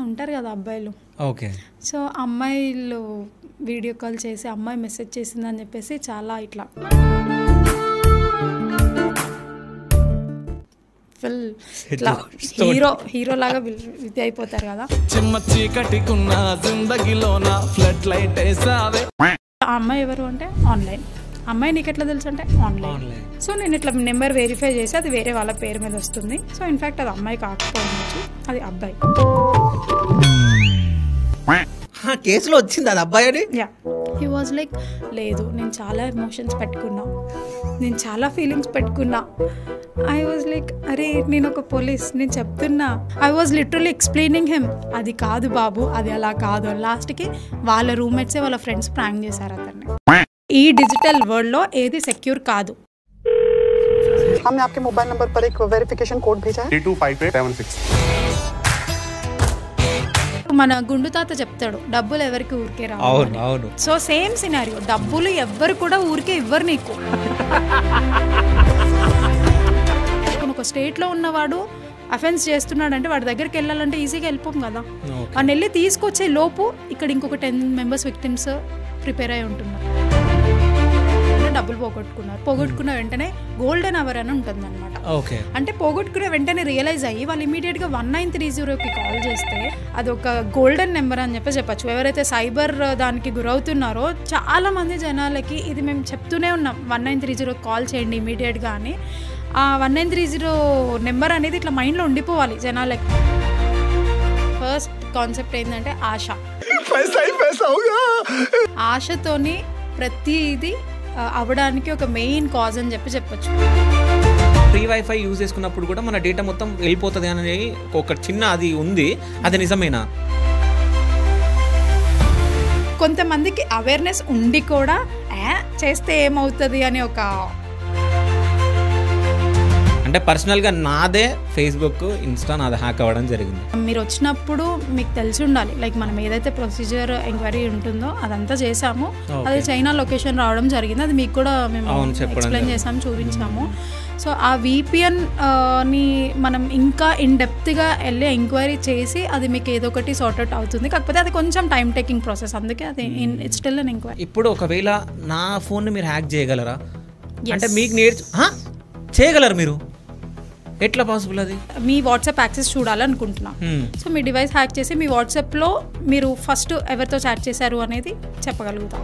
ఉంటారు కదా అబ్బాయిలు. ఓకే. సో అమ్మాయిలు వీడియో కాల్ చేసి అమ్మాయి మెసేజ్ చేసిందని చెప్పేసి చాలా ఇట్లా ఫుల్ ఇట్లా హీరో లాగా ఇది అయిపోతారు కదా. ఆ అమ్మాయి ఎవరు అంటే ఆన్లైన్. అమ్మాయి నీకు ఎట్లా తెలుసు అంటే ఆన్లైన్. సో నేను ఇట్లా నెంబర్ వెరిఫై చేసి అది వేరే వాళ్ళ పేరు మీద వస్తుంది. సో ఇన్ఫ్యాక్ట్ అది అమ్మాయి కాకపోవచ్చు, అది అబ్బాయి. కేసులో వచ్చింది అది అబ్బాయి అని. యా, హీ వాజ్ లైక్ లేదు నేను చాలా ఎమోషన్స్ పెట్టుకున్నా, నేను చాలా ఫీలింగ్స్ పెట్టుకున్నా. ఐ వాజ్ లైక్ అరే నేను ఒక పోలీస్, నేను చెప్తున్నా. I was literally explaining him అది కాదు బాబు, అది అలా కాదు. లాస్ట్కి వాళ్ళ రూమ్మేట్సే వాళ్ళ ఫ్రెండ్స్ ప్రాంక్ చేశారు అతన్ని. ఈ డిజిటల్ వరల్డ్లో ఏది సెక్యూర్ కాదు. हमने आपके मोबाइल नंबर पर एक वेरिफिकेशन कोड भेजा है 325876. మన గుండు తాత చెప్తాడు డబ్బులు ఎవరికి ఊరికే రావు. సో సేమ్ సినారియో, డబ్బులు ఎవ్వరు కూడా ఊరికే ఇవ్వరు నీకు. ఒక స్టేట్లో ఉన్నవాడు అఫెన్స్ చేస్తున్నాడంటే వాడి దగ్గరికి వెళ్ళాలంటే ఈజీగా వెళ్ళిపోం కదా. వాడిని వెళ్ళి తీసుకొచ్చే లోపు ఇక్కడ ఇంకొక 10 మెంబర్స్ విక్టిమ్స్ ప్రిపేర్ అయి ఉంటున్నారు. డబ్బులు పోగొట్టుకున్న వెంటనే గోల్డెన్ అవర్ అని ఉంటుంది అనమాట. అంటే పోగొట్టుకున్న వెంటనే రియలైజ్ అయ్యి వాళ్ళు ఇమీడియట్గా 1930కి కాల్ చేస్తే అది ఒక గోల్డెన్ నెంబర్ అని చెప్పచ్చు. ఎవరైతే సైబర్ దానికి గురవుతున్నారో చాలా మంది జనాలకి ఇది మేము చెప్తూనే ఉన్నాం, 1930కి కాల్ చేయండి ఇమీడియట్గా అని. ఆ 1930 నెంబర్ అనేది ఇట్లా మైండ్లో ఉండిపోవాలి జనాలకి. ఫస్ట్ కాన్సెప్ట్ ఏంటంటే ఆశ. ఆశతోని ప్రతిదీ అవ్వడానికి ఒక మెయిన్ కాజ్ అని చెప్పచ్చు. ఫ్రీ వైఫై యూజ్ చేసుకున్నప్పుడు కూడా మన డేటా మొత్తం వెళ్ళిపోతుంది అనేది ఒక చిన్న అది ఉంది, అది నిజమేనా? కొంతమందికి అవేర్నెస్ ఉండి కూడా చేస్తే ఏమవుతుంది అని ఒక, అంటే పర్సనల్గా నాదే ఫేస్బుక్ ఇన్స్టా నాది హ్యాక్ అవ్వడం జరిగింది. మీరు వచ్చినప్పుడు మీకు తెలిసి ఉండాలి, లైక్ మనం ఏదైతే ప్రొసీజర్ ఎంక్వైరీ ఉంటుందో అదంతా చేసాము. అది చైనా లొకేషన్ రావడం జరిగింది, అది మీకు కూడా మేము ఎక్స్ప్లెయిన్ చేసాము, చూపించాము. సో ఆ VPN ని మనం ఇంకా ఇన్ డెప్త్గా వెళ్ళి ఎంక్వైరీ చేసి అది మీకు ఏదో ఒకటి సార్ట్అవుట్ అవుతుంది. కాకపోతే అది కొంచెం టైం టేకింగ్ ప్రాసెస్, అందుకే అది ఇట్స్ స్టిల్ అన్ ఎంక్వైరీ. ఇప్పుడు ఒకవేళ నా ఫోన్ని మీరు హ్యాక్ చేయగలరా? అంటే మీకు చేయగలరు మీరు? ఎట్లా పాసిబుల్ అది? మీ వాట్సాప్ యాక్సెస్ చూడాలనుకుంటున్నా. సో మీ డివైస్ హ్యాక్ చేసి మీ వాట్సాప్లో మీరు ఫస్ట్ ఎవరితో చాట్ చేశారు అనేది చెప్పగలుగుతాం.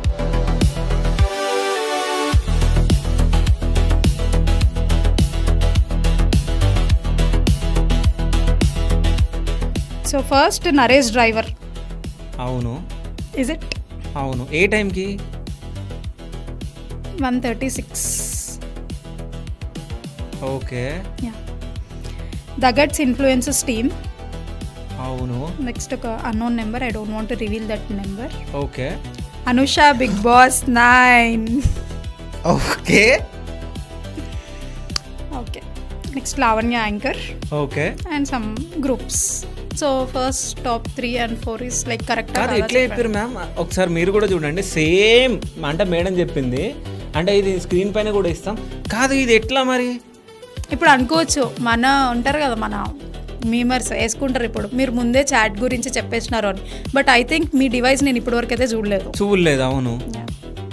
So first Naresh driver. అవును. Is it? అవును. ఏ టైంకి? 1:36. Okay. The guts influencers team. అవును. నెక్స్ట్ ఒక unknown number, I don't want to reveal that number. Okay. Anusha Bigg Boss 9. Okay. Okay. Next Lavanya anchor. Okay. And some groups. So first top 3 and 4 is like correct. అది ఎట్లా చెప్పారు ma'am? ఒకసారి మీరు కూడా చూడండి. Same అంటే మేడం చెప్పింది, అంటే ఇది స్క్రీన్ పైన కూడా ఇస్తాం. కాదు ఇది ఎట్లా మరి? ఇప్పుడు అనుకోవచ్చు మన ఉంటారు కదా మన మీమర్స్ వేసుకుంటారు, ఇప్పుడు మీరు ముందే చాట్ గురించి చెప్పేసినారు అని. But I think me device నేను ఇప్పటి వరకు అయితే చూడలేదు. అవును.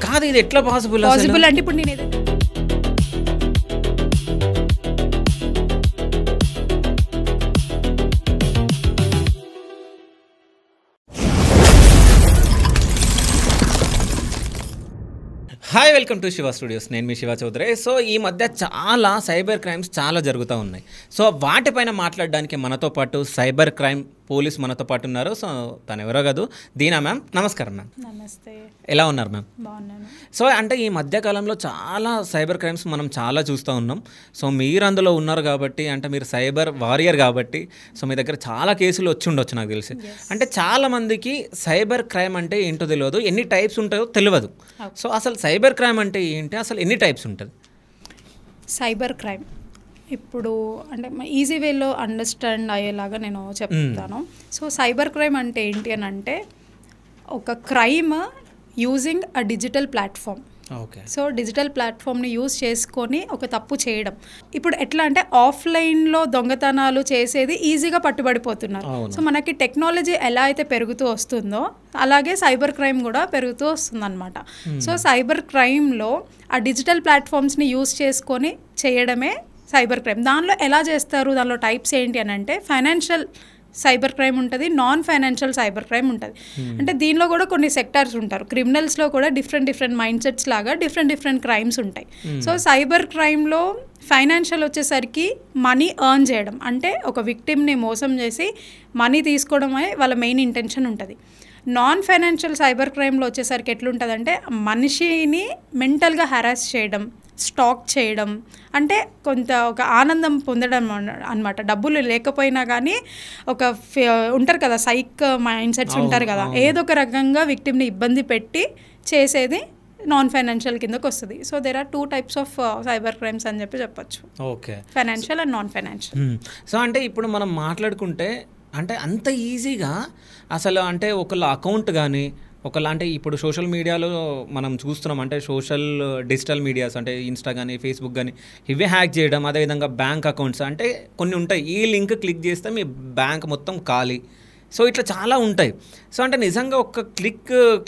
కాదు ఇది ఎట్లా పాసిబుల్ అంటే ఇప్పుడు నేను ఏదైతే hi, welcome to Shiva studios. నేను మీ శివ చౌదరి. సో ఈ మధ్య చాలా సైబర్ క్రైమ్స్ చాలా జరుగుతూ ఉన్నాయి. సో వాటిపైన మాట్లాడడానికి మనతో పాటు సైబర్ క్రైమ్ పోలీస్ మనతో పాటు ఉన్నారు. సో తను ఎవరో కాదు, దీనా మ్యామ్. నమస్కారం మ్యామ్. నమస్తే. ఎలా ఉన్నారు మ్యామ్? బాగున్నాను. సో అంటే ఈ మధ్యకాలంలో చాలా సైబర్ క్రైమ్స్ మనం చాలా చూస్తూ ఉన్నాం. సో మీరు అందులో ఉన్నారు కాబట్టి, అంటే మీరు సైబర్ వారియర్ కాబట్టి, సో మీ దగ్గర చాలా కేసులు వచ్చి ఉండొచ్చు నాకు తెలిసి. అంటే చాలామందికి సైబర్ క్రైమ్ అంటే ఏంటో తెలియదు, ఎన్ని టైప్స్ ఉంటాయో తెలియదు. సో అసలు సైబర్ క్రైమ్ అంటే ఏంటి, అసలు ఎన్ని టైప్స్ ఉంటుంది? సైబర్ క్రైమ్ ఇప్పుడు అంటే ఈజీ వేలో అండర్స్టాండ్ అయ్యేలాగా నేను చెప్తాను. సో సైబర్ క్రైమ్ అంటే ఏంటి అని అంటే ఒక crime using a digital platform. Okay. So digital ప్లాట్ఫామ్ని యూజ్ చేసుకొని ఒక తప్పు చేయడం. ఇప్పుడు ఎట్లా అంటే ఆఫ్లైన్లో దొంగతనాలు చేసేది ఈజీగా పట్టుబడిపోతున్నారు. సో మనకి టెక్నాలజీ ఎలా అయితే పెరుగుతూ వస్తుందో అలాగే సైబర్ క్రైమ్ కూడా పెరుగుతూ వస్తుందన్నమాట. సో సైబర్ క్రైమ్లో ఆ డిజిటల్ ప్లాట్ఫామ్స్ని యూజ్ చేసుకొని చేయడమే సైబర్ క్రైమ్. దానిలో ఎలా చేస్తారు, దానిలో టైప్స్ ఏంటి అని అంటే ఫైనాన్షియల్ సైబర్ క్రైమ్ ఉంటుంది, నాన్ ఫైనాన్షియల్ సైబర్ క్రైమ్ ఉంటుంది. అంటే దీనిలో కూడా కొన్ని సెక్టార్స్ ఉంటారు. క్రిమినల్స్లో కూడా డిఫరెంట్ మైండ్ సెట్స్ లాగా డిఫరెంట్ క్రైమ్స్ ఉంటాయి. సో సైబర్ క్రైమ్లో ఫైనాన్షియల్ వచ్చేసరికి మనీ ఎర్న్ చేయడం, అంటే ఒక విక్టిమ్ని మోసం చేసి మనీ తీసుకోవడమే వాళ్ళ మెయిన్ ఇంటెన్షన్ ఉంటుంది. నాన్ ఫైనాన్షియల్ సైబర్ క్రైమ్లో వచ్చేసరికి ఎట్లుంటుందంటే మనిషిని మెంటల్గా హెరాస్ చేయడం, స్టాక్ చేయడం, అంటే ఒక ఆనందం పొందడం అన్నమాట. డబ్బులు లేకపోయినా కానీ ఉంటారు కదా సైక్ మైండ్ సెట్స్ ఉంటారు కదా, ఏదో ఒక రకంగా విక్టిమ్ని ఇబ్బంది పెట్టి చేసేది నాన్ ఫైనాన్షియల్ కిందకు వస్తుంది. So there are 2 types of cyber crimes అని చెప్పొచ్చు. Okay, financial and non financial. So అంటే ఇప్పుడు మనం మాట్లాడుకుంటే అంటే అంత ఈజీగా అసలు అంటే ఒకళ్ళ అకౌంట్ కానీ అంటే ఇప్పుడు సోషల్ మీడియాలో మనం చూస్తున్నాం, అంటే డిజిటల్ మీడియాస్ అంటే ఇన్స్టా కానీ ఫేస్బుక్ కానీ ఇవే హ్యాక్ చేయడం, అదేవిధంగా బ్యాంక్ అకౌంట్స్ అంటే కొన్ని ఉంటాయి, ఈ లింక్ క్లిక్ చేస్తే మీ బ్యాంక్ మొత్తం ఖాళీ. సో ఇట్లా చాలా ఉంటాయి. సో అంటే నిజంగా ఒక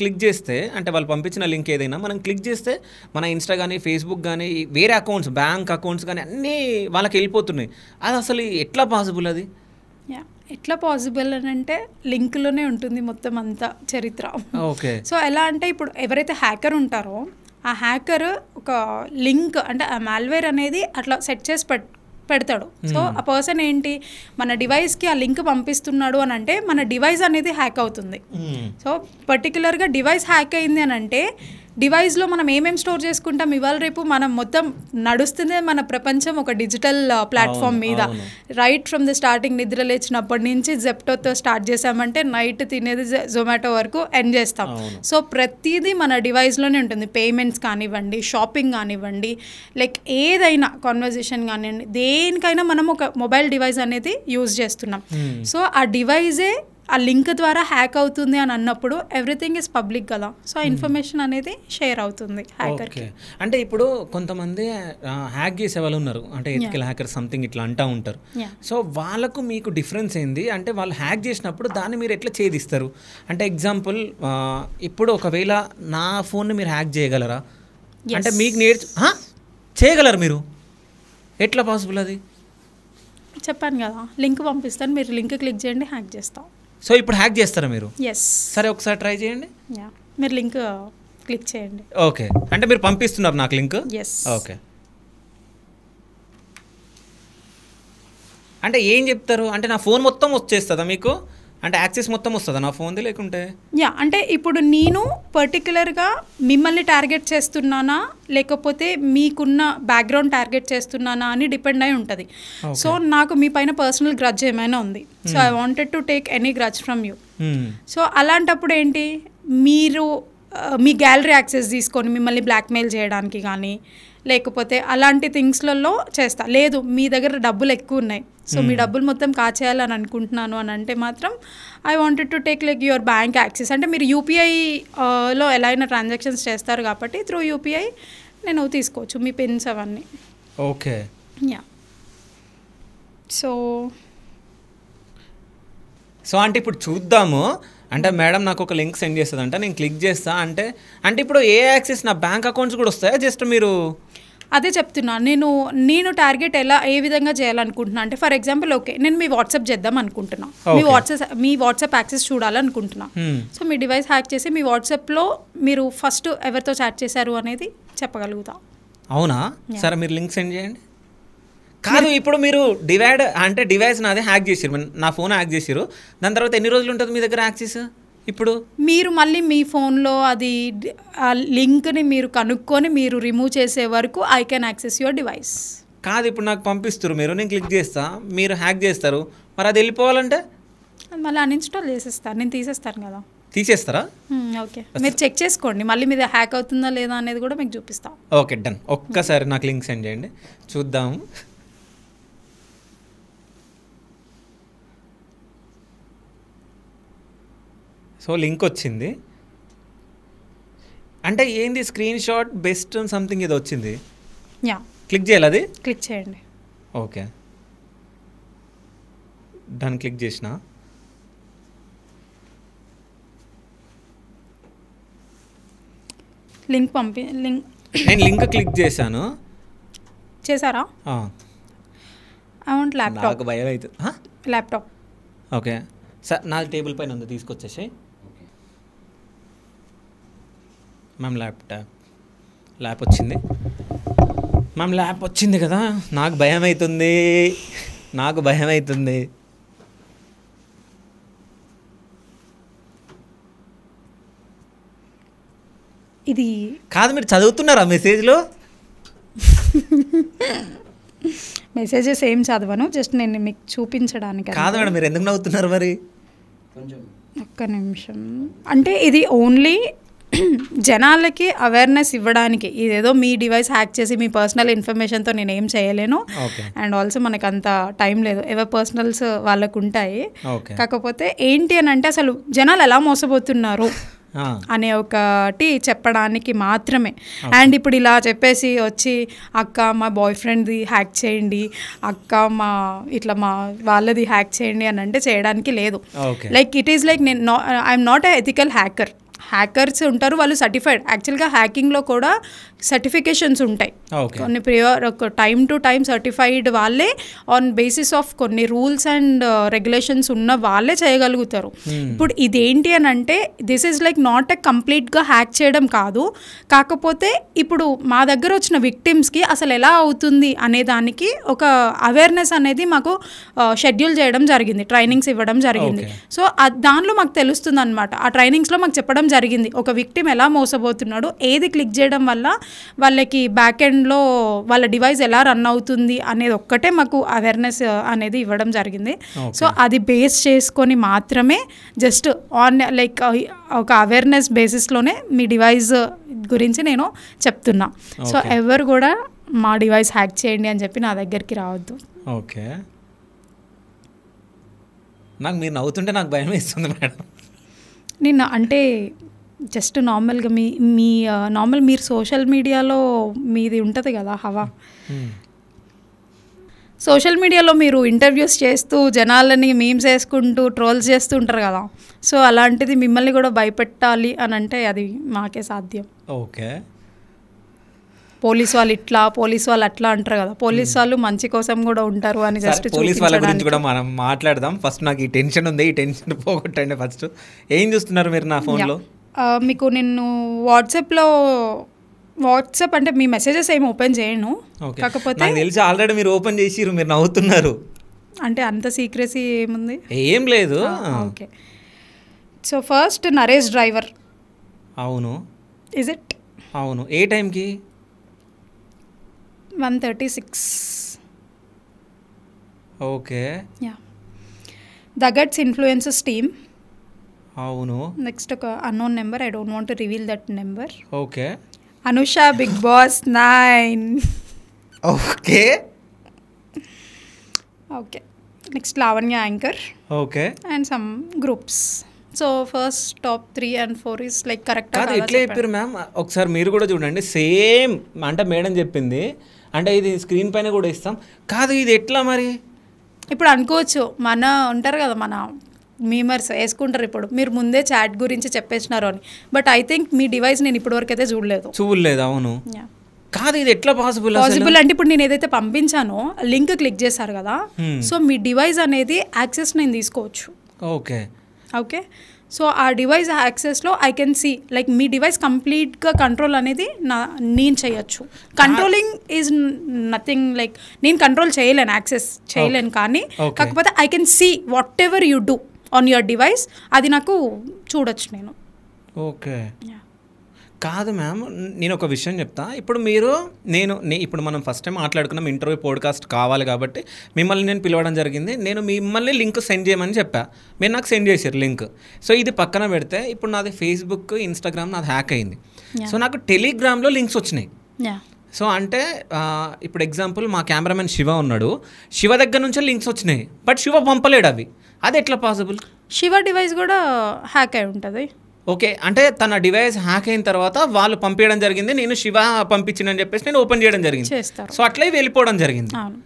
క్లిక్ చేస్తే అంటే వాళ్ళు పంపించిన లింక్ ఏదైనా మనం క్లిక్ చేస్తే మన ఇన్స్టా కానీ ఫేస్బుక్ కానీ వేరే అకౌంట్స్ బ్యాంక్ అకౌంట్స్ కానీ అన్నీ వాళ్ళకి వెళ్ళిపోతున్నాయి. అది అసలు ఎట్లా పాసిబుల్ అది? ఎట్లా పాసిబుల్ అని అంటే లింక్లోనే ఉంటుంది మొత్తం అంతా చరిత్ర. ఓకే. సో ఎలా అంటే ఇప్పుడు ఎవరైతే హ్యాకర్ ఉంటారో ఆ హ్యాకర్ ఒక లింక్ అంటే ఆ మాల్వేర్ అనేది అట్లా సెట్ చేసి పెడతాడు. సో ఆ పర్సన్ ఏంటి మన డివైస్కి ఆ లింక్ పంపిస్తున్నాడు అని అంటే మన డివైస్ అనేది హ్యాక్ అవుతుంది. సో పర్టికులర్గా డివైస్ హ్యాక్ అయింది అని అంటే డివైస్లో మనం ఏమేమి స్టోర్ చేసుకుంటాం, ఇవాళ రేపు మనం మొత్తం నడుస్తుంది మన ప్రపంచం ఒక డిజిటల్ ప్లాట్ఫామ్ మీద. రైట్ ఫ్రమ్ ది స్టార్టింగ్ నిద్ర లేచినప్పటి నుంచి జెప్టోతో స్టార్ట్ చేసామంటే నైట్ తినేది జొమాటో వరకు ఎండ్ చేస్తాం. సో ప్రతిదీ మన డివైస్లోనే ఉంటుంది. పేమెంట్స్ కానివ్వండి, షాపింగ్ కానివ్వండి, లైక్ ఏదైనా కాన్వర్జేషన్ కానివ్వండి, దేనికైనా మనం ఒక మొబైల్ డివైస్ అనేది యూజ్ చేస్తున్నాం. సో ఆ డివైజే ఆ లింక్ ద్వారా హ్యాక్ అవుతుంది అని అన్నప్పుడు ఎవ్రీథింగ్ ఇస్ పబ్లిక్ కదా. సో ఆ ఇన్ఫర్మేషన్ అనేది షేర్ అవుతుంది హ్యాకర్కి. అంటే ఇప్పుడు కొంతమంది హ్యాక్ చేసే వాళ్ళు ఉన్నారు, అంటే ఎథికల్ హ్యాకర్ సంథింగ్ ఇట్లా అంటూ ఉంటారు. సో వాళ్ళకు మీకు డిఫరెన్స్ ఏంది అంటే వాళ్ళు హ్యాక్ చేసినప్పుడు దాన్ని మీరు ఎట్లా ఛేదిస్తారు? అంటే ఎగ్జాంపుల్ ఇప్పుడు ఒకవేళ నా ఫోన్ని మీరు హ్యాక్ చేయగలరా అంటే మీకు చేయగలరు మీరు? ఎట్లా పాసిబుల్ అది? చెప్పాను కదా, లింక్ పంపిస్తాను, మీరు లింక్ క్లిక్ చేయండి, హ్యాక్ చేస్తాం. సో ఇప్పుడు హ్యాక్ చేస్తారా మీరు? ఎస్. సరే ఒకసారి ట్రై చేయండి. మీరు లింక్ క్లిక్ చేయండి. ఓకే, అంటే మీరు పంపిస్తున్నారు నాకు లింక్? ఎస్. ఓకే, అంటే ఏం చెప్తారు అంటే నా ఫోన్ మొత్తం వచ్చేస్తుందా మీకు? అంటే యాక్సెస్ మొత్తం వస్తుందా నా ఫోన్ది లేకుంటే? అంటే ఇప్పుడు నేను పర్టికులర్గా మిమ్మల్ని టార్గెట్ చేస్తున్నానా లేకపోతే మీకున్న బ్యాక్గ్రౌండ్ టార్గెట్ చేస్తున్నానా అని డిపెండ్ అయి ఉంటుంది. సో నాకు మీ పైన పర్సనల్ గ్రడ్జ్ ఏమైనా ఉంది, so I wanted to take any grudge from you. So అలాంటప్పుడు ఏంటి, మీరు మీ గ్యాలరీ యాక్సెస్ తీసుకొని మిమ్మల్ని బ్లాక్మెయిల్ చేయడానికి కానీ లేకపోతే అలాంటి థింగ్స్లలో చేస్తా. లేదు మీ దగ్గర డబ్బులు ఎక్కువ ఉన్నాయి, సో మీ డబ్బులు మొత్తం కాచేయాలని అనుకుంటున్నాను అని అంటే మాత్రం I wanted to take like your bank access. అంటే మీరు యూపీఐలో ఎలా అయినా ట్రాన్సాక్షన్స్ చేస్తారు కాబట్టి త్రూ యూపీఐ నేను తీసుకోవచ్చు మీ పిన్స్ అవన్నీ. ఓకే. సో అంటే ఇప్పుడు చూద్దాము. అంటే మేడం నాకు ఒక లింక్ సెండ్ చేస్తుందంట, నేను క్లిక్ చేస్తా అంటే ఇప్పుడు ఏ యాక్సెస్ నా బ్యాంక్ అకౌంట్స్ కూడా వస్తాయా? జస్ట్ మీరు అదే చెప్తున్నా, నేను టార్గెట్ ఏ విధంగా చేయాలనుకుంటున్నా అంటే ఫర్ ఎగ్జాంపుల్ ఓకే నేను మీ వాట్సాప్ చేద్దాం అనుకుంటున్నా, మీ వాట్సాప్ యాక్సెస్ చూడాలనుకుంటున్నా. సో మీ డివైస్ హ్యాక్ చేసి మీ వాట్సాప్లో మీరు ఫస్ట్ ఎవరితో చాట్ చేశారు అనేది చెప్పగలుగుతా. అవునా? సరే మీరు లింక్ సెండ్ చేయండి. కాదు ఇప్పుడు మీరు డివైస్ నాదే హ్యాక్ చేసిరు, నా ఫోన్ హ్యాక్ చేసిరు, దాని తర్వాత ఎన్ని రోజులు ఉంటుంది మీ దగ్గర యాక్సెస్? ఇప్పుడు మీరు మళ్ళీ మీ ఫోన్లో అది ఆ లింక్ని మీరు కనుక్కొని మీరు రిమూవ్ చేసే వరకు I can access your device. కాదు ఇప్పుడు నాకు పంపిస్తారు మీరు, నేను క్లిక్ చేస్తా, మీరు హ్యాక్ చేస్తారు, మరి అది వెళ్ళిపోవాలంటే మళ్ళీ అన్ఇన్స్టాల్ చేసేస్తాను, నేను తీసేస్తాను కదా. తీసేస్తారా? ఓకే, మీరు చెక్ చేసుకోండి, మళ్ళీ మీద హ్యాక్ అవుతుందా లేదా అనేది కూడా మీకు చూపిస్తా. Okay done. ఒక్కసారి నాకు లింక్ సెండ్ చేయండి చూద్దాము. సో లింక్ వచ్చింది. అంటే ఏంది స్క్రీన్ షాట్ బెస్ట్ సంథింగ్ ఇది వచ్చింది. యా, క్లిక్ చేయాలి, అది క్లిక్ చేయండి. ఓకే, దాన్ని క్లిక్ చేసిన. లింక్ నేను లింక్ క్లిక్ చేశాను. చేశారా? I want laptop. నాకు భయం అవుతుంది. ల్యాప్టాప్ ఓకే సార్, నా టేబుల్ పైన ఉంది, తీసుకొచ్చేసి. మ్యామ్ ల్యాప్ వచ్చింది. మ్యామ్ ల్యాప్ వచ్చింది కదా, నాకు భయం అవుతుంది. ఇది కాదు, మీరు చదువుతున్నారా మెసేజ్లో? మెసేజెస్ ఏం చదవను, జస్ట్ నేను మీకు చూపించడానికి. కాదు మేడం, మీరు ఎందుకు నవ్వుతున్నారు మరి? ఒక్క నిమిషం. అంటే ఇది ఓన్లీ జనాలకి అవేర్నెస్ ఇవ్వడానికి. ఇదేదో మీ డివైస్ హ్యాక్ చేసి మీ పర్సనల్ ఇన్ఫర్మేషన్తో నేను ఏం చేయలేను. అండ్ ఆల్సో మనకు అంత టైం లేదు, ఎవరి పర్సనల్స్ వాళ్ళకు ఉంటాయి. కాకపోతే ఏంటి అని అంటే అసలు జనాలు ఎలా మోసపోతున్నారు అనే ఒకటి చెప్పడానికి మాత్రమే. అండ్ ఇప్పుడు ఇలా చెప్పేసి వచ్చి అక్క మా బాయ్ ఫ్రెండ్ది హ్యాక్ చేయండి, అక్క మా ఇట్లా మా వాళ్ళది హ్యాక్ చేయండి అని అంటే చేయడానికి లేదు. లైక్ ఇట్ ఈస్ లైక్ నేను I'm not a ethical hacker. Hackers ఉంటారు, వాళ్ళు సర్టిఫైడ్. యాక్చువల్గా హ్యాకింగ్లో కూడా సర్టిఫికేషన్స్ ఉంటాయి, కొన్ని టైం టు టైం సర్టిఫైడ్ వాళ్ళే ఆన్ బేసిస్ ఆఫ్ కొన్ని రూల్స్ అండ్ రెగ్యులేషన్స్ ఉన్న వాళ్ళే చేయగలుగుతారు. ఇప్పుడు ఇదేంటి అని అంటే this is like not a కంప్లీట్గా హ్యాక్ చేయడం కాదు. కాకపోతే ఇప్పుడు మా దగ్గర వచ్చిన విక్టిమ్స్కి అసలు ఎలా అవుతుంది అనే దానికి ఒక అవేర్నెస్ అనేది మాకు షెడ్యూల్ చేయడం జరిగింది, ట్రైనింగ్స్ ఇవ్వడం జరిగింది. సో దానిలో మాకు తెలుస్తుంది అనమాట. ఆ ట్రైనింగ్స్లో మాకు చెప్పడం జరిగింది ఒక విక్టిమ్ ఎలా మోసపోతున్నాడు, ఏది క్లిక్ చేయడం వల్ల వాళ్ళకి బ్యాక్ ఎండ్లో వాళ్ళ డివైస్ ఎలా రన్ అవుతుంది అనేది ఒక్కటే మాకు అవేర్నెస్ అనేది ఇవ్వడం జరిగింది. సో అది బేస్ చేసుకొని మాత్రమే జస్ట్ ఆన్ లైక్ ఒక అవేర్నెస్ బేసిస్లోనే మీ డివైస్ గురించి నేను చెప్తున్నా. సో ఎవరు కూడా మా డివైస్ హ్యాక్ చేయండి అని చెప్పి నా దగ్గరికి రావద్దు. ఓకే, నాకు మీరు నవ్వుతుంటే నాకు భయం వేస్తుంది మేడం. నేను అంటే జస్ట్ నార్మల్గా మీ నార్మల్ మీరు సోషల్ మీడియాలో మీది ఉంటుంది కదా హవా, సోషల్ మీడియాలో మీరు ఇంటర్వ్యూస్ చేస్తూ జనాలని మీమ్స్ వేసుకుంటూ ట్రోల్స్ చేస్తూ ఉంటారు కదా. సో అలాంటిది మిమ్మల్ని కూడా భయపెట్టాలి అని అంటే అది మాకే సాధ్యం. ఓకే, పోలీస్ వాళ్ళు ఇట్లా, పోలీస్ వాళ్ళు అట్లా అంటారు కదా. పోలీస్ వాళ్ళు మంచి కోసం కూడా ఉంటారు అని జస్ట్ పోలీస్ వాళ్ళ గురించి కూడా మనం మాట్లాడదాం. ఫస్ట్ నాకు ఈ టెన్షన్ ఉంది, ఈ టెన్షన్ పోగొట్టండి. ఫస్ట్ ఏం చూస్తున్నారు మీరు నా ఫోన్లో? మీకు నేను వాట్సాప్ అంటే మీ మెసేజెస్ ఏమి ఓపెన్ చేయను. కాకపోతే నాకు తెలిసి ఆల్రెడీ మీరు ఓపెన్ చేసిరు, మీరు నవ్వుతున్నారు. అంటే అంత సీక్రెసీ ఏముంది? ఏం లేదు. Okay, so first Naresh driver. అవును. Is it? అవును. ఏ టైంకి? 1:36. Okay. Yeah. The guts influencers team. అవును. నెక్స్ట్ ఒక unknown number, I don't want to reveal that number. Okay. Anusha Bigg Boss 9. Okay. Okay. Next Lavanya anchor. Okay. And some groups. So first top 3 and 4 is like correct. కాదు, ఇట్లా చెప్పారు ma'am. ఒకసారి మీరు కూడా చూడండి, same అంటే మేడం చెప్పింది. అంటే ఇది స్క్రీన్ పైన కూడా ఇస్తాం. కాదు, ఇది ఎట్లా మరి? ఇప్పుడు అనుకోవచ్చు మన ఉంటారు కదా మన మీమర్స్ వేసుకుంటారు, ఇప్పుడు మీరు ముందే చాట్ గురించి చెప్పేసినారు అని. But I think me device నేను ఇప్పటివరకు అయితే చూడలేదు. అవును. కాదు, ఇది ఎట్లా పాసిబుల్ అంటే ఇప్పుడు నేను ఏదైతే పంపించానో లింక్ క్లిక్ చేశారు కదా, సో మీ డివైస్ అనేది యాక్సెస్ నేను తీసుకోవచ్చు. ఓకే. ఓకే, సో ఆ డివైస్ యాక్సెస్లో ఐ కెన్ సీ లైక్ మీ డివైస్ కంప్లీట్గా కంట్రోల్ అనేది నేను చేయొచ్చు. కంట్రోలింగ్ ఈజ్ నథింగ్, లైక్ నేను కంట్రోల్ చేయలేను, యాక్సెస్ చేయలేను. కానీ కాకపోతే I can see whatever you do on your device, అది నాకు చూడొచ్చు నేను. ఓకే. కాదు మ్యామ్, నేను ఒక విషయం చెప్తా. ఇప్పుడు ఇప్పుడు మనం ఫస్ట్ టైం మాట్లాడుకున్నాం, ఇంటర్వ్యూ పోడ్కాస్ట్ కావాలి కాబట్టి మిమ్మల్ని నేను పిలవడం జరిగింది. నేను మిమ్మల్ని లింక్ సెండ్ చేయమని చెప్పా, మీరు నాకు సెండ్ చేశారు లింక్. సో ఇది పక్కన పెడితే ఇప్పుడు నాది ఫేస్బుక్, ఇన్స్టాగ్రామ్ నాది హ్యాక్ అయింది. సో నాకు టెలిగ్రామ్లో లింక్స్ వచ్చినాయి. సో అంటే ఇప్పుడు ఎగ్జాంపుల్ మా కెమెరామెన్ శివ ఉన్నాడు, శివ దగ్గర నుంచే లింక్స్ వచ్చినాయి, బట్ శివ పంపలేడు అవి. అది ఎట్లా పాసిబుల్? శివ డివైస్ కూడా హ్యాక్ అయి ఉంటుంది. ఓకే, అంటే తన డివైస్ హ్యాక్ అయిన తర్వాత వాళ్ళు పంపించడం జరిగింది, నేను శివ పంపించిందని చెప్పేసి నేను ఓపెన్ చేయడం జరిగింది. చేస్తారు. సో అట్లా వెళ్ళిపోవడం జరిగింది. అవును.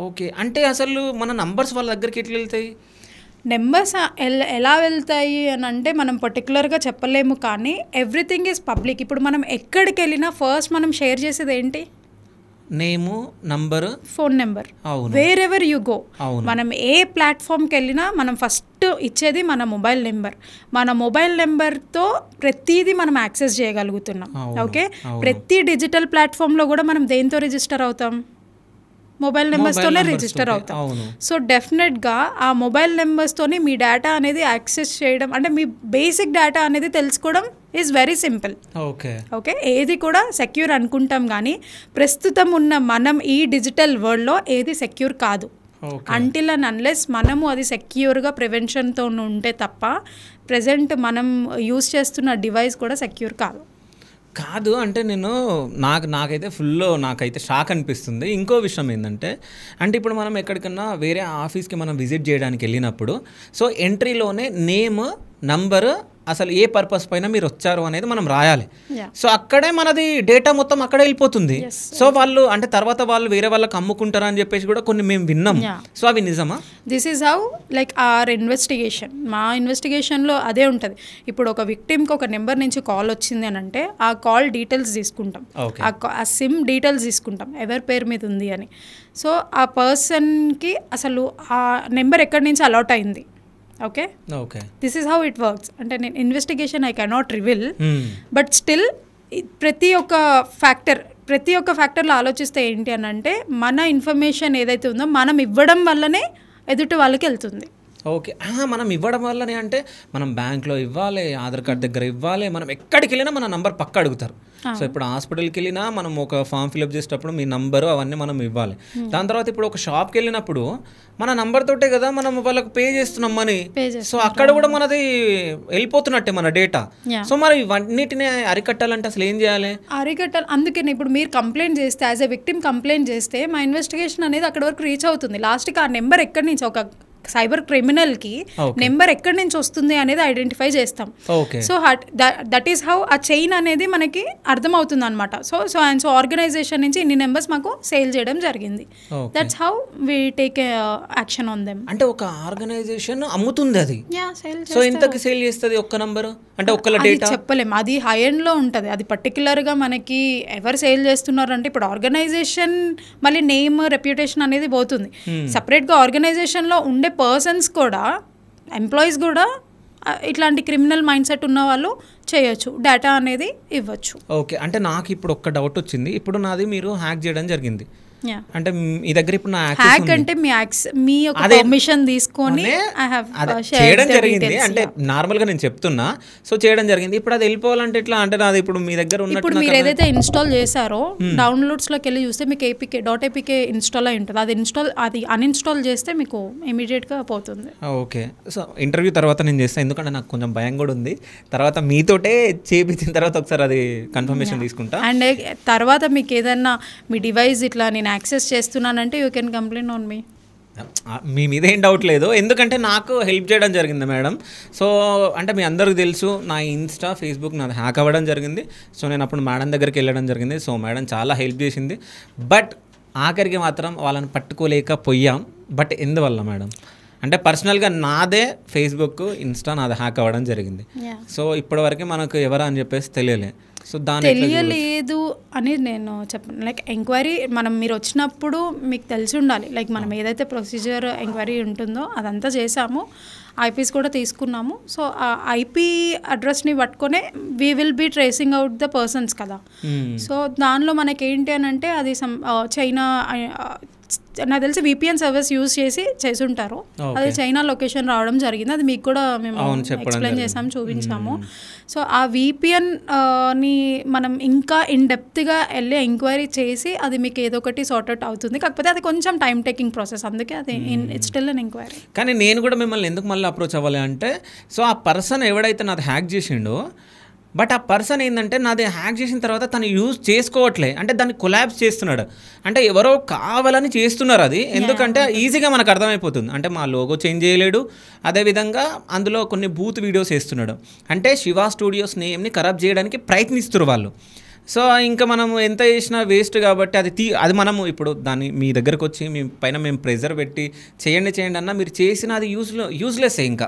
ఓకే, అంటే అసలు మన నంబర్స్ వాళ్ళ దగ్గరికి ఎట్లా వెళ్తాయి? నెంబర్స్ ఎలా వెళ్తాయి అని అంటే మనం పర్టికులర్గా చెప్పలేము, కానీ ఎవ్రీథింగ్ ఈజ్ పబ్లిక్. ఇప్పుడు మనం ఎక్కడికి వెళ్ళినా ఫస్ట్ మనం షేర్ చేసేది ఏంటి? నేము, నంబరు, ఫోన్ నెంబర్. అవును. వేర్ ఎవర్ యు గో, అవును. మనం ఏ ప్లాట్ఫామ్కి వెళ్ళినా మనం ఫస్ట్ ఇచ్చేది మన మొబైల్ నెంబర్. మన మొబైల్ నెంబర్తో ప్రతిదీ మనం యాక్సెస్ చేయగలుగుతున్నాం. ఓకే, ప్రతి డిజిటల్ ప్లాట్ఫామ్లో కూడా మనం దేంతో రిజిస్టర్ అవుతాం? మొబైల్ నెంబర్స్తోనే రిజిస్టర్ అవుతాం. సో డెఫినెట్గా ఆ మొబైల్ నెంబర్స్తోనే మీ డేటా అనేది యాక్సెస్ చేయడం, అంటే మీ బేసిక్ డేటా అనేది తెలుసుకోవడం ఈజ్ వెరీ సింపుల్. ఓకే, ఏది కూడా సెక్యూర్ అనుకుంటాం, కానీ ప్రస్తుతం ఉన్న మనం ఈ డిజిటల్ వరల్డ్లో ఏది సెక్యూర్ కాదు. అంటిల్ అండ్ అన్లెస్ మనము అది సెక్యూర్గా ప్రివెన్షన్తో ఉంటే తప్ప ప్రజెంట్ మనం యూజ్ చేస్తున్న డివైస్ కూడా సెక్యూర్ కాదు. అంటే నాకైతే నాకైతే షాక్ అనిపిస్తుంది. ఇంకో విషయం ఏంటంటే, అంటే ఇప్పుడు మనం ఎక్కడికన్నా వేరే ఆఫీస్కి మనం విజిట్ చేయడానికి వెళ్ళినప్పుడు సో ఎంట్రీలోనే నేమ్, నంబరు, అసలు ఏ పర్పస్ పైన మీరు వచ్చారు అనేది మనం రాయాలి. సో అక్కడే మనది డేటా మొత్తం అక్కడే వెళ్ళిపోతుంది. సో వాళ్ళు అంటే తర్వాత వాళ్ళు వేరే వాళ్ళకి అమ్ముకుంటారా అని చెప్పేసి కూడా కొన్ని మేము విన్నాం. సో అవి నిజమా? This is how like our investigation. మా ఇన్వెస్టిగేషన్లో అదే ఉంటుంది. ఇప్పుడు ఒక విక్టిమ్కి ఒక నెంబర్ నుంచి కాల్ వచ్చింది అని అంటే ఆ కాల్ డీటెయిల్స్ తీసుకుంటాం, ఆ సిమ్ డీటెయిల్స్ తీసుకుంటాం, ఎవరి పేరు మీద ఉంది అని. సో ఆ పర్సన్కి అసలు ఆ నెంబర్ ఎక్కడి నుంచి అలాట్ అయింది. Okay, this is how it works. అంటే నేను investigation I cannot reveal, but still ప్రతి ఒక్క ఫ్యాక్టర్లో ఆలోచిస్తే ఏంటి అని అంటే మన ఇన్ఫర్మేషన్ ఏదైతే ఉందో మనం ఇవ్వడం వల్లనే ఎదుటి వాళ్ళకి వెళ్తుంది. ఓకే, మనం ఇవ్వడం వల్లనే అంటే మనం బ్యాంక్లో ఇవ్వాలి, ఆధార్ కార్డ్ దగ్గర ఇవ్వాలి, మనం ఎక్కడికి వెళ్ళినా మన నంబర్ పక్క అడుగుతారు. సో ఇప్పుడు హాస్పిటల్కి వెళ్ళినా మనం ఒక ఫామ్ ఫిల్అప్ చేసేటప్పుడు మీ నంబరు అవన్నీ మనం ఇవ్వాలి. దాని తర్వాత ఇప్పుడు ఒక షాప్కి వెళ్ళినప్పుడు మన నంబర్ తోటే కదా మనం వాళ్ళకి పే చేస్తున్నాం మనీ. సో అక్కడ కూడా మనది వెళ్ళిపోతున్నట్టే మన డేటా. సో మరి ఇవన్నిటిని అరికట్టాలంటే అసలు ఏం చేయాలి? అందుకని ఇప్పుడు మీరు కంప్లైంట్ చేస్తే, యాజ్ ఎ విక్టిమ్ కంప్లైంట్ చేస్తే మా ఇన్వెస్టిగేషన్ అనేది అక్కడ వరకు రీచ్ అవుతుంది. లాస్ట్కి ఆ నెంబర్ ఎక్కడి నుంచి, ఒక సైబర్ క్రిమినల్కి నెంబర్ ఎక్కడి నుంచి వస్తుంది అనేది ఐడెంటిఫై చేస్తాం. సో దట్ ఈస్ హౌ ఆ చైన్ అనేది మనకి అర్థమవుతుంది అనమాట. సో ఆర్గనైజేషన్ నుంచి ఇన్ని నెంబర్స్ మాకు సేల్ చేయడం జరిగింది. That's how we take action on them. అంటే ఒక ఆర్గనైజేషన్ అమ్ముతుంది అది. సో ఎంతకి సేల్ చేస్తుంది ఒక్క నంబర్? అంటే ఒక్కల డేటా చెప్పలేం, అది హై ఎండ్ లో ఉంటుంది. అది పర్టికులర్గా మనకి ఎవరు సేల్ చేస్తున్నారు అంటే ఇప్పుడు ఆర్గనైజేషన్ మళ్ళీ నేమ్, రెప్యుటేషన్ అనేది పోతుంది. సపరేట్గా ఆర్గనైజేషన్లో ఉండే పర్సన్స్ కూడా, ఎంప్లాయీస్ కూడా ఇట్లాంటి క్రిమినల్ మైండ్ సెట్ ఉన్న వాళ్ళు చేయొచ్చు, డేటా అనేది ఇవ్వచ్చు. ఓకే, అంటే నాకు ఇప్పుడు ఒక్క డౌట్ వచ్చింది. ఇప్పుడు నాది మీరు హ్యాక్ చేయడం జరిగింది అంటే మీ దగ్గర ఇప్పుడు నా హ్యాక్ అంటే మీ యొక్క పర్మిషన్ తీసుకొని చేయడం జరిగింది. అంటే నార్మల్ గా నేను చెప్తున్నా, సో చేయడం జరిగింది. ఇప్పుడు అది వెళ్ళిపోవాలంటే ఎట్లా? అంటే నాది ఇప్పుడు మీ దగ్గర ఉన్న, ఇప్పుడు మీరు ఏదైతే ఇన్స్టాల్ చేశారో డౌన్లోడ్స్ లోకి వెళ్ళి చూస్తే మీకు APK ఇన్స్టాల్ అయి ఉంటుంది. అది అన్ఇన్స్టాల్ చేస్తే మీకు ఇమీడియట్ గా పోతుంది. ఓకే, సో ఇంటర్వ్యూ తర్వాత నేను చేస్తాను, ఎందుకంటే నాకు కొంచెం భయం కూడా ఉంది. తర్వాత మీతోటే చేపించిన తర్వాత ఒకసారి అది కన్ఫర్మేషన్ తీసుకుంటా. అండ్ తర్వాత మీకు ఏదన్నా మీ డివైస్ ఇట్లా నేను యాక్సెస్ చేస్తున్నానంటే you can complaint on me. మీ మీద ఏం డౌట్ లేదు, ఎందుకంటే నాకు హెల్ప్ చేయడం జరిగింది మేడం. సో అంటే మీ అందరికీ తెలుసు నా ఇన్స్టా, ఫేస్బుక్ నాది హ్యాక్ అవ్వడం జరిగింది. సో నేను అప్పుడు మేడం దగ్గరికి వెళ్ళడం జరిగింది. సో మేడం చాలా హెల్ప్ చేసింది. బట్ ఆఖరికి మాత్రం వాళ్ళని పట్టుకోలేకపోయాం. బట్ ఎందువల్ల మేడం అంటే పర్సనల్గా నాదే ఫేస్బుక్, ఇన్స్టా నాది హ్యాక్ అవ్వడం జరిగింది. సో ఇప్పటివరకు మనకు ఎవరా అని చెప్పేసి తెలియలే. సో దాని తెలియలేదు అని నేను చెప్పను. లైక్ ఎంక్వైరీ మీరు వచ్చినప్పుడు మీకు తెలిసి ఉండాలి. లైక్ మనం ఏదైతే ప్రొసీజర్ ఎంక్వైరీ ఉంటుందో అదంతా చేసాము, ఐపీస్ కూడా తీసుకున్నాము. సో ఆ ఐపీ అడ్రస్ని పట్టుకొనే we will be tracing out the persons కదా. సో దానిలో మనకేంటి అని అంటే అది చైనా, నాకు తెలిసి VPN సర్వీస్ యూజ్ చేసి ఉంటారు. అది చైనా లొకేషన్ రావడం జరిగింది. అది మీకు కూడా మేము ఎక్స్ప్లెయిన్ చేసాము, చూపించాము. సో ఆ VPN ని మనం ఇంకా ఇన్ డెప్త్గా వెళ్ళి ఎంక్వైరీ చేసి అది మీకు ఏదో ఒకటి సార్ట్ అవుట్ అవుతుంది. కాకపోతే అది కొంచెం టైం టేకింగ్ ప్రాసెస్, అందుకే అది ఇట్స్ స్టిల్ అన్ ఎంక్వైరీ. కానీ నేను కూడా మిమ్మల్ని ఎందుకు మళ్ళీ అప్రోచ్ అవ్వాలి అంటే, సో ఆ పర్సన్ ఎవడైతే నాది హ్యాక్ చేసిండో బట్ ఆ పర్సన్ ఏంటంటే నాది హ్యాక్ చేసిన తర్వాత తను యూజ్ చేసుకోవట్లే, అంటే దాన్ని కొలాబ్స్ చేస్తున్నాడు, అంటే ఎవరో కావాలని చేస్తున్నారు అది. ఎందుకంటే ఈజీగా మనకు అర్థమైపోతుంది, అంటే మా లోగో చేంజ్ చేయలేడు, అదేవిధంగా అందులో కొన్ని బూత్ వీడియోస్ వేస్తున్నాడు, అంటే శివ స్టూడియోస్ నేమ్ని ఖరాబ్ చేయడానికి ప్రయత్నిస్తారు వాళ్ళు. సో ఇంకా మనం ఎంత చేసినా వేస్ట్ కాబట్టి అది మనము ఇప్పుడు దాన్ని మీ దగ్గరకు వచ్చి మీ పైన మేము ప్రెజర్ పెట్టి చేయండి అన్న మీరు చేసిన అది యూజ్లెస్ ఇంకా.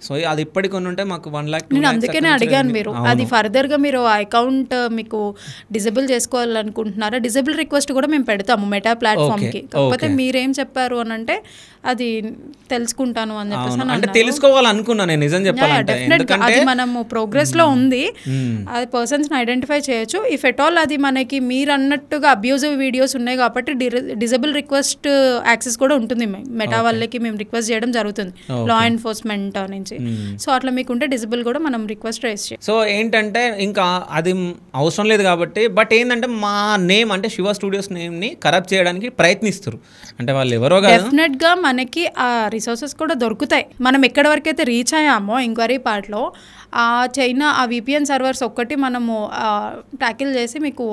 సో అది ఇప్పటికి కొన్ని ఉంటే మాకు 1 lakh నేను అందుకనే అడిగాను మీరు అది ఫర్దర్గా మీరు ఆ అకౌంట్ మీకు డిజేబుల్ చేసుకోవాలనుకుంటున్నారా, డిజేబుల్ రిక్వెస్ట్ కూడా మేము పెడతాము మెటా ప్లాట్ఫామ్కి. కాకపోతే మీరేం చెప్పారు అని అంటే అది తెలుసుకుంటాను అని చెప్పేసి అంటే తెలుసుకోవాలనుకున్నా నేను నిజం చెప్పాలంటే, అది మనము ప్రోగ్రెస్ లో ఉంది, అది పర్సన్స్ ఐడెంటిఫై చేయొచ్చు. ఇఫ్ ఎట్ ఆల్ అది మనకి మీరు అన్నట్టుగా అబ్యూజివ్ వీడియోస్ ఉన్నాయి కాబట్టి డిజేబుల్ రిక్వెస్ట్ యాక్సెస్ కూడా ఉంటుంది మెటా వాళ్ళకి మేము రిక్వెస్ట్ చేయడం జరుగుతుంది లా ఎన్ఫోర్స్మెంట్ నుంచి. సో అట్లా మీకుంటే డిజేబుల్ కూడా మనం రిక్వెస్ట్ రైజ్ చేయాలి. సో ఏంటంటే ఇంకా అది అవసరం లేదు కాబట్టి, బట్ ఏంటంటే మా నేమ్ అంటే శివ స్టూడియోస్ నేమ్ని ఖరాబ్ చేయడానికి ప్రయత్నిస్తారు, అంటే వాళ్ళు ఎవరో డెఫినెట్ గా మనకి ఆ రిసోర్సెస్ కూడా దొరుకుతాయి. మనం ఎక్కడి వరకు అయితే రీచ్ అయ్యామో ఎంక్వైరీ పార్ట్లో ఆ చైనా ఆ విపిఎన్ సర్వర్స్ ఒక్కటి మనము ట్యాకిల్ చేసి మీకు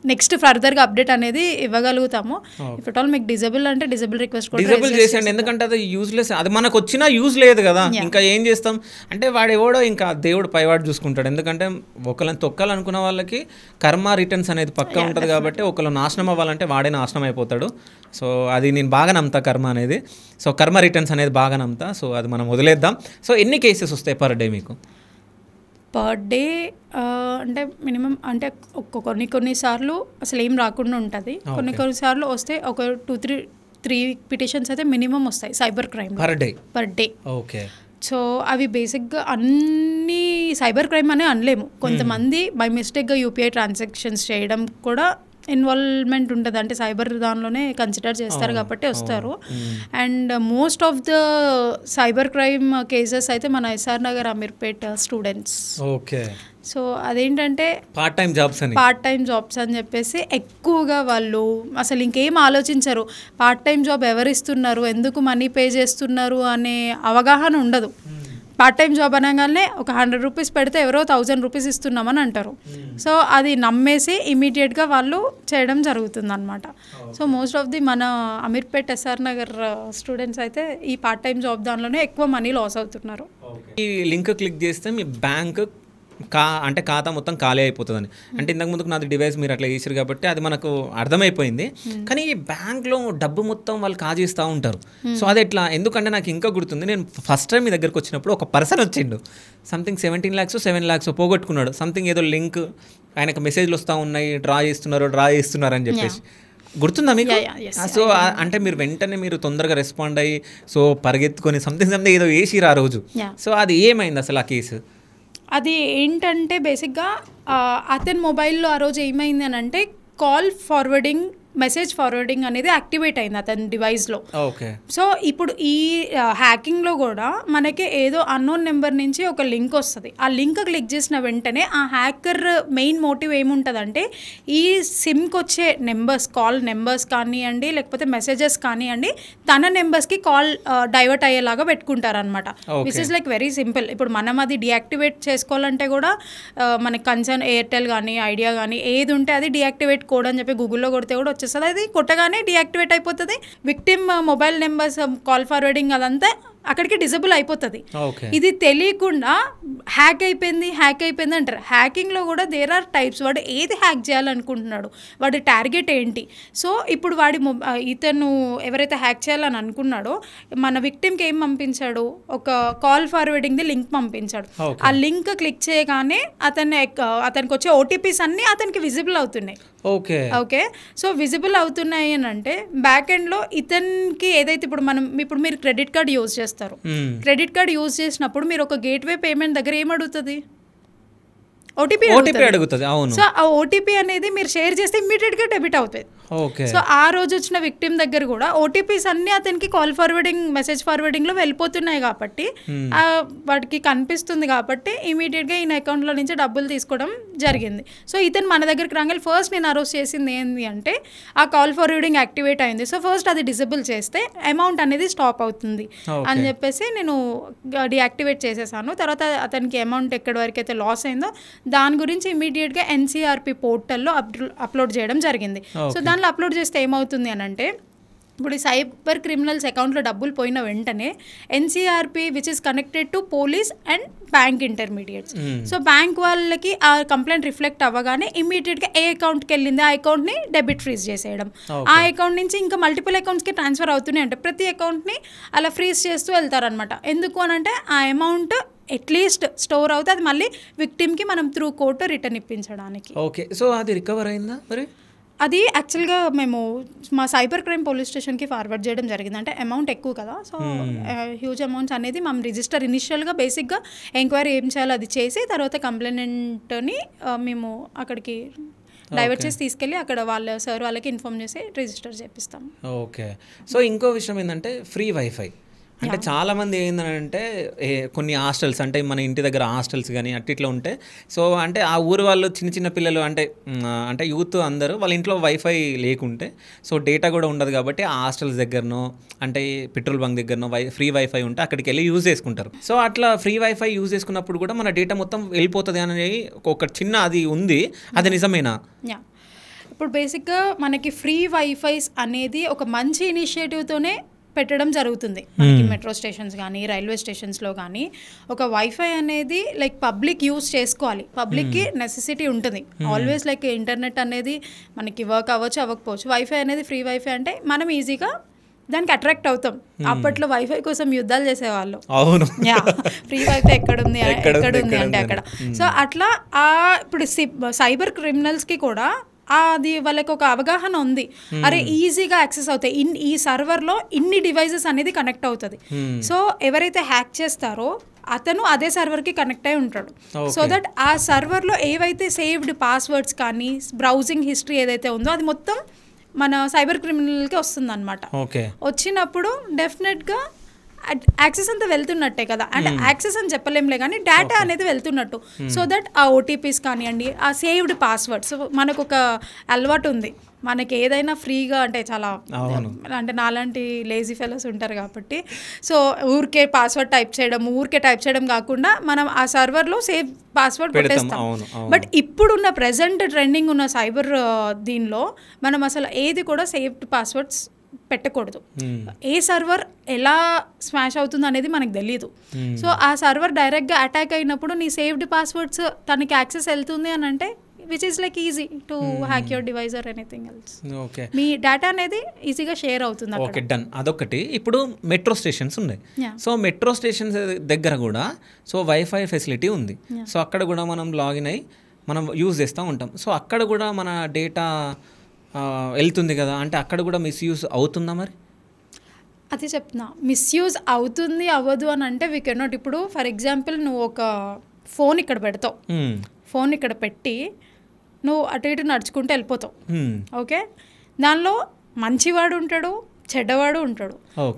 నెక్స్ట్ ఫర్దర్గా అప్డేట్ అనేది ఇవ్వగలుగుతాము. ఇఫ్ ఎట్ ఆల్ మీకు డిజేబుల్ అంటే డిజేబుల్ రిక్వెస్ట్ కూడా డిజేబుల్ చేసేయండి, ఎందుకంటే అది యూజ్లెస్, అది మనకు వచ్చినా యూజ్ లేదు కదా, ఇంకా ఏం చేస్తాం అంటే వాడు ఎవడో ఇంకా దేవుడు పైవాడు చూసుకుంటాడు. ఎందుకంటే ఒకళ్ళని తొక్కాలనుకున్న వాళ్ళకి కర్మ రిటర్న్స్ అనేది పక్కా ఉంటుంది కాబట్టి ఒకళ్ళు నాశనం అవ్వాలంటే వాడే నాశనం అయిపోతాడు. సో అది నేను బాగా నమ్ముతా కర్మ అనేది, సో కర్మ రిటర్న్స్ అనేది బాగా నమ్ముతా. సో అది మనం వదిలేద్దాం. సో ఎన్ని కేసెస్ వస్తాయి పర్ డే మీకు? పర్ డే అంటే మినిమం అంటే కొన్నిసార్లు అసలు ఏం రాకుండా ఉంటుంది, కొన్నిసార్లు వస్తే ఒక 2-3 పిటిషన్స్ అయితే మినిమం వస్తాయి cyber crime per day. Okay. So అవి బేసిక్గా అన్ని సైబర్ క్రైమ్ అనే అనలేము, కొంతమంది బై మిస్టేక్గా యూపీఐ ట్రాన్సాక్షన్స్ చేయడం కూడా ఇన్వాల్వ్మెంట్ ఉంటుంది, అంటే సైబర్ దానిలోనే కన్సిడర్ చేస్తారు కాబట్టి వస్తారు. And most of the cyber crime cases అయితే మన SR Nagar Ameerpet students. Okay. So అదేంటంటే పార్ట్ టైం జాబ్స్ అని చెప్పేసి ఎక్కువగా వాళ్ళు అసలు ఇంకేం ఆలోచించరు, పార్ట్ టైం జాబ్ ఎవరు ఇస్తున్నారు, ఎందుకు మనీ పే చేస్తున్నారు అనే అవగాహన ఉండదు. పార్ట్ టైం జాబ్ అనగానే ఒక 100 రూపీస్ పెడితే ఎవరో 1000 రూపీస్ ఇస్తున్నామని అంటారు. సో అది నమ్మేసి ఇమీడియట్గా వాళ్ళు చేయడం జరుగుతుంది అనమాట. సో మోస్ట్ ఆఫ్ ది మన అమీర్పేట్ ఎస్ఆర్ నగర్ స్టూడెంట్స్ అయితే ఈ పార్ట్ టైం జాబ్ దానిలోనే ఎక్కువ మనీ లాస్ అవుతున్నారు. ఈ లింక్ క్లిక్ చేస్తే మీ బ్యాంక్ అంటే ఖాతా మొత్తం ఖాళీ అయిపోతుందని, అంటే ఇంతకు ముందుకు నాది డివైస్ మీరు అట్లా చేసారు కాబట్టి అది మనకు అర్థమైపోయింది. కానీ ఈ బ్యాంక్లో డబ్బు మొత్తం వాళ్ళు కాజేస్తూ ఉంటారు. సో అది ఎట్లా, ఎందుకంటే నాకు ఇంకా గుర్తుంది, నేను ఫస్ట్ టైం మీ దగ్గరకు వచ్చినప్పుడు ఒక పర్సన్ వచ్చిండు, సంథింగ్ 17 lakhs 7 lakhs పోగొట్టుకున్నాడు. సంథింగ్ ఏదో లింక్ ఆయనకు మెసేజ్లు వస్తూ ఉన్నాయి, డ్రా చేస్తున్నారు అని చెప్పేసి, గుర్తుందా మీకు? సో అంటే మీరు వెంటనే మీరు తొందరగా రెస్పాండ్ అయ్యి సో పరిగెత్తుకొని సంథింగ్ ఏదో వేసిరు ఆ రోజు. సో అది ఏమైంది అసలు ఆ కేసు? అది ఏంటంటే బేసిక్గా అతని మొబైల్లో ఆ రోజు ఏమైంది అని అంటే మెసేజ్ ఫార్వర్డింగ్ అనేది యాక్టివేట్ అయింది అతని డివైస్లో. సో ఇప్పుడు ఈ హ్యాకింగ్లో కూడా మనకి ఏదో అన్నోన్ నెంబర్ నుంచి ఒక లింక్ వస్తుంది, ఆ లింక్ క్లిక్ చేసిన వెంటనే ఆ హ్యాకర్ మెయిన్ మోటివ్ ఏముంటుందంటే ఈ సిమ్కి వచ్చే కాల్ నెంబర్స్ కానివ్వండి లేకపోతే మెసేజెస్ కానివ్వండి తన నెంబర్స్కి కాల్ డైవర్ట్ అయ్యేలాగా పెట్టుకుంటారనమాట. Which is like very simple. ఇప్పుడు మనం అది డియాక్టివేట్ చేసుకోవాలంటే కూడా మనకి కన్సర్న్ ఎయిర్టెల్ కానీ ఐడియా కానీ ఏది ఉంటే అది డియాక్టివేట్ కోడ్ అని చెప్పి గూగుల్లో కొడితే కూడా వచ్చేస్తుంది, అది కొట్టగానే డియాక్టివేట్ అయిపోతుంది. Victim mobile numbers call forwarding అదంతా అక్కడికి డిజేబుల్ అయిపోతుంది. ఇది తెలియకుండా హ్యాక్ అయిపోయింది అంటారు. హ్యాకింగ్లో కూడా దేర్ ఆర్ టైప్స్. వాడు ఏది హ్యాక్ చేయాలనుకుంటున్నాడు, వాడి టార్గెట్ ఏంటి. సో ఇప్పుడు ఇతను ఎవరైతే హ్యాక్ చేయాలని అనుకున్నాడో మన విక్టిమ్కి ఏం పంపించాడు, ఒక కాల్ ఫార్వర్డింగ్ది లింక్ పంపించాడు. ఆ లింక్ క్లిక్ చేయగానే అతనికి వచ్చే ఓటీపీస్ అన్నీ అతనికి విజిబుల్ అవుతున్నాయి. ఓకే. సో విజిబుల్ అవుతున్నాయి అని అంటే బ్యాక్ ఎండ్లో ఇతనికి ఏదైతే ఇప్పుడు మీరు క్రెడిట్ కార్డ్ యూజ్ చేస్తారు, క్రెడిట్ కార్డ్ యూజ్ చేసినప్పుడు మీరు ఒక గేట్వే పేమెంట్ దగ్గర ఏమడుగుతుంది, ఓటీపీ అడుగుతుంది. సో ఆ ఓటీపీ అనేది మీరు షేర్ చేస్తే ఇమ్మీడియట్ గా డెబిట్ అవుతుంది. సో ఆ రోజు వచ్చిన విక్టిమ్ దగ్గర కూడా ఓటీపీస్ అన్ని అతనికి కాల్ ఫార్వర్డింగ్ మెసేజ్ ఫార్వర్డింగ్ లో వెళ్ళిపోతున్నాయి కాబట్టి వాడికి కనిపిస్తుంది కాబట్టి ఇమీడియట్ గా ఈయన అకౌంట్ లో నుంచి డబ్బులు తీసుకోవడం జరిగింది. సో ఇతను మన దగ్గరికి రాగానే ఫస్ట్ నేను అరెస్ట్ చేసింది ఏంటి అంటే ఆ కాల్ ఫర్ రీడింగ్ యాక్టివేట్ అయింది. సో ఫస్ట్ అది డిజబుల్ చేస్తే అమౌంట్ అనేది స్టాప్ అవుతుంది అని చెప్పేసి నేను డియాక్టివేట్ చేసేసాను. తర్వాత అతనికి అమౌంట్ ఎక్కడి వరకు అయితే లాస్ అయిందో దాని గురించి ఇమీడియట్గా ఎన్సీఆర్పి పోర్టల్లో అప్లోడ్ చేయడం జరిగింది. సో దానిలో అప్లోడ్ చేస్తే ఏమవుతుంది అని అంటే ఇప్పుడు ఈ సైబర్ క్రిమినల్స్ అకౌంట్లో డబ్బులు పోయిన వెంటనే NCRP which is connected to police and bank intermediates. So bank వాళ్ళకి ఆ కంప్లైంట్ రిఫ్లెక్ట్ అవ్వగానే ఇమీడియట్గా ఏ అకౌంట్కి వెళ్ళింది ఆ అకౌంట్ని డెబిట్ ఫ్రీజ్ చేసేయడం. ఆ అకౌంట్ నుంచి ఇంకా మల్టిపుల్ అకౌంట్స్కి ట్రాన్స్ఫర్ అవుతూనే అంటే ప్రతి అకౌంట్ని అలా ఫ్రీజ్ చేస్తూ వెళ్తారనమాట. ఎందుకు అని అంటే ఆ అమౌంట్ అట్లీస్ట్ స్టోర్ అవుతుంది, అది మళ్ళీ విక్టిమ్కి మనం త్రూ కోర్టు రిటర్న్ ఇప్పించడానికి. ఓకే, సో అది రికవర్ అయిందా మరి? అది యాక్చువల్గా మేము మా సైబర్ క్రైమ్ పోలీస్ స్టేషన్కి ఫార్వర్డ్ చేయడం జరిగింది. అంటే అమౌంట్ ఎక్కువ కదా, సో హ్యూజ్ అమౌంట్స్ అనేది మేము రిజిస్టర్ ఇనిషియల్గా బేసిక్గా ఎంక్వైరీ ఏం చేయాలో అది చేసి తర్వాత కంప్లైంట్ని మేము అక్కడికి డైవర్ట్ చేసి తీసుకెళ్ళి అక్కడ వాళ్ళకి ఇన్ఫార్మ్ చేసి రిజిస్టర్ చేపిస్తాం. ఓకే, సో ఇంకో విషయం ఏంటంటే ఫ్రీ వైఫై అంటే చాలామంది ఏంటంటే కొన్ని హాస్టల్స్ అంటే మన ఇంటి దగ్గర హాస్టల్స్ కానీ ఇట్లా ఉంటే సో అంటే ఆ ఊరు వాళ్ళు చిన్న చిన్న పిల్లలు అంటే యూత్ అందరూ వాళ్ళ ఇంట్లో వైఫై లేకుంటే సో డేటా కూడా ఉండదు కాబట్టి ఆ హాస్టల్స్ దగ్గరనో అంటే పెట్రోల్ బంక్ దగ్గరనో ఫ్రీ వైఫై ఉంటే అక్కడికి వెళ్ళి యూజ్ చేసుకుంటారు. సో అట్లా ఫ్రీ వైఫై యూజ్ చేసుకున్నప్పుడు కూడా మన డేటా మొత్తం వెళ్ళిపోతుంది అనేది ఒక చిన్న అది ఉంది, అది నిజమేనా? ఇప్పుడు బేసిక్గా మనకి ఫ్రీ వైఫైస్ అనేది ఒక మంచి ఇనిషియేటివ్తోనే పెట్టడం జరుగుతుంది. మనకి మెట్రో స్టేషన్స్ కానీ రైల్వే స్టేషన్స్లో కానీ ఒక వైఫై అనేది లైక్ పబ్లిక్ యూజ్ చేసుకోవాలి, పబ్లిక్కి నెసెసిటీ ఉంటుంది ఆల్వేస్. లైక్ ఇంటర్నెట్ అనేది మనకి వర్క్ అవ్వచ్చు అవ్వకపోవచ్చు, వైఫై అనేది ఫ్రీ వైఫై అంటే మనం ఈజీగా దానికి అట్రాక్ట్ అవుతాం. అప్పట్లో వైఫై కోసం యుద్ధాలు చేసేవాళ్ళు, అవును, ఫ్రీ వైఫై ఎక్కడుంది అంటే అక్కడ. సో అట్లా ఇప్పుడు సైబర్ క్రిమినల్స్కి కూడా అది వాళ్ళకి ఒక అవగాహన ఉంది, అరే ఈజీగా యాక్సెస్ అవుతాయి, ఈ సర్వర్లో ఇన్ని డివైజెస్ అనేది కనెక్ట్ అవుతుంది. సో ఎవరైతే హ్యాక్ చేస్తారో అతను అదే సర్వర్కి కనెక్ట్ అయి ఉంటాడు. సో దట్ ఆ సర్వర్లో ఏవైతే సేవ్డ్ పాస్వర్డ్స్ కానీ బ్రౌజింగ్ హిస్టరీ ఏదైతే ఉందో అది మొత్తం మన సైబర్ క్రిమినల్కి వస్తుంది అనమాట. వచ్చినప్పుడు డెఫినెట్గా యాక్సెస్ అంతా వెళ్తున్నట్టే కదా, అంటే యాక్సెస్ అని చెప్పలేంలే కానీ డేటా అనేది వెళ్తున్నట్టు. సో దట్ ఆ ఓటీపీస్ కానివ్వండి, ఆ సేవ్డ్ పాస్వర్డ్స్, మనకు ఒక అలవాటు ఉంది మనకి ఏదైనా ఫ్రీగా అంటే చాలా అంటే నాలాంటి లేజీ ఫెలోస్ ఉంటారు కాబట్టి సో ఊరికే పాస్వర్డ్ టైప్ చేయడం కాకుండా మనం ఆ సర్వర్లో సేవ్ పాస్వర్డ్ పెట్టేస్తాం. బట్ ఇప్పుడున్న ప్రెజెంట్ ట్రెండింగ్ ఉన్న సైబర్ దీనిలో మనం అసలు ఏది కూడా సేవ్డ్ పాస్వర్డ్స్ పెట్టకూడదు. ఏ సర్వర్ ఎలా స్మాష్ అవుతుంది అనేది మనకు తెలియదు. సో ఆ సర్వర్ డైరెక్ట్గా అటాక్ అయినప్పుడు నీ సేవ్డ్ పాస్వర్డ్స్ తనకి యాక్సెస్ వెళ్తుంది అని అంటే which is like easy to hack your device or anything else. Okay, me data అనేది ఈజీగా షేర్ అవుతుంది. Okay, done. అదొకటి. ఇప్పుడు మెట్రో స్టేషన్స్ ఉన్నాయి. సో మెట్రో స్టేషన్స్ దగ్గర కూడా సో వైఫై ఫెసిలిటీ ఉంది. సో అక్కడ కూడా మనం లాగిన్ అయ్యి మనం యూజ్ చేస్తూ ఉంటాం. సో అక్కడ కూడా మన డేటా వెళ్తుంది కదా, అంటే అక్కడ కూడా మిస్యూజ్ అవుతుందా మరి? అదే చెప్తున్నా, మిస్యూజ్ అవుతుంది అవ్వదు అని అంటే వీ కెన్ నాట్. ఇప్పుడు ఫర్ ఎగ్జాంపుల్ నువ్వు ఒక ఫోన్ ఇక్కడ పెడతావు, ఫోన్ ఇక్కడ పెట్టి నువ్వు అటు ఇటు నడుచుకుంటూ వెళ్ళిపోతావు. ఓకే, దానిలో మంచివాడు ఉంటాడు, చెడ్డవాడు ఉంటాడు.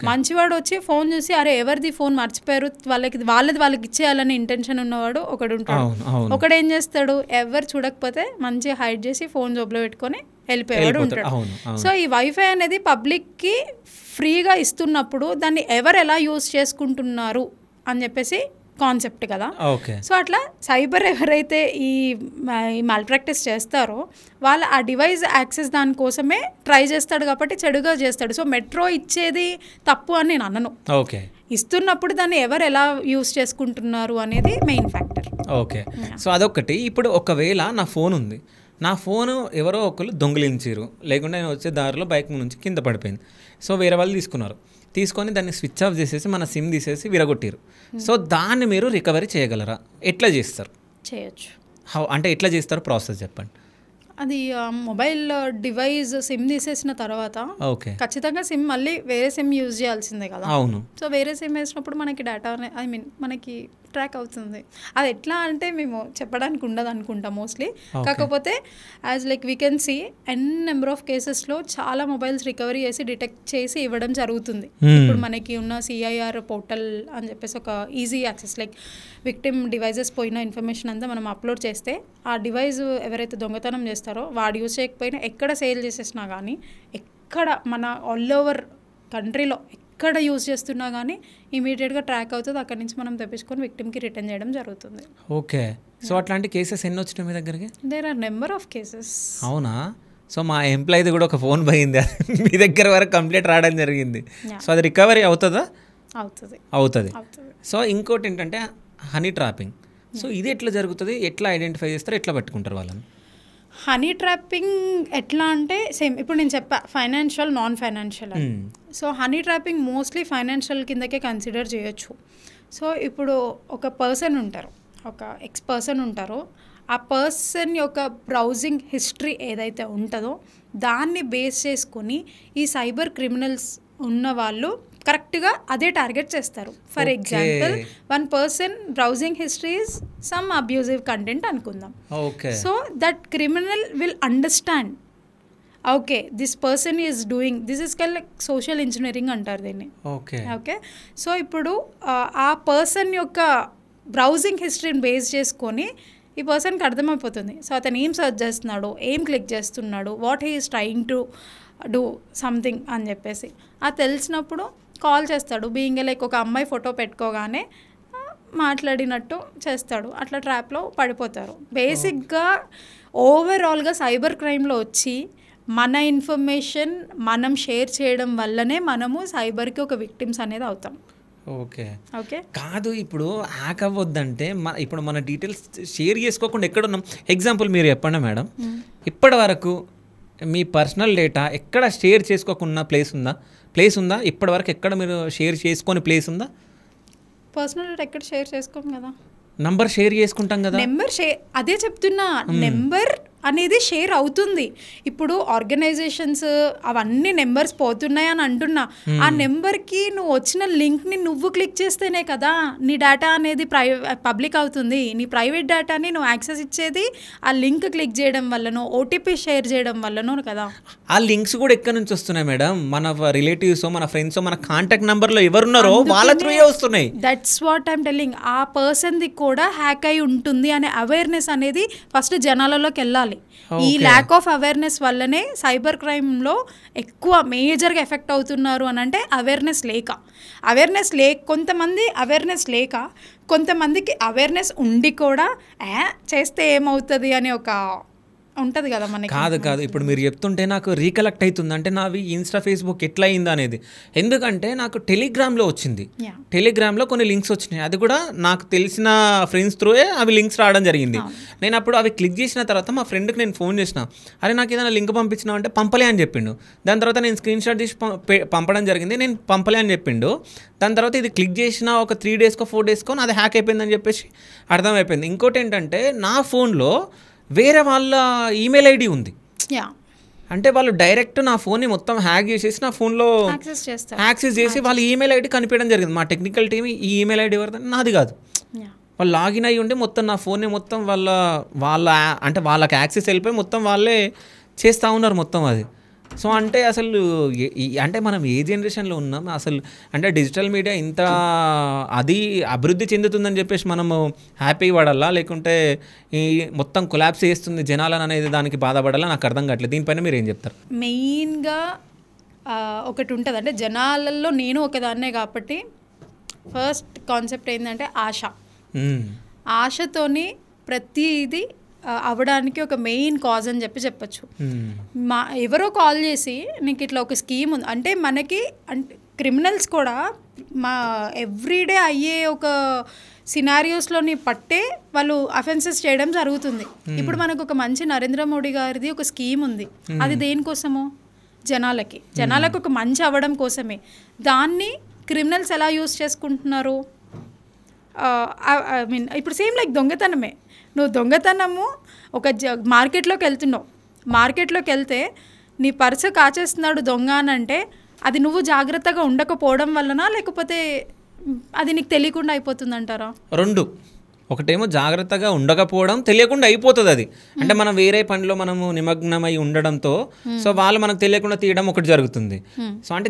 మంచివాడు వచ్చి ఫోన్ చూసి అరే ఎవరిది ఫోన్ మర్చిపోయారు వాళ్ళకి ఇచ్చేయాలని ఇంటెన్షన్ ఉన్నవాడు ఒకడు ఉంటాడు. ఒకడు ఏం చేస్తాడు, ఎవరు చూడకపోతే మంచిగా హైడ్ చేసి ఫోన్ జోబులో పెట్టుకొని వెళ్ళిపోయాడు ఉంటాడు. సో ఈ వైఫై అనేది పబ్లిక్కి ఫ్రీగా ఇస్తున్నప్పుడు దాన్ని ఎవరు ఎలా యూజ్ చేసుకుంటున్నారు అని చెప్పేసి కాన్సెప్ట్ కదా. సో అట్లా సైబర్ ఎవరైతే ఈ మాల్ ప్రాక్టీస్ చేస్తారో వాళ్ళు ఆ డివైస్ యాక్సెస్ దానికోసమే ట్రై చేస్తాడు కాబట్టి చెడుగా చేస్తాడు. సో మెట్రో ఇచ్చేది తప్పు అని నేను అనను, ఇస్తున్నప్పుడు దాన్ని ఎవరు ఎలా యూజ్ చేసుకుంటున్నారు అనేది మెయిన్ ఫ్యాక్టర్. ఓకే, సో అదొకటి. ఇప్పుడు ఒకవేళ నా ఫోన్ ఉంది, నా ఫోను ఎవరో ఒకరు దొంగిలించారు, లేకుంటే నేను వచ్చే దారిలో బైక్ నుంచి కింద పడిపోయింది. సో వేరే వాళ్ళు తీసుకొని దాన్ని స్విచ్ ఆఫ్ చేసేసి మన సిమ్ తీసేసి విరగొట్టారు. సో దాన్ని మీరు రికవరీ చేయగలరా? ఎట్లా చేస్తారు? చేయొచ్చు. అంటే ఎట్లా చేస్తారు ప్రాసెస్ చెప్పండి. అది మొబైల్ డివైస్ సిమ్ తీసేసిన తర్వాత ఖచ్చితంగా సిమ్ మళ్ళీ వేరే సిమ్ యూజ్ చేయాల్సిందే కదా. అవును. సో వేరే సిమ్ వేసినప్పుడు మనకి డేటా మనకి ట్రాక్ అవుతుంది. అది ఎట్లా అంటే మేము చెప్పడానికి ఉండదు అనుకుంటాం మోస్ట్లీ. కాకపోతే as like we can see number of కేసెస్లో చాలా మొబైల్స్ రికవరీ చేసి డిటెక్ట్ చేసి ఇవ్వడం జరుగుతుంది. ఇప్పుడు మనకి ఉన్న CIR పోర్టల్ అని చెప్పేసి ఒక easy access, like victim devices పోయిన ఇన్ఫర్మేషన్ అంతా మనం అప్లోడ్ చేస్తే ఆ డివైస్ ఎవరైతే దొంగతనం చేస్తారో వాడు యూజ్ చేయకపోయినా ఎక్కడ సేల్ చేసేసినా కానీ, ఎక్కడ మన ఆల్ ఓవర్ కంట్రీలో ఎక్కడ యూజ్ చేస్తున్నా కానీ ఇమీడియట్గా ట్రాక్ అవుతుంది. అక్కడి నుంచి మనం తెప్పించుకొని విక్టిమ్కి రిటర్న్ చేయడం జరుగుతుంది. ఓకే. సో అట్లాంటి కేసెస్ ఎన్ని వచ్చినాయి మీ దగ్గరికి? There are number of cases. అవునా? సో మా ఎంప్లాయీది కూడా ఒక ఫోన్ పోయింది, మీ దగ్గర వరకు కంప్లీట్ రావడం జరిగింది. సో అది రికవరీ అవుతుందా? అవుతుంది. సో ఇంకోటి ఏంటంటే హనీ ట్రాపింగ్. సో ఇది ఎట్లా జరుగుతుంది, ఎట్లా ఐడెంటిఫై చేస్తారు, ఎట్లా పట్టుకుంటారు వాళ్ళని? హనీ ట్రాపింగ్ ఎట్లా అంటే సేమ్ ఇప్పుడు నేను చెప్పా ఫైనాన్షియల్, నాన్ ఫైనాన్షియల్ అని. So honey trapping mostly financial కిందకే కన్సిడర్ చేయొచ్చు. సో ఇప్పుడు ఒక పర్సన్ ఉంటారు, ఒక పర్సన్ ఉంటారో ఆ పర్సన్ యొక్క బ్రౌజింగ్ హిస్టరీ ఏదైతే ఉంటుందో దాన్ని బేస్ చేసుకొని ఈ సైబర్ క్రిమినల్స్ ఉన్న వాళ్ళు కరెక్ట్గా అదే టార్గెట్ చేస్తారు. For example one person browsing history is some abusive content అనుకుందాం. So that criminal will understand, okay this person is doing this is like social engineering అంటారు దీన్ని. ఓకే. సో ఇప్పుడు ఆ పర్సన్ యొక్క బ్రౌజింగ్ హిస్టరీని బేస్ చేసుకొని ఈ పర్సన్కి అర్థమైపోతుంది. సో అతను ఏం సర్చ్ చేస్తున్నాడు, ఏం క్లిక్ చేస్తున్నాడు, what he is trying to do something అని చెప్పేసి అది తెలిసినప్పుడు కాల్ చేస్తాడు. బీయింగ్ లైక్ ఒక అమ్మాయి ఫోటో పెట్టుకోగానే మాట్లాడినట్టు చేస్తాడు. అట్లా ట్రాప్లో పడిపోతారు. బేసిక్గా ఓవరాల్గా సైబర్ క్రైమ్లో వచ్చి మన ఇన్ఫర్మేషన్ మనం షేర్ చేయడం వల్లనే మనము సైబర్కి ఒక విక్టిమ్స్ అనేది అవుతాం. ఓకే. కాదు, ఇప్పుడు హ్యాక్ అవ్వద్దంటే ఇప్పుడు మన డీటెయిల్స్ షేర్ చేసుకోకుండా ఎక్కడున్నాం? ఎగ్జాంపుల్ మీరు చెప్పండి మేడం, ఇప్పటి వరకు మీ పర్సనల్ డేటా ఎక్కడ షేర్ చేసుకోకుండా ప్లేస్ ఉందా? ఇప్పటి వరకు ఎక్కడ మీరు షేర్ చేసుకొని ప్లేస్ ఉందా? పర్సనల్ డేటా ఎక్కడ షేర్ చేసుకోం కదా. నంబర్ షేర్ చేసుకుంటాం కదా. నెంబర్ అదే చెప్తున్నా, నెంబర్ అనేది షేర్ అవుతుంది. ఇప్పుడు ఆర్గనైజేషన్స్ అవన్నీ నెంబర్స్ పోతున్నాయి అని అంటున్నా. ఆ నెంబర్కి నువ్వు వచ్చిన లింక్ని నువ్వు క్లిక్ చేస్తేనే కదా నీ డేటా అనేది పబ్లిక్ అవుతుంది. నీ ప్రైవేట్ డేటాని నువ్వు యాక్సెస్ ఇచ్చేది ఆ లింక్ క్లిక్ చేయడం వల్లనో, OTP షేర్ చేయడం వల్లనో కదా. ఆ లింక్స్ కూడా ఎక్కడి నుంచి వస్తున్నాయి మేడం? మన రిలేటివ్స్, మన ఫ్రెండ్స్, మన కాంటాక్ట్ నెంబర్లో ఎవరున్నారో వాళ్ళ త్రూయే వస్తున్నాయి. That's what I'm telling. ఆ పర్సన్ది కూడా హ్యాక్ అయి ఉంటుంది అనే అవేర్నెస్ అనేది ఫస్ట్ జనాలలోకి వెళ్ళాలి. ఈ ల్యాక్ ఆఫ్ అవేర్నెస్ వల్లనే సైబర్ క్రైమ్లో ఎక్కువ మేజర్గా ఎఫెక్ట్ అవుతున్నారు అని అంటే అవేర్నెస్ లేక కొంతమంది అవేర్నెస్ లేక, కొంతమందికి అవేర్నెస్ ఉండి కూడా చేస్తే ఏమవుతుంది అని ఒక ఉంటుంది కదా మనకి. కాదు ఇప్పుడు మీరు చెప్తుంటే నాకు రీకలెక్ట్ అవుతుంది. అంటే నావి ఇన్స్టా, ఫేస్బుక్ ఎట్లా అయిందా అనేది. ఎందుకంటే నాకు టెలిగ్రామ్లో వచ్చింది. టెలిగ్రామ్లో కొన్ని లింక్స్ వచ్చినాయి. అది కూడా నాకు తెలిసిన ఫ్రెండ్స్ త్రూయే అవి లింక్స్ రావడం జరిగింది. నేను అప్పుడు అవి క్లిక్ చేసిన తర్వాత మా ఫ్రెండ్కి నేను ఫోన్ చేసిన, అరే నాకు ఏదైనా లింక్ పంపించినావు అంటే పంపలే అని చెప్పిండు. దాని తర్వాత నేను స్క్రీన్ షాట్ తీసి పంపడం జరిగింది, నేను పంపలే అని చెప్పిండు. దాని తర్వాత ఇది క్లిక్ చేసిన ఒక 3 డేస్కో 4 డేస్కో నాది హ్యాక్ అయిపోయిందని చెప్పేసి అర్థమైపోయింది. ఇంకోటి ఏంటంటే నా ఫోన్లో వేరే వాళ్ళ ఈమెయిల్ ఐడి ఉంది. అంటే వాళ్ళు డైరెక్ట్ నా ఫోన్ని మొత్తం హ్యాక్ చేసేసి నా ఫోన్లో యాక్సెస్ చేసి వాళ్ళ ఈమెయిల్ ఐడి కనిపించడం జరిగింది. మా టెక్నికల్ టీమ్ ఈ ఈమెయిల్ ఐడి ఎవరిదని నాది కాదు, వాళ్ళు లాగిన్ అయ్యి ఉండి మొత్తం నా ఫోన్ని మొత్తం అంటే వాళ్ళకి యాక్సెస్ వెళ్ళిపోయి మొత్తం వాళ్ళే చేస్తూ ఉన్నారు మొత్తం అది. సో అంటే అసలు అంటే మనం ఏ జనరేషన్లో ఉన్నాం అసలు? అంటే డిజిటల్ మీడియా ఇంత అది అభివృద్ధి చెందుతుందని చెప్పేసి మనము హ్యాపీ పడాలా, లేకుంటే ఈ మొత్తం కొలాప్స్ చేస్తుంది జనాలను అనేది దానికి బాధపడాలా? నాకు అర్థం కావట్లేదు. దీనిపైన మీరు ఏం చెప్తారు? మెయిన్గా ఒకటి ఉంటుంది, అంటే జనాలలో నేను ఒకదాన్నే కాబట్టి ఫస్ట్ కాన్సెప్ట్ ఏంటంటే ఆశతోని ప్రతిదీ అవ్వడానికి ఒక మెయిన్ కాజ్ అని చెప్పచ్చు. ఎవరో కాల్ చేసి నీకు ఇట్లా ఒక స్కీమ్ ఉంది అంటే మనకి అంటే క్రిమినల్స్ కూడా మా ఎవ్రీడే అయ్యే ఒక సినారియోస్లోని పట్టే వాళ్ళు అఫెన్సెస్ చేయడం జరుగుతుంది. ఇప్పుడు మనకు ఒక మంచి నరేంద్ర మోడీ గారిది ఒక స్కీమ్ ఉంది. అది దేనికోసము? జనాలకు ఒక మంచి అవ్వడం కోసమే. దాన్ని క్రిమినల్స్ ఎలా యూస్ చేసుకుంటున్నారు? ఐ మీన్ ఇప్పుడు సేమ్ లైక్ దొంగతనమే. నువ్వు దొంగతనము ఒక మార్కెట్లోకి వెళ్తే నీ పర్సు కాచేస్తున్నాడు దొంగ అని అంటే అది నువ్వు జాగ్రత్తగా ఉండకపోవడం వలన, లేకపోతే అది నీకు తెలియకుండా అయిపోతుంది అంటారా? రెండు, ఒకటేమో జాగ్రత్తగా ఉండకపోవడం, తెలియకుండా అయిపోతుంది అది. అంటే మనం వేరే పనిలో మనము నిమగ్నమై ఉండడంతో సో వాళ్ళు మనకు తెలియకుండా తీయడం ఒకటి జరుగుతుంది. సో అంటే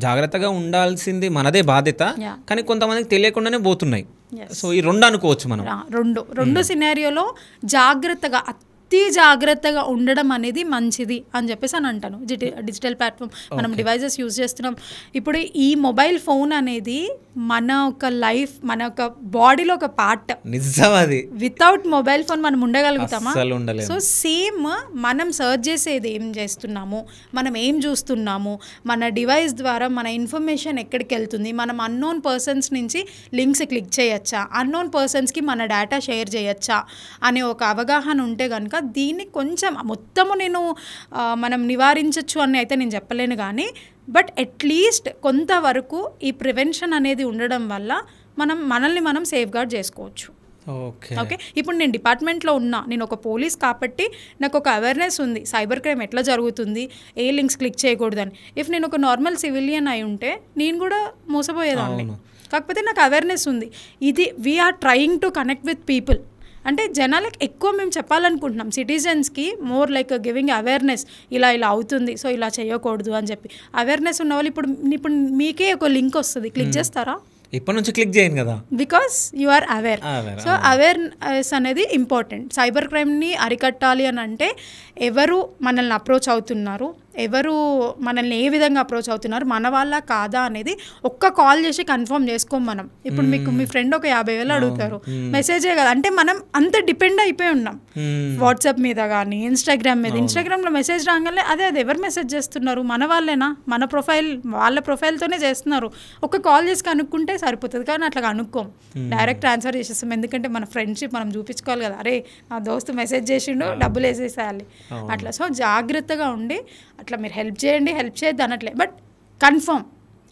జాగ్రత్తగా ఉండాల్సింది మనదే బాధ్యత, కానీ కొంతమందికి తెలియకుండానే పోతున్నాయి. సో ఈ రెండు అనుకోవచ్చు మనం. రెండు సినారియోలో జాగ్రత్తగా అతి జాగ్రత్తగా ఉండడం అనేది మంచిది అని చెప్పేసి అని అంటాను. డిజిటల్ ప్లాట్ఫామ్ మనం డివైజెస్ యూజ్ చేస్తున్నాం. ఇప్పుడు ఈ మొబైల్ ఫోన్ అనేది మన ఒక లైఫ్, మన ఒక బాడీలో ఒక పార్ట్. నిజం అది. వితౌట్ మొబైల్ ఫోన్ మనం ఉండగలుగుతామా? ఉండలేము. సో సేమ్ మనం సర్చ్ చేసేది ఏం చేస్తున్నాము, మనం ఏం చూస్తున్నాము, మన డివైస్ ద్వారా మన ఇన్ఫర్మేషన్ ఎక్కడికి వెళ్తుంది, మనం అన్నోన్ పర్సన్స్ నుంచి లింక్స్ క్లిక్ చేయొచ్చా, అన్నోన్ పర్సన్స్కి మన డేటా షేర్ చేయొచ్చా అనే ఒక అవగాహన ఉంటే కనుక దీన్ని కొంచెం మొత్తము మనం నివారించవచ్చు అని అయితే నేను చెప్పలేను, కానీ బట్ అట్లీస్ట్ కొంతవరకు ఈ ప్రివెన్షన్ అనేది ఉండడం వల్ల మనల్ని మనం సేఫ్ గార్డ్ చేసుకోవచ్చు. ఓకే, ఇప్పుడు నేను డిపార్ట్మెంట్లో ఉన్నా, నేను ఒక పోలీస్ కాబట్టి నాకు ఒక అవేర్నెస్ ఉంది సైబర్ క్రైమ్ ఎట్లా జరుగుతుంది, ఏ లింక్స్ క్లిక్ చేయకూడదని. ఇఫ్ నేను ఒక నార్మల్ సివిలియన్ అయి ఉంటే నేను కూడా మోసపోయేదాన్ని. కాకపోతే నాకు అవేర్నెస్ ఉంది. ఇది we are trying to connect with people. అంటే జనాలకు ఎక్కువ మేము చెప్పాలనుకుంటున్నాం, సిటిజన్స్కి మోర్ లైక్ గివింగ్ అవేర్నెస్, ఇలా అవుతుంది, సో ఇలా చేయకూడదు అని చెప్పి. అవేర్నెస్ ఉన్న వాళ్ళు ఇప్పుడు మీకే ఒక లింక్ వస్తుంది, క్లిక్ చేస్తారా? ఇప్పటి నుంచి క్లిక్ చేయను కదా, because you are aware. So awareness అనేది ఇంపార్టెంట్. సైబర్ క్రైమ్ని అరికట్టాలి అని అంటే ఎవరు మనల్ని అప్రోచ్ అవుతున్నారు, ఎవరు మనల్ని ఏ విధంగా అప్రోచ్ అవుతున్నారు, మన వాళ్ళ కాదా అనేది ఒక్క కాల్ చేసి కన్ఫర్మ్ చేసుకోం మనం. ఇప్పుడు మీకు మీ ఫ్రెండ్ ఒక 50,000 అడుగుతారు, మెసేజే కదా, అంటే మనం అంత డిపెండ్ అయిపోయి ఉన్నాం వాట్సాప్ మీద కానీ ఇన్స్టాగ్రామ్ మీద. ఇన్స్టాగ్రామ్లో మెసేజ్ రాగానే అదే ఎవరు మెసేజ్ చేస్తున్నారు, మన వాళ్ళేనా, మన ప్రొఫైల్ వాళ్ళ ప్రొఫైల్తోనే చేస్తున్నారు, ఒక కాల్ చేసి కనుక్కుంటే సరిపోతుంది. కానీ అట్లా కనుక్కోం, డైరెక్ట్ ట్రాన్స్ఫర్ చేసేస్తాం. ఎందుకంటే మన ఫ్రెండ్షిప్ మనం చూపించుకోవాలి కదా, అరే నా దోస్తు మెసేజ్ చేసిండు, డబ్బులు వేసేసేయాలి అట్లా. సో జాగ్రత్తగా ఉండి అట్లా మీరు హెల్ప్ చేయండి, హెల్ప్ చేయొద్దు అనట్లే, బట్ కన్ఫర్మ్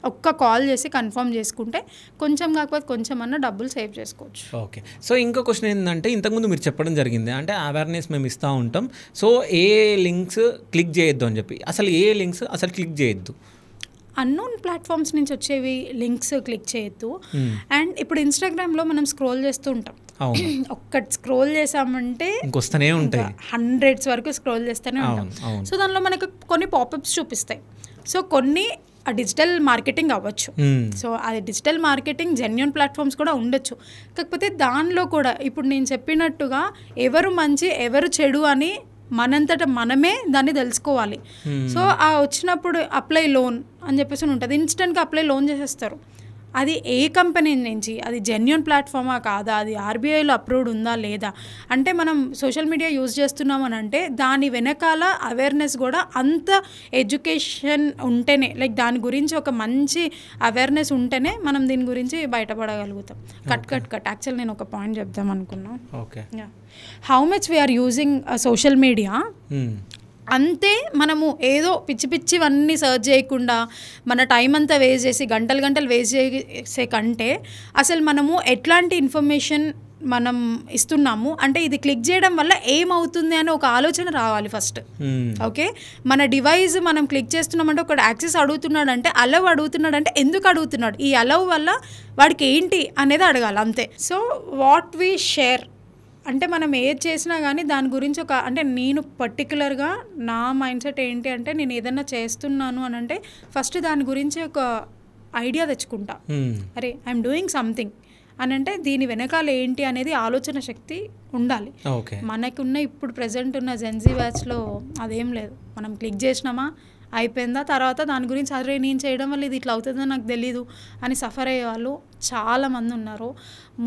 ఒక్క కాల్ చేసి కన్ఫర్మ్ చేసుకుంటే కొంచెం కాకపోతే కొంచెం అన్న డబ్బులు సేవ్ చేసుకోవచ్చు. ఓకే, సో ఇంకో క్వశ్చన్ ఏంటంటే ఇంతకుముందు మీరు చెప్పడం జరిగింది, అంటే అవేర్నెస్ మేము ఇస్తూ ఉంటాం, సో ఏ లింక్స్ క్లిక్ చేయొద్దు అని చెప్పి. అసలు ఏ లింక్స్ అసలు క్లిక్ చేయొద్దు? అన్నోన్ ప్లాట్ఫామ్స్ నుంచి వచ్చేవి లింక్స్ క్లిక్ చేయొద్దు. అండ్ ఇప్పుడు ఇన్స్టాగ్రామ్లో మనం స్క్రోల్ చేస్తూ ఉంటాం, ఒక్కటి స్క్రోల్ చేసామంటే ఇంకొస్తూనే ఉంటాయి, 100s వరకు స్క్రోల్ చేస్తూనే ఉంటాం. సో దానిలో మనకు కొన్ని పాపప్స్ చూపిస్తాయి. సో కొన్ని డిజిటల్ మార్కెటింగ్ అవ్వచ్చు. సో అది డిజిటల్ మార్కెటింగ్ జెన్యూన్ ప్లాట్ఫామ్స్ కూడా ఉండొచ్చు. కాకపోతే దానిలో కూడా ఇప్పుడు నేను చెప్పినట్టుగా ఎవరు మంచి ఎవరు చెడు అని మనంతట మనమే దాన్ని తెలుసుకోవాలి. సో ఆ వచ్చినప్పుడు అప్లై లోన్ అని చెప్పేసి ఉంటుంది, ఇన్స్టెంట్గా అప్లై లోన్ చేసేస్తారు. అది ఏ కంపెనీ నుంచి, అది జెన్యూన్ ప్లాట్ఫామా కాదా, అది ఆర్బీఐలో అప్రూవ్డ్ ఉందా లేదా, అంటే మనం సోషల్ మీడియా యూజ్ చేస్తున్నామని అంటే దాని వెనకాల అవేర్నెస్ కూడా అంత ఎడ్యుకేషన్ ఉంటేనే, లైక్ దాని గురించి ఒక మంచి అవేర్నెస్ ఉంటేనే మనం దీని గురించి బయటపడగలుగుతాం. కట్ యాక్చువల్ నేను ఒక పాయింట్ చెప్దాం అనుకున్నాను. Okay, how much we are using social media, అంతే మనము ఏదో పిచ్చి పిచ్చివన్నీ సర్చ్ చేయకుండా మన టైం అంతా వేస్ట్ చేసి గంటలు వేస్ట్ చేసే కంటే అసలు మనము ఎట్లాంటి ఇన్ఫర్మేషన్ మనం ఇస్తున్నాము, అంటే ఇది క్లిక్ చేయడం వల్ల ఏమవుతుంది అని ఒక ఆలోచన రావాలి ఫస్ట్. ఓకే, మన డివైస్ మనం క్లిక్ చేస్తున్నామంటే ఒక యాక్సెస్ అడుగుతున్నాడు అంటే, అలవ్ అడుగుతున్నాడు అంటే ఎందుకు అడుగుతున్నాడు, ఈ అలవ్ వల్ల వాడికి ఏంటి అనేది అడగాలి అంతే. సో వాట్ వీ షేర్ అంటే మనం ఏది చేసినా కానీ దాని గురించి అంటే నేను పర్టికులర్గా నా మైండ్ సెట్ ఏంటి అంటే, నేను ఏదైనా చేస్తున్నాను అని అంటే ఫస్ట్ దాని గురించి ఒక ఐడియా తెచ్చుకుంటా. అరే ఐఎమ్ డూయింగ్ సంథింగ్ అని అంటే దీని వెనకాల ఏంటి అనేది ఆలోచన శక్తి ఉండాలి. మనకున్న ఇప్పుడు ప్రజెంట్ ఉన్న జెన్జీ బ్యాచ్లో అదేం లేదు, మనం క్లిక్ చేసినామా అయిపోయిందా, తర్వాత దాని గురించి అరే నేను చేయడం వల్ల ఇది ఇట్లా అవుతుందో నాకు తెలీదు అని సఫర్ అయ్యే వాళ్ళు చాలామంది ఉన్నారు.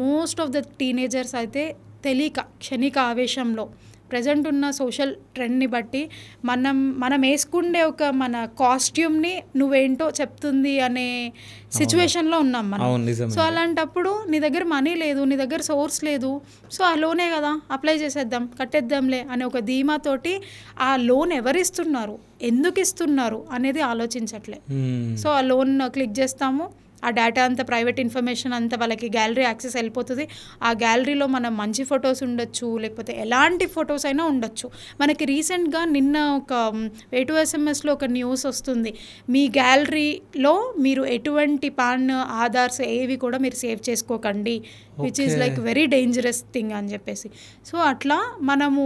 మోస్ట్ ఆఫ్ ద టీనేజర్స్ అయితే తెలియక క్షణిక ఆవేశంలో ప్రజెంట్ ఉన్న సోషల్ ట్రెండ్ని బట్టి మనం వేసుకుండే ఒక మన కాస్ట్యూమ్ని నువ్వేంటో చెప్తుంది అనే సిచ్యువేషన్లో ఉన్నాం మనం. సో అలాంటప్పుడు నీ దగ్గర మనీ లేదు, నీ దగ్గర సోర్స్ లేదు, సో ఆ లోనే కదా అప్లై చేసేద్దాం కట్టేద్దాంలే అనే ఒక ధీమాతోటి ఆ లోన్ ఎవరిస్తున్నారు, ఎందుకు ఇస్తున్నారు అనేది ఆలోచించట్లే. సో ఆ లోన్ క్లిక్ చేస్తాము, ఆ డేటా అంతా ప్రైవేట్ ఇన్ఫర్మేషన్ అంతా వాళ్ళకి గ్యాలరీ యాక్సెస్ వెళ్ళిపోతుంది. ఆ గ్యాలరీలో మనం మంచి ఫొటోస్ ఉండొచ్చు, లేకపోతే ఎలాంటి ఫొటోస్ అయినా ఉండొచ్చు. మనకి రీసెంట్గా నిన్న ఒక A2SMSలో ఒక న్యూస్ వస్తుంది, మీ గ్యాలరీలో మీరు ఎటువంటి పాన్ ఆధార్స్ ఏవి కూడా మీరు సేవ్ చేసుకోకండి, which is like very dangerous thing అని చెప్పేసి. సో అట్లా మనము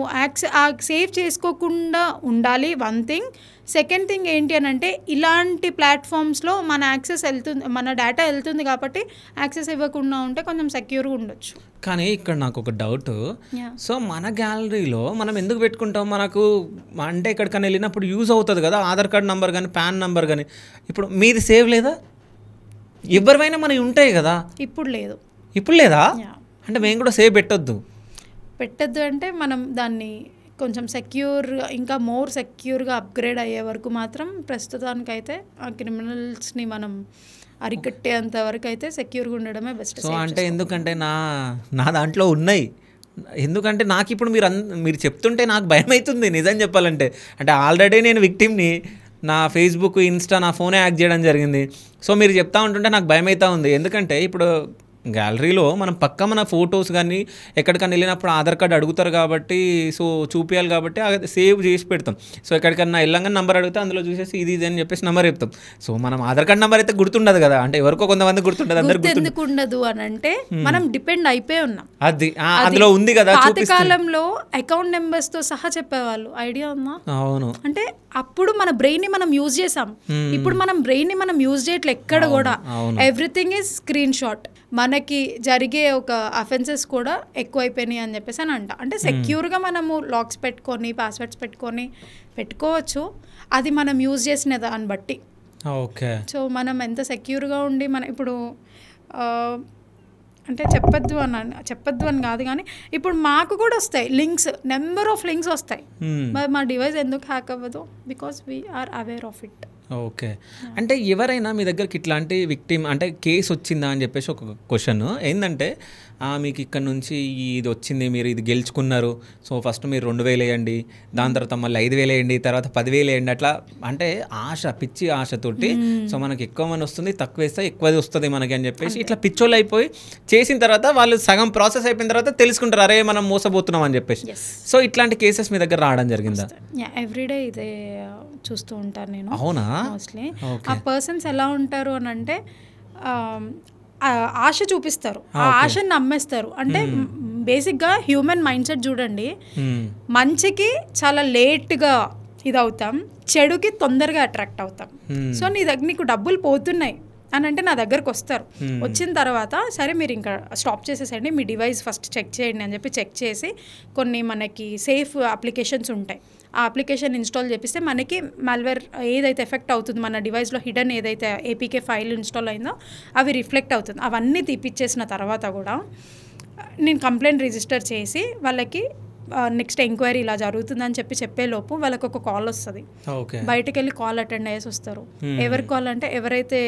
సేవ్ చేసుకోకుండా ఉండాలి వన్ థింగ్. సెకండ్ థింగ్ ఏంటి అని అంటే, ఇలాంటి ప్లాట్ఫామ్స్లో మన యాక్సెస్ వెళ్తుంది, మన డేటా వెళ్తుంది కాబట్టి యాక్సెస్ ఇవ్వకుండా ఉంటే కొంచెం సెక్యూర్గా ఉండొచ్చు. కానీ ఇక్కడ నాకు ఒక డౌట్, సో మన గ్యాలరీలో మనం ఎందుకు పెట్టుకుంటాం? మనకు అంటే ఎక్కడికైనా వెళ్ళినప్పుడు యూజ్ అవుతుంది కదా, ఆధార్ కార్డ్ నెంబర్ కానీ పాన్ నెంబర్ కానీ. ఇప్పుడు మీది సేవ్ లేదా? ఎవరివైనా మనవి ఉంటాయి కదా. ఇప్పుడు లేదు. ఇప్పుడు లేదా? అంటే మేము కూడా సేవ్ పెట్టొద్దు అంటే మనం దాన్ని కొంచెం సెక్యూర్, ఇంకా మోర్ సెక్యూర్గా అప్గ్రేడ్ అయ్యే వరకు మాత్రం ప్రస్తుతానికైతే ఆ క్రిమినల్స్ని మనం అరికట్టేంత వరకు అయితే సెక్యూర్గా ఉండడమే బెస్ట్. సో అంటే ఎందుకంటే నా దాంట్లో ఉన్నాయి, ఎందుకంటే నాకు ఇప్పుడు మీరు చెప్తుంటే నాకు భయం అవుతుంది నిజం చెప్పాలంటే. అంటే ఆల్రెడీ నేను విక్టిమ్ని, నా ఫేస్బుక్, ఇన్స్టా, నా ఫోనే హ్యాక్ చేయడం జరిగింది. సో మీరు చెప్తా ఉంటుంటే నాకు భయం అవుతా ఉంది. ఎందుకంటే ఇప్పుడు గ్యాలరీలో మనం పక్క మన ఫొటోస్ కానీ ఎక్కడికైనా వెళ్ళినప్పుడు ఆధార్ కార్డు అడుగుతారు కాబట్టి, సో చూపించాలి కాబట్టి సేవ్ చేసి పెడతాం. సో ఎక్కడికన్నా వెళ్ళంగానే నెంబర్ అడిగితే అందులో చూసేసి ఇది అని చెప్పేసి నెంబర్ చెప్తాం. సో మనం ఆధార్ కార్డు నెంబర్ అయితే గుర్తుండదు కదా, అంటే ఎవరికో కొంతమంది గుర్తుండదు, అందరికి ఎందుకు ఉండదు అని అంటే మనం డిపెండ్ అయిపోయి ఉన్నాం. అది అందులో ఉంది కదా. పాతకాలంలో అకౌంట్ నెంబర్స్తో సహా చెప్పేవాళ్ళు, ఐడియా ఉందా? అవును. అంటే అప్పుడు మన బ్రెయిన్ని మనం యూజ్ చేసాం, ఇప్పుడు మనం బ్రెయిన్ని మనం యూజ్ చేయట్లేదు ఎక్కడ కూడా. Everything is screen shot. మనకి జరిగే ఒక అఫెన్సెస్ కూడా ఎక్కువైపోయినాయి అని చెప్పేసి అని అంటే సెక్యూర్గా మనము లాక్స్ పెట్టుకొని పాస్వర్డ్స్ పెట్టుకోవచ్చు, అది మనం యూజ్ చేసిన దాన్ని బట్టి. ఓకే. సో మనం ఎంత సెక్యూర్గా ఉండి మన ఇప్పుడు అంటే చెప్పొద్దు అని కాదు, కానీ ఇప్పుడు మాకు కూడా వస్తాయి లింక్స్, నెంబర్ ఆఫ్ లింక్స్ వస్తాయి. మరి మా డివైస్ ఎందుకు హ్యాక్ అవ్వదు? Because we are aware of it. Okay. అంటే ఎవరైనా మీ దగ్గరికి ఇట్లాంటి విక్టిమ్ అంటే కేసు వచ్చిందా అని చెప్పేసి ఒక క్వశ్చన్ ఏంటంటే, మీకు ఇక్కడ నుంచి ఇది వచ్చింది, మీరు ఇది గెలుచుకున్నారు, సో ఫస్ట్ మీరు 2,000 వేయండి, దాని తర్వాత మళ్ళీ 5,000 వేయండి, తర్వాత 10,000 వేయండి, అట్లా అంటే పిచ్చి ఆశతోటి. సో మనకి ఎక్కువ మనీ వస్తుంది, తక్కువ వేస్తే ఎక్కువది వస్తుంది మనకి అని చెప్పేసి ఇట్లా పిచ్చోళ్ళు అయిపోయి చేసిన తర్వాత వాళ్ళు సగం ప్రాసెస్ అయిపోయిన తర్వాత తెలుసుకుంటారు, అరే మనం మోసపోతున్నాం అని చెప్పేసి. సో ఇట్లాంటి కేసెస్ మీ దగ్గర రావడం జరిగిందా? ఎవ్రీడే ఇదే చూస్తూ ఉంటాను నేను. అవునా? మోస్ట్లీ ఆ పర్సన్స్ ఎలా ఉంటారు అని అంటే, ఆశ చూపిస్తారు, ఆ ఆశని నమ్మేస్తారు. అంటే బేసిక్గా హ్యూమన్ మైండ్ సెట్ చూడండి, మంచికి చాలా లేట్గా ఇది అవుతాం, చెడుకి తొందరగా అట్రాక్ట్ అవుతాం. సో నీకు డబ్బులు పోతున్నాయి అని అంటే నా దగ్గరకు వస్తారు, వచ్చిన తర్వాత సరే మీరు ఇంకా స్టాప్ చేసేసండి, మీ డివైస్ ఫస్ట్ చెక్ చేయండి అని చెప్పి చెక్ చేసి కొన్ని మనకి సేఫ్ అప్లికేషన్స్ ఉంటాయి, ఆ అప్లికేషన్ ఇన్స్టాల్ చేపిస్తే మనకి మాల్వేర్ ఏదైతే ఎఫెక్ట్ అవుతుంది మన డివైస్లో హిడెన్ ఏదైతే ఏపీకే ఫైల్ ఇన్స్టాల్ అయిందో అవి రిఫ్లెక్ట్ అవుతుంది. అవన్నీ తీపిచ్చేసిన తర్వాత కూడా నేను కంప్లైంట్ రిజిస్టర్ చేసి వాళ్ళకి నెక్స్ట్ ఎంక్వైరీ ఇలా జరుగుతుందని చెప్పేలోపు వాళ్ళకి ఒక కాల్ వస్తుంది, బయటకు వెళ్ళి కాల్ అటెండ్ అయ్యేసి వస్తారు. ఎవరి కాల్ అంటే ఎవరైతే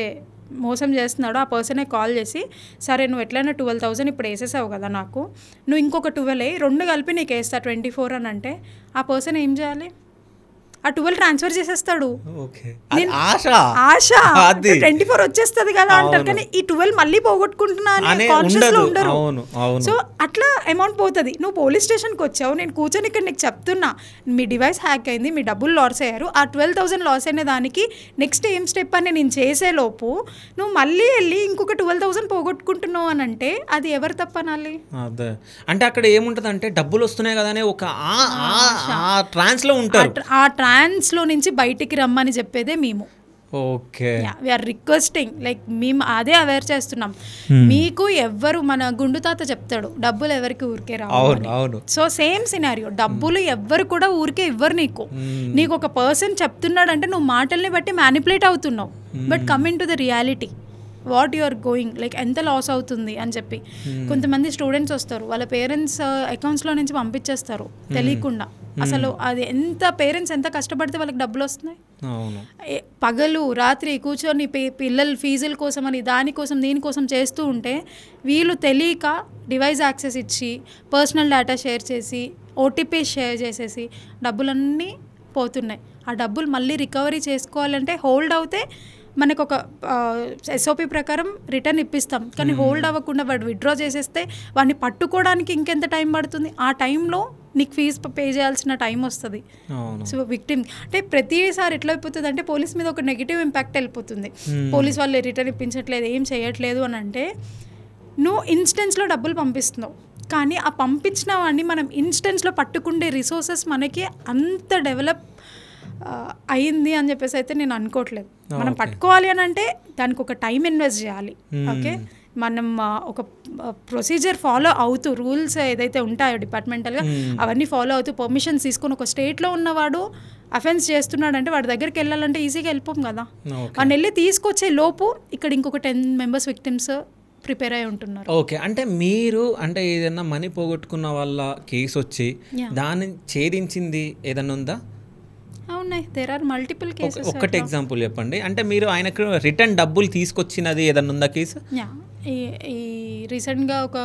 మోసం చేస్తున్నాడో ఆ పర్సనే కాల్ చేసి, సరే నువ్వు ఎట్లయినా 12,000 ఇప్పుడు వేసేసావు కదా, నాకు నువ్వు ఇంకొక 12 2 కలిపి నీకు వేస్తా 24 అని అంటే ఆ పర్సన్ ఏం చేయాలి? ఆ 12 ట్రాన్స్ఫర్ చేసేస్తాడు. ఆశ 24 వచ్చేస్తుంది కదా అంటారు, కానీ ఈ 12 మళ్ళీ పోగొట్టుకుంటున్నా అని కాన్షియస్ లో ఉండరు. సో అట్లా అమౌంట్ పోతుంది. నువ్వు పోలీస్ స్టేషన్కి వచ్చావు, నేను కూర్చొని ఇక్కడ నీకు చెప్తున్నా మీ డివైస్ హ్యాక్ అయింది, మీ డబ్బులు లాస్ అయ్యారు, ఆ 12,000 లాస్ అయిన దానికి నెక్స్ట్ ఏం స్టెప్ అని నేను చేసేలోపు నువ్వు మళ్ళీ వెళ్ళి ఇంకొక 12,000 పోగొట్టుకుంటున్నావు అని అంటే అది ఎవరు తప్పనాలి? అదే అంటే అక్కడ ఏముంటుంది అంటే డబ్బులు వస్తున్నాయి కదా అనే ఒక ట్రాన్స్ లో ఉంటారు. ఆ ట్రాన్స్ లో నుంచి బయటికి రమ్మని చెప్పేదే మేము. ఓకే, వీఆర్ రిక్వెస్టింగ్, లైక్ మేము అదే అవేర్ చేస్తున్నాం. మీకు ఎవ్వరు మన గుండు తాత చెప్తాడు డబ్బులు ఎవరికి ఊరికే రావు. సో సేమ్ సినారియో, డబ్బులు ఎవ్వరు కూడా ఊరికే ఇవ్వరు నీకు. నీకు ఒక పర్సన్ చెప్తున్నాడంటే నువ్వు మాటల్ని బట్టి మ్యానిపులేట్ అవుతున్నావు. But coming to the reality, what you are going, like ఎంత లాస్ అవుతుంది అని చెప్పి. కొంతమంది స్టూడెంట్స్ వస్తారు, వాళ్ళ పేరెంట్స్ అకౌంట్స్లో నుంచి పంపించేస్తారు తెలియకుండా. అసలు అది పేరెంట్స్ ఎంత కష్టపడితే వాళ్ళకి డబ్బులు వస్తున్నాయి. పగలు రాత్రి కూర్చొని పిల్లల ఫీజుల కోసం అని దీనికోసం చేస్తూ ఉంటే వీళ్ళు తెలియక డివైస్ యాక్సెస్ ఇచ్చి పర్సనల్ డేటా షేర్ చేసి ఓటీపీ షేర్ చేసేసి డబ్బులన్నీ పోతున్నాయి. ఆ డబ్బులు మళ్ళీ రికవరీ చేసుకోవాలంటే హోల్డ్ అవుతే మనకు ఒక ఎస్ఓపి ప్రకారం రిటర్న్ ఇప్పిస్తాం, కానీ హోల్డ్ అవ్వకుండా వాడు విత్డ్రా చేసేస్తే వాడిని పట్టుకోవడానికి ఇంకెంత టైం పడుతుంది? ఆ టైంలో నీకు ఫీజు పే చేయాల్సిన టైం వస్తుంది. సో విక్టిమ్ అంటే ప్రతిసారి ఎట్లా అయిపోతుంది అంటే పోలీస్ మీద ఒక నెగిటివ్ ఇంపాక్ట్ వెళ్ళిపోతుంది. పోలీస్ వాళ్ళు రిటర్న్ ఇప్పించట్లేదు, ఏం చేయట్లేదు అని అంటే నువ్వు ఇన్స్టెన్స్లో డబ్బులు పంపిస్తున్నావు, కానీ ఆ పంపించిన వాడిని మనం ఇన్స్టెన్స్లో పట్టుకుండే రిసోర్సెస్ మనకి అంత డెవలప్ అయింది అని చెప్పేసి అయితే నేను అనుకోవట్లేదు. మనం పట్టుకోవాలి అని అంటే దానికి ఒక టైం ఇన్వెస్ట్ చేయాలి. ఓకే, మనం ఒక ప్రొసీజర్ ఫాలో అవుతూ రూల్స్ ఏదైతే ఉంటాయో డిపార్ట్మెంటల్గా అవన్నీ ఫాలో అవుతూ పర్మిషన్స్ తీసుకొని ఒక స్టేట్లో ఉన్నవాడు అఫెన్స్ చేస్తున్నాడు అంటే వాడి దగ్గరికి వెళ్ళాలంటే ఈజీగా వెళ్ళిపోం కదా. వాడిని వెళ్ళి తీసుకొచ్చే లోపు ఇక్కడ ఇంకొక 10 మెంబర్స్ విక్టిమ్స్ ప్రిపేర్ అయి ఉంటున్నారు. ఓకే, అంటే మీరు అంటే ఏదైనా మనీ పోగొట్టుకున్న వాళ్ళ కేసు వచ్చి దాన్ని ఛేదించింది ఏదన్నా ఉందా? అవునాయి, దేర్ ఆర్ మల్టిపుల్ కేసెస్. ఒక్కటి ఎగ్జాంపుల్ చెప్పండి, అంటే మీరు ఆయనకు రిటర్న్ డబ్బులు తీసుకొచ్చినది ఏదన్నా ఉందా కేసు? ఈ రీసెంట్గా ఒక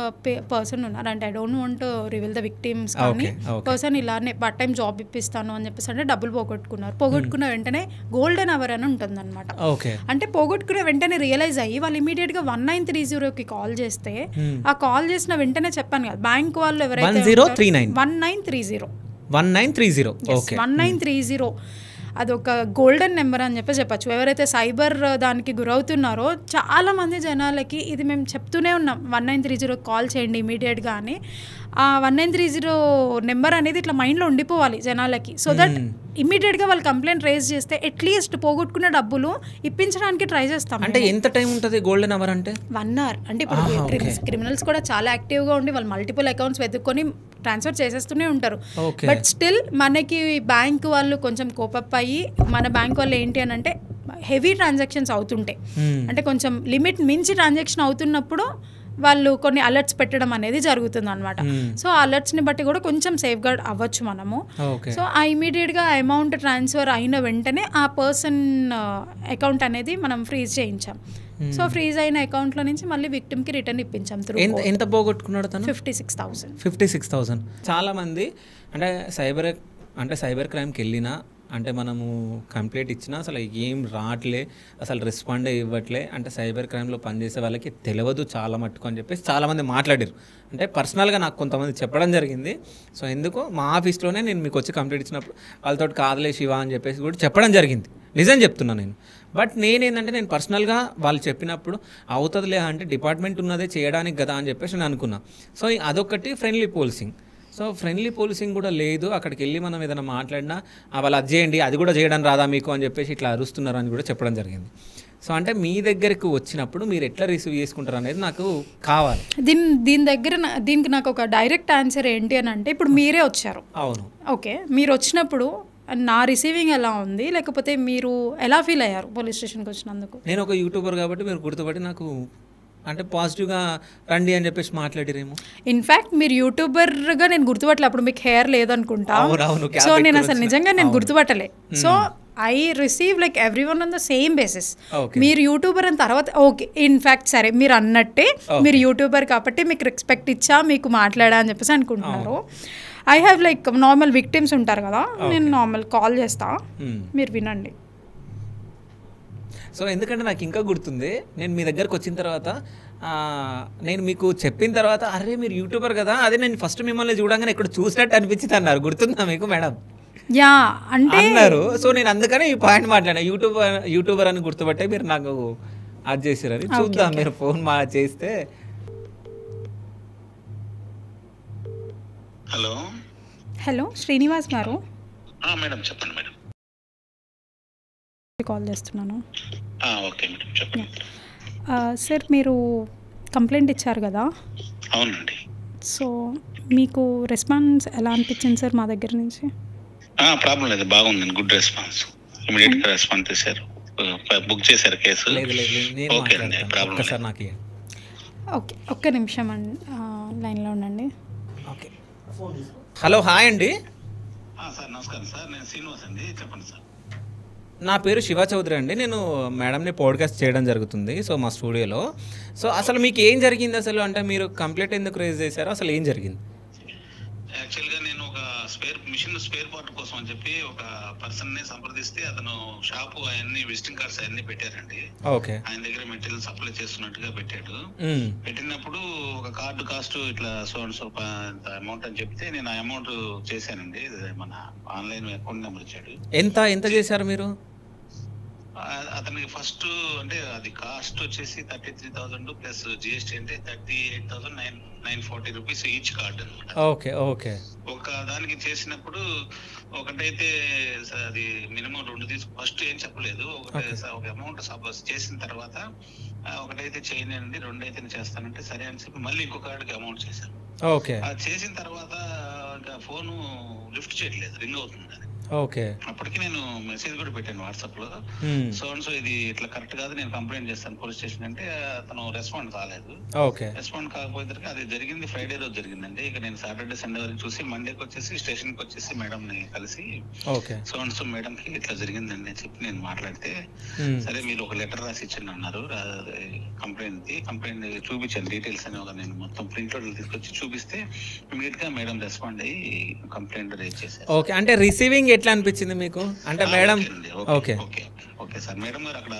పర్సన్ ఉన్నారు, అంటే I don't want reveal the victims, కానీ పర్సన్ ఇలానే పార్ట్ టైం జాబ్ ఇప్పిస్తాను అని చెప్పేసి అంటే డబ్బులు పోగొట్టుకున్న వెంటనే గోల్డెన్ అవర్ అని ఉంటుంది అనమాట. అంటే పోగొట్టుకున్న వెంటనే రియలైజ్ అయ్యి వాళ్ళు ఇమీడియట్గా 1930కి కాల్ చేస్తే ఆ కాల్ చేసిన వెంటనే చెప్పాను కదా బ్యాంక్ వాళ్ళు ఎవరైతే 1930 అదొక గోల్డెన్ నెంబర్ అని చెప్పచ్చు. ఎవరైతే సైబర్ దానికి గురవుతున్నారో చాలామంది జనాలకి ఇది మేము చెప్తూనే ఉన్నాం, 1930 కాల్ చేయండి ఇమీడియట్గా అని. ఆ 1930 నెంబర్ అనేది ఇట్లా మైండ్లో ఉండిపోవాలి జనాలకి, సో దట్ ఇమీడియట్గా వాళ్ళు కంప్లైంట్ రేజ్ చేస్తే అట్లీస్ట్ పోగొట్టుకున్న డబ్బులు ఇప్పించడానికి ట్రై చేస్తాం. అంటే ఎంత టైం ఉంటుంది గోల్డెన్ అవర్ అంటే? 1 hour. అంటే ఇప్పుడు క్రిమినల్స్ కూడా చాలా యాక్టివ్గా ఉండి వాళ్ళు మల్టిపుల్ అకౌంట్స్ వెతుక్కొని ట్రాన్స్ఫర్ చేసేస్తూనే ఉంటారు. బట్ స్టిల్ మనకి బ్యాంక్ వాళ్ళు కొంచెం కోపప్ అయ్యి మన బ్యాంక్ వాళ్ళు ఏంటి అని అంటే హెవీ ట్రాన్సాక్షన్స్ అవుతుంటాయి, అంటే కొంచెం లిమిట్ మించి ట్రాన్సాక్షన్ అవుతున్నప్పుడు వాళ్ళు కొన్ని అలర్ట్స్ పెట్టడం అనేది జరుగుతుంది అనమాట. సో ఆ అలర్ట్స్ని బట్టి కూడా కొంచెం సేఫ్ గార్డ్ అవ్వచ్చు మనము. సో ఆ ఇమీడియట్గా అమౌంట్ ట్రాన్స్ఫర్ అయిన వెంటనే ఆ పర్సన్ అకౌంట్ అనేది మనం ఫ్రీజ్ చేయించాం. సో ఫ్రీజ్ అయిన అకౌంట్లో నుంచి మళ్ళీ విక్టిమ్కి రిటర్న్ ఇప్పించాం. ఎంత పోగొట్టుకున్నాడు తను? 56,000. చాలా మంది అంటే సైబర్ క్రైమ్కి వెళ్ళినా అంటే మనము కంప్లైంట్ ఇచ్చినా అసలు ఏం రావట్లే, అసలు రెస్పాండ్ ఇవ్వట్లే, అంటే సైబర్ క్రైమ్లో పనిచేసే వాళ్ళకి తెలియదు చాలా మట్టుకు అని చెప్పేసి చాలామంది మాట్లాడారు. అంటే పర్సనల్గా నాకు కొంతమంది చెప్పడం జరిగింది. సో ఎందుకు మా ఆఫీస్లోనే నేను మీకు వచ్చి కంప్లైంట్ ఇచ్చినప్పుడు వాళ్ళతో కాదులే శివ అని చెప్పేసి కూడా చెప్పడం జరిగింది. నిజం చెప్తున్నాను నేను. బట్ నేనేంటంటే నేను పర్సనల్గా వాళ్ళు చెప్పినప్పుడు అవుతుందిలే అంటే డిపార్ట్మెంట్ ఉన్నదే చేయడానికి కదా అని చెప్పేసి నేను అనుకున్నా. సో అదొకటి friendly policing. So friendly policing కూడా లేదు. అక్కడికి వెళ్ళి మనం ఏదైనా మాట్లాడినా వాళ్ళు అది చేయండి, అది కూడా చేయడం రాదా మీకు అని చెప్పేసి ఇట్లా అరుస్తున్నారు అని కూడా చెప్పడం జరిగింది. సో అంటే మీ దగ్గరకు వచ్చినప్పుడు మీరు ఎట్లా రిసీవ్ చేసుకుంటారు అనేది నాకు కావాలి. దీనికి నాకు ఒక డైరెక్ట్ ఆన్సర్ ఏంటి అని అంటే, ఇప్పుడు మీరే వచ్చారు. అవును, ఓకే, మీరు వచ్చినప్పుడు నా రిసీవింగ్ ఎలా ఉంది, లేకపోతే మీరు ఎలా ఫీల్ అయ్యారు పోలీస్ స్టేషన్కి వచ్చినందుకు? నేను ఒక యూట్యూబర్ కాబట్టి మీరు గుర్తుపట్టి నాకు అంటే పాజిటివ్గా రండి అని చెప్పేసి మాట్లాడిరేమో. ఇన్ఫ్యాక్ట్ మీరు యూట్యూబర్గా నేను గుర్తుపట్టలే, అప్పుడు మీకు హెయిర్ లేదనుకుంటా. సో నేను అసలు నిజంగా నేను గుర్తుపట్టలే. So I receive like everyone on the same basis. మీరు యూట్యూబర్ అని తర్వాత ఓకే, ఇన్ఫ్యాక్ట్ సరే మీరు అన్నట్టే మీరు యూట్యూబర్ కాబట్టి మీకు రెస్పెక్ట్ ఇచ్చా, మీకు మాట్లాడా అని చెప్పేసి అనుకుంటున్నారు. I have like normal victims ఉంటారు కదా, నేను నార్మల్ కాల్ చేస్తా, మీరు వినండి. సో ఎందుకంటే నాకు ఇంకా గుర్తుంది, నేను మీ దగ్గరకు వచ్చిన తర్వాత నేను మీకు చెప్పిన తర్వాత అరే మీరు యూట్యూబర్ కదా, అదే నేను ఫస్ట్ మిమ్మల్ని చూడంగానే ఇక్కడ చూసినట్టు అనిపించింది అన్నారు. గుర్తుందా మీకు మేడం? యా అంటే అన్నారు. సో నేను అందుకనే ఈ పాయింట్ మాట్లాడా, యూట్యూబర్ అని గుర్తుపట్టే మీరు నాకు అది చేసారని. చూద్దాం మీరు ఫోన్ చేస్తే. హలో శ్రీనివాస్ గారు, మేడం చెప్పండి మేడం. కాల్ చేస్తున్నాను. ఓకే మేడం చెప్పండి. సార్ మీరు కంప్లైంట్ ఇచ్చారు కదా? అవునండి. సో మీకు రెస్పాన్స్ ఎలా అనిపించింది సార్ మా దగ్గర నుంచి? ప్రాబ్లం లేదు, బాగుందండి, గుడ్ రెస్పాన్స్. ఇమీడియట్గా రెస్పాన్స్ చేశారు, బుక్ చేశారు కేసు. ఓకే అండి, ప్రాబ్లం లేదు. ఓకే, ఒక్క నిమిషం అండి, లైన్లో ఉండండి. ఓకే, హలో, హాయ్ అండి. సార్ నమస్కారం సార్, నేను శ్రీనివాస్ అండి, చెప్పండి సార్. నా పేరు శివ చౌదరి అండి. నేను మేడంని పాడ్కాస్ట్ చేయడం జరుగుతుంది సో మా స్టూడియోలో. సో అసలు మీకు ఏం జరిగింది అసలు, అంటే మీరు కంప్లైంట్ ఎందుకు రేజ్ చేశారో, అసలు ఏం జరిగింది? యాక్చువల్గా నేను ఒక స్పేర్ మిషన్ స్పేర్ పార్ట్ కోసం అని చెప్పి ఒక పర్సన్ ని సంప్రదిస్తే అతను షాపు అవన్నీ విజిటింగ్ కార్డ్స్ అవన్నీ పెట్టారండి. ఓకే. ఆయన దగ్గర మెటీరియల్ సప్లై చేస్తున్నట్టుగా పెట్టాడు. పెట్టినప్పుడు ఒక కార్డు కాస్ట్ ఇట్లా సో అమౌంట్ అని చెప్తే నేను ఆ అమౌంట్ చేశానండి. మన ఆన్లైన్ అకౌంట్ నెంబర్ ఇచ్చాడు. ఎంత చేశారు మీరు? అతనికి ఫస్ట్ అంటే అది కాస్ట్ వచ్చేసి 33,000 ప్లస్ జిఎస్టీ అంటే 38,940 రూపీస్ ఈచ్ కార్డ్ అనమాట. Okay okay. ఒక దానికి చేసినప్పుడు ఒకటైతే అది మినిమం 2 ఫస్ట్ ఏం చెప్పలేదు. ఒక అమౌంట్ సపోజ్ చేసిన తర్వాత ఒకటైతే చేయనండి 2 అయితే చేస్తానంటే సరే అని చెప్పి మళ్ళీ ఇంకో కార్డుకి అమౌంట్ చేశాను. ఓకే. అది చేసిన తర్వాత ఇంకా ఫోన్ లిఫ్ట్ చేయట్లేదు, రింగ్ అవుతుంది. ఓకే. అప్పటికి నేను మెసేజ్ కూడా పెట్టాను వాట్సాప్ లో, సో ఇది ఇట్లా కరెక్ట్ కాదు, నేను కంప్లైంట్ చేస్తాను పోలీస్ స్టేషన్ అంటే అతను రెస్పాండ్ కాలేదు. ఓకే. రెస్పాండ్ కాకపోతే అది జరిగింది ఫ్రైడే రోజు జరిగిందండి. ఇక నేను సాటర్డే సండే వరకు చూసి మండేకి వచ్చేసి స్టేషన్ కి వచ్చేసి మేడం ని కలిసి సో మేడం కి ఇట్లా జరిగిందండి అని చెప్పి నేను మాట్లాడితే సరే మీరు ఒక లెటర్ రాసి ఇచ్చండి అన్నారు. కంప్లైంట్ చూపించాను డీటెయిల్స్ అని నేను మొత్తం ప్రింట్ అవుట్ తీసుకొచ్చి చూపిస్తే ఇమీడియట్ గా మేడం రెస్పాండ్ అయ్యి కంప్లైంట్ రేజ్ చేశారు. ఓకే. అంటే రిసీవింగ్ ఎట్లా అనిపించింది మీకు? అంటే madam okay okay sir, madam గారు అక్కడ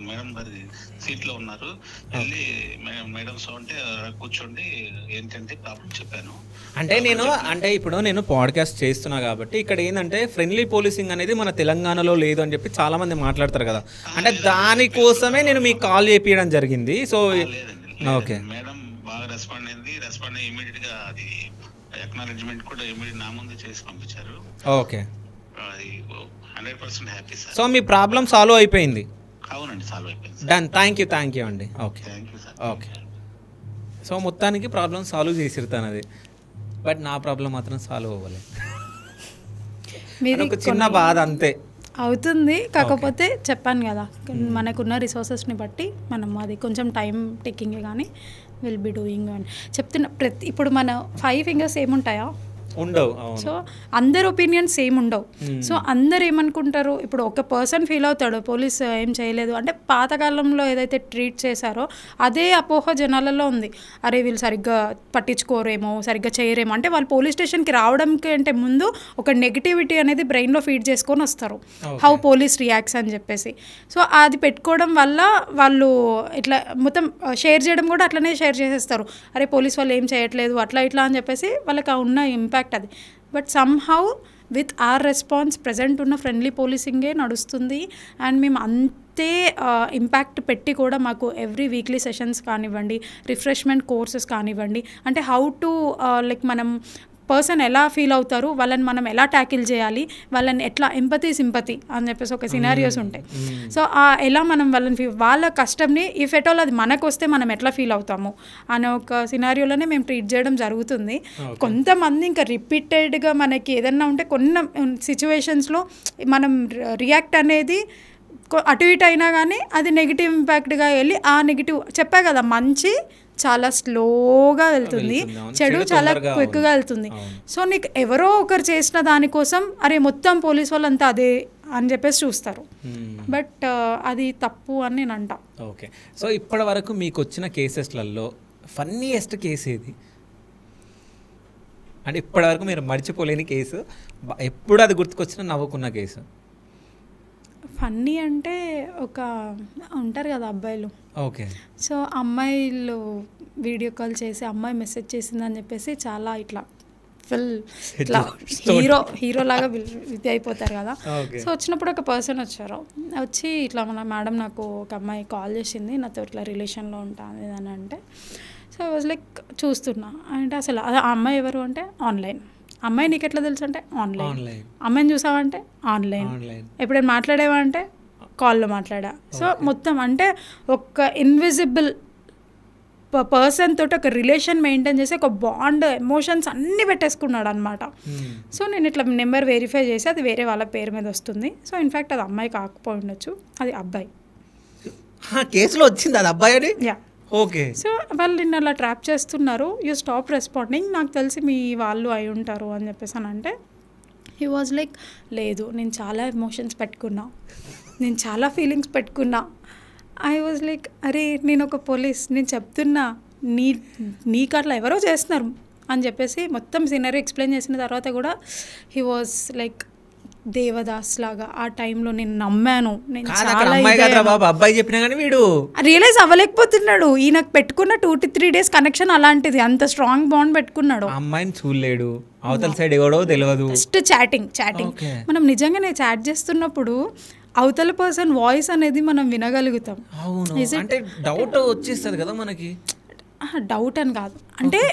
మేడం గారి సీట్ లో ఉన్నారు, వెళ్ళి మేడం సో అంటే కూర్చోండి ఏంటంటే ప్రాబ్లం చెప్పాను. అంటే ఇప్పుడు నేను పాడ్కాస్ట్ చేస్తున్నా కాబట్టి ఇక్కడ ఏంటంటే ఫ్రెండ్లీ పోలీసింగ్ అనేది మన తెలంగాణలో లేదు అని చెప్పి చాలా మంది మాట్లాడతారు కదా, అంటే దానికోసమే నేను మీకు కాల్ చేపించడం జరిగింది. సో ఓకే, మేడం బాగా రెస్పాండ్ అయ్యి ఇమీడియట్ గా అది అక్నాలెడ్జ్మెంట్ కూడా ఇమీడియట్ నా ముందు చేసి పంపించారు. ఓకే. అది 100% హ్యాపీ సార్. సో మీ ప్రాబ్లం సాల్వ్ అయిపోయింది? అవునండి, సాల్వ్ అయిపోయింది. డన్. థ్యాంక్ యూ అండి. ఓకే. ఓకే. సో మొత్తానికి ప్రాబ్లం సాల్వ్ చేసిరుతాను అది, బట్ నా ప్రాబ్లం మాత్రం సాల్వ్ అవ్వలేదు. ఒక చిన్న బాధ అంతే అవుతుంది. కాకపోతే చెప్పాను కదా, మనకున్న రిసోర్సెస్ని బట్టి మనం అది కొంచెం టైం టేకింగ్ కానీ విల్ బి డూయింగ్ అని చెప్తున్నా. ఇప్పుడు మన 5 ఫింగర్స్ ఏముంటాయా? ఉండవు. సో అందరి ఒపీనియన్స్ సేమ్ ఉండవు. సో అందరు ఏమనుకుంటారు, ఇప్పుడు ఒక పర్సన్ ఫీల్ అవుతాడు పోలీస్ ఏం చేయలేదు అంటే, పాతకాలంలో ఏదైతే ట్రీట్ చేశారో అదే అపోహ జనాలలో ఉంది. అరే వీళ్ళు సరిగ్గా పట్టించుకోరేమో, సరిగ్గా చేయరేమో, అంటే వాళ్ళు పోలీస్ స్టేషన్కి రావడానికి అంటే ముందు ఒక నెగిటివిటీ అనేది బ్రెయిన్లో ఫీడ్ చేసుకొని వస్తారు, హౌ పోలీస్ రియాక్ట్స్ అని చెప్పేసి. సో అది పెట్టుకోవడం వల్ల వాళ్ళు ఇట్లా మొత్తం షేర్ చేయడం కూడా అట్లనే షేర్ చేసేస్తారు. అరే పోలీస్ వాళ్ళు ఏం చేయట్లేదు అట్లా ఇట్లా అని చెప్పేసి వాళ్ళకి ఉన్న ఇంపాక్ట్ అది. But somehow with our response present ఉన్న ఫ్రెండ్లీ పోలీసింగే నడుస్తుంది. అండ్ మేము అంతే ఇంపాక్ట్ పెట్టి కూడా మాకు ఎవ్రీ వీక్లీ సెషన్స్ కానివ్వండి, రిఫ్రెష్మెంట్ కోర్సెస్ కానివ్వండి, అంటే హౌ టు లైక్ మనం పర్సన్ ఎలా ఫీల్ అవుతారు, వాళ్ళని మనం ఎలా ట్యాకిల్ చేయాలి, వాళ్ళని ఎట్లా సింపతి అని చెప్పేసి ఒక సినారియోస్ ఉంటాయి. సో ఎలా మనం వాళ్ళ కష్టంని ఇఫ్ ఎట్ ఆల్ అది మనకు వస్తే మనం ఎట్లా ఫీల్ అవుతాము అనే ఒక సినారియోలోనే మేము ట్రీట్ చేయడం జరుగుతుంది. కొంతమంది ఇంకా రిపీటెడ్గా మనకి ఏదన్నా ఉంటే కొన్ని సిచ్యువేషన్స్లో మనం రియాక్ట్ అనేది అటు ఇటు అయినా కానీ అది నెగిటివ్ ఇంపాక్ట్గా వెళ్ళి ఆ నెగిటివ్ చెప్పా కదా, మంచి చాలా స్లోగా వెళ్తుంది, చెడు చాలా క్విక్గా వెళ్తుంది. సో నీకు ఎవరో ఒకరు చేసిన దానికోసం అరే మొత్తం పోలీస్ వాళ్ళంతా అదే అని చెప్పేసి చూస్తారు, బట్ అది తప్పు అని నేను అంటా. ఓకే. సో ఇప్పటి వరకు మీకు వచ్చిన కేసెస్లలో ఫన్నీయెస్ట్ కేసు ఏది? అంటే ఇప్పటి వరకు మీరు మర్చిపోలేని కేసు, ఎప్పుడు అది గుర్తుకొచ్చినా నవ్వుకున్న కేసు? ఫన్నీ అంటే ఒక ఉంటారు కదా అబ్బాయిలు, ఓకే. సో అమ్మాయిలు వీడియో కాల్ చేసి అమ్మాయి మెసేజ్ చేసిందని చెప్పేసి చాలా ఇట్లా ఫుల్ ఇట్లా హీరోలాగా ఇది అయిపోతారు కదా. సో వచ్చినప్పుడు ఒక పర్సన్ వచ్చి ఇట్లా మన మేడం నాకు ఒక అమ్మాయి కాల్ చేసింది, నాతో ఇట్లా రిలేషన్లో ఉంటాను అని అంటే, సో ఐ వాజ్ లైక్ చూస్తున్నా అంటే అసలు ఆ అమ్మాయి ఎవరు అంటే ఆన్లైన్. అమ్మాయి నీకు ఎట్లా తెలుసు అంటే ఆన్లైన్. అమ్మాయిని చూసావంటే ఆన్లైన్. ఎప్పుడైనా మాట్లాడేవా అంటే కాల్లో మాట్లాడా. సో మొత్తం అంటే ఒక ఇన్విజిబుల్ పర్సన్ తోటి ఒక రిలేషన్ మెయింటైన్ చేసి ఒక బాండ్ ఎమోషన్స్ అన్నీ పెట్టేసుకున్నాడు అనమాట. సో నేను ఇట్లా నెంబర్ వెరిఫై చేసి అది వేరే వాళ్ళ పేరు మీద వస్తుంది. సో ఇన్ఫ్యాక్ట్ అది అమ్మాయి కాకపోయి ఉండొచ్చు, అది అబ్బాయి. కేసులో వచ్చింది అది అబ్బాయి అని? యా. ఓకే. సో వాళ్ళు నిన్ను అలా ట్రాప్ చేస్తున్నారు, యూ స్టాప్ రెస్పాండింగ్, నాకు తెలిసి మీ వాళ్ళు అయి ఉంటారు అని చెప్పేసి అని అంటే, హీ వాజ్ లైక్ లేదు నేను చాలా ఎమోషన్స్ పెట్టుకున్నా, నేను చాలా ఫీలింగ్స్ పెట్టుకున్నా. ఐ వాజ్ లైక్ అరే నేను ఒక పోలీస్, నేను చెప్తున్నా నీకు అట్లా ఎవరో చేస్తున్నారు, అని చెప్పేసి మొత్తం సినరీ ఎక్స్ప్లెయిన్ చేసిన తర్వాత కూడా హీ వాజ్ లైక్ దేవదాస్ లాగా. ఆ టైంలో నేను నమ్మాను, నేను అబ్బాయి చెప్పినా కానీ వీడు రియలైజ్ అవ్వలేకపోతున్నాడు. ఈయనకు పెట్టుకున్న 2 to 3 days కనెక్షన్ అలాంటిది, అంత స్ట్రాంగ్ బాండ్ పెట్టుకున్నాడు. అమ్మాయిని చూడలేడు, అవతల సైడ్ ఎవడో తెలియదు, జస్ట్ చాటింగ్. మనం నిజంగానే చాట్ చేస్తున్నప్పుడు అవతల పర్సన్ వాయిస్ అనేది మనం వినగలుగుతాం. అంటే డౌట్ వచ్చేస్తుంది కదా మనకి. డౌట్ అని కాదు, అంటే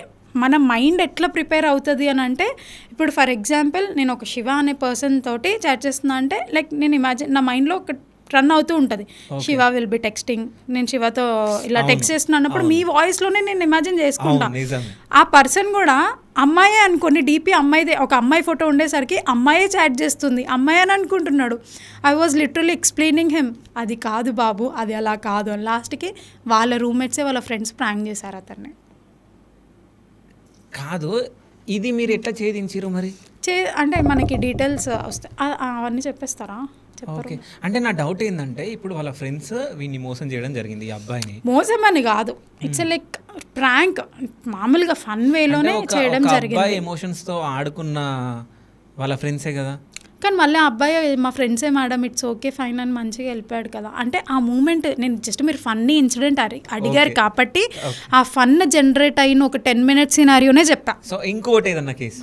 మన మైండ్ ఎట్లా ప్రిపేర్ అవుతుంది అని అంటే, ఇప్పుడు ఫర్ ఎగ్జాంపుల్ నేను ఒక శివ అనే పర్సన్ తోటి చాట్ చేస్తున్నా అంటే లైక్ నేను ఇమాజిన్ నా మైండ్లో ఒక రన్ అవుతూ ఉంటుంది, శివ విల్ బి టెక్స్టింగ్, నేను శివతో ఇలా టెక్స్ట్ చేస్తున్నా అన్నప్పుడు మీ వాయిస్లోనే నేను ఇమాజిన్ చేసుకుంటాను. ఆ పర్సన్ కూడా అమ్మాయి అనుకోని డీపీ అమ్మాయిదే, ఒక అమ్మాయి ఫోటో ఉండేసరికి అమ్మాయే చాట్ చేస్తుంది, అమ్మాయి అని అనుకుంటున్నాడు. I was literally explaining him, అది కాదు బాబు, అది అలా కాదు అని. లాస్ట్కి వాళ్ళ రూమ్మేట్సే వాళ్ళ ఫ్రెండ్స్ ప్రాంక్ చేశారు అతన్ని. కాదు, ఇది మీరు ఎట్లా ఛేదించారు మరి? అంటే మనకి డీటెయిల్స్ వస్తాయి, అవన్నీ చెప్పేస్తారా? ఓకే. అంటే నా డౌట్ ఏంటంటే, ఇప్పుడు వాళ్ళ ఫ్రెండ్స్ వీడిని మోసం చేయడం జరిగింది, ఈ అబ్బాయిని. మోసం అని కాదు, ఇట్స్ లైక్ ప్రాంక్, మామూలుగా ఫన్ వేలోనే చేయడం జరిగింది. ఎమోషన్స్తో ఆడుకున్న వాళ్ళ ఫ్రెండ్సే కదా. కానీ మళ్ళీ ఆ అబ్బాయి మా ఫ్రెండ్సే మేడం, ఇట్స్ ఓకే ఫైన్ అని మంచిగా వెళ్ళిపోయాడు కదా. అంటే ఆ మూమెంట్ నేను జస్ట్ మీరు ఫన్నీ ఇన్సిడెంట్ అడిగారు కాబట్టి ఆ ఫన్ జనరేట్ అయిన ఒక 10 minutes సినారియోనే చెప్పా. సో ఇంకోటి ఏదన్నా కేసు,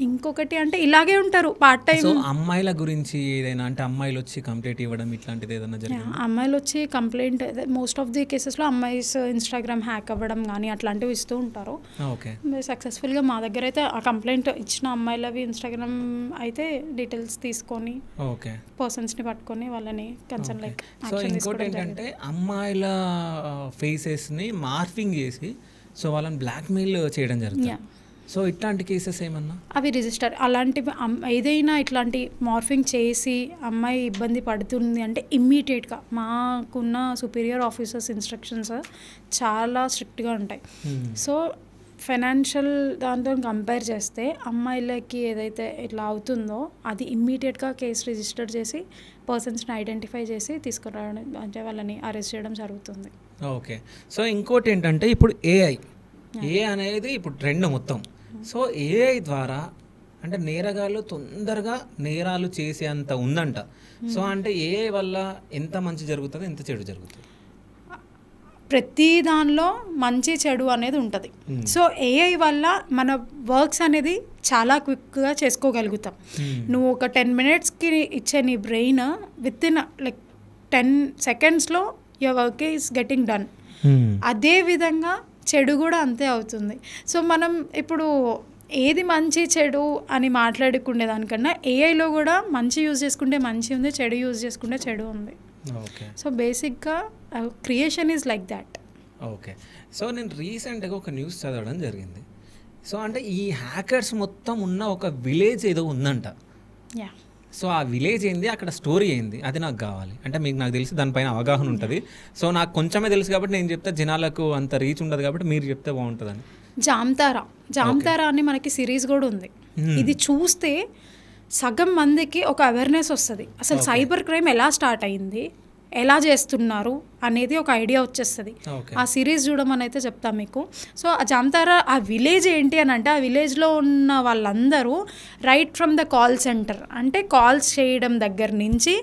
ఇంకొకటి అంటే ఇలాగే ఉంటారు పార్ట్ టైం. అమ్మాయిల గురించి ఏదైనా అంటే అమ్మాయిలు వచ్చి కంప్లైంట్ ఇవ్వడం ఇట్లాంటిది ఏదైనా జరిగింది? అమ్మాయిలు వచ్చి కంప్లైంట్, మోస్ట్ ఆఫ్ ది కేసెస్లో అమ్మాయిస్ ఇన్స్టాగ్రామ్ హ్యాక్ అవ్వడం కానీ అట్లాంటివి ఇస్తూ ఉంటారు. ఓకే. సక్సెస్ఫుల్గా మా దగ్గర అయితే ఆ కంప్లైంట్ ఇచ్చిన అమ్మాయిలవి ఇన్స్టాగ్రామ్ అయితే డీటెయిల్స్ తీసుకొని ఓకే పర్సన్స్ని పట్టుకొని వాళ్ళని కన్సర్న్ లైక్. సో ఇంకోటి ఏంటంటే అమ్మాయిల ఫేసెస్ని మార్ఫింగ్ చేసి సో వాళ్ళని బ్లాక్మెయిల్ చేయడం జరుగుతుంది. సో ఇట్లాంటి కేసెస్ ఏమన్నా అవి రిజిస్టర్, అలాంటివి ఏదైనా ఇట్లాంటి మార్ఫింగ్ చేసి అమ్మాయి ఇబ్బంది పడుతుంది అంటే ఇమ్మీడియట్గా మాకున్న సుపీరియర్ ఆఫీసర్స్ ఇన్స్ట్రక్షన్స్ చాలా స్ట్రిక్ట్గా ఉంటాయి. సో ఫైనాన్షియల్ దాంతో కంపేర్ చేస్తే అమ్మాయిలకి ఏదైతే ఇట్లా అవుతుందో అది ఇమ్మీడియట్గా కేసు రిజిస్టర్ చేసి పర్సన్స్ని ఐడెంటిఫై చేసి తీసుకురావడం, అంటే వాళ్ళని అరెస్ట్ చేయడం జరుగుతుంది. ఓకే. సో ఇంకోటి ఏంటంటే ఇప్పుడు ఏఐ అనేది ఇప్పుడు ట్రెండ్ మొత్తం. సో ఏఐ ద్వారా అంటే నేరగాళ్ళు తొందరగా నేరాలు చేసేంత ఉందంట. సో అంటే ఏఐ వల్ల ఎంత మంచి జరుగుతుంది, ఎంత చెడు జరుగుతుంది? ప్రతి దానిలో మంచి చెడు అనేది ఉంటుంది. సో ఏఐ వల్ల మన వర్క్స్ అనేది చాలా క్విక్గా చేసుకోగలుగుతాం. నువ్వు ఒక 10 minutesకి ఇచ్చే నీ బ్రెయిన్ విత్ ఇన్ లైక్ 10 secondsలో your work is getting done. అదే విధంగా చెడు కూడా అంతే అవుతుంది. సో మనం ఇప్పుడు ఏది మంచి చెడు అని మాట్లాడుకునే దానికన్నా ఏఐలో కూడా మంచి యూజ్ చేసుకుంటే మంచి ఉంది, చెడు యూజ్ చేసుకుంటే చెడు ఉంది. ఓకే. సో బేసిక్గా creation is like that. Okay. So నేను రీసెంట్గా ఒక న్యూస్ చదవడం జరిగింది. సో అంటే ఈ హ్యాకర్స్ మొత్తం ఉన్న ఒక విలేజ్ ఏదో ఉందంట. యా. సో ఆ విలేజ్ ఏంది, అక్కడ స్టోరీ ఏంది, అది నాకు కావాలి. అంటే మీకు నాకు తెలిసి దానిపైన అవగాహన ఉంటుంది. సో నాకు కొంచెమే తెలుసు కాబట్టి నేను చెప్తే జనాలకు అంత రీచ్ ఉండదు కాబట్టి మీరు చెప్తే బాగుంటుందని. జామ్తారా అని మనకి సిరీస్ కూడా ఉంది. ఇది చూస్తే సగం మందికి ఒక అవేర్నెస్ వస్తుంది, అసలు సైబర్ క్రైమ్ ఎలా స్టార్ట్ అయింది, ఎలా చేస్తున్నారు అనేది ఒక ఐడియా వచ్చేస్తుంది. ఆ సిరీస్ చూడమని అయితే చెప్తాను మీకు. సో ఆ జామ్తారా ఆ విలేజ్ ఏంటి అని అంటే, ఆ విలేజ్లో ఉన్న వాళ్ళందరూ right from the call centre, అంటే కాల్స్ చేయడం దగ్గర నుంచి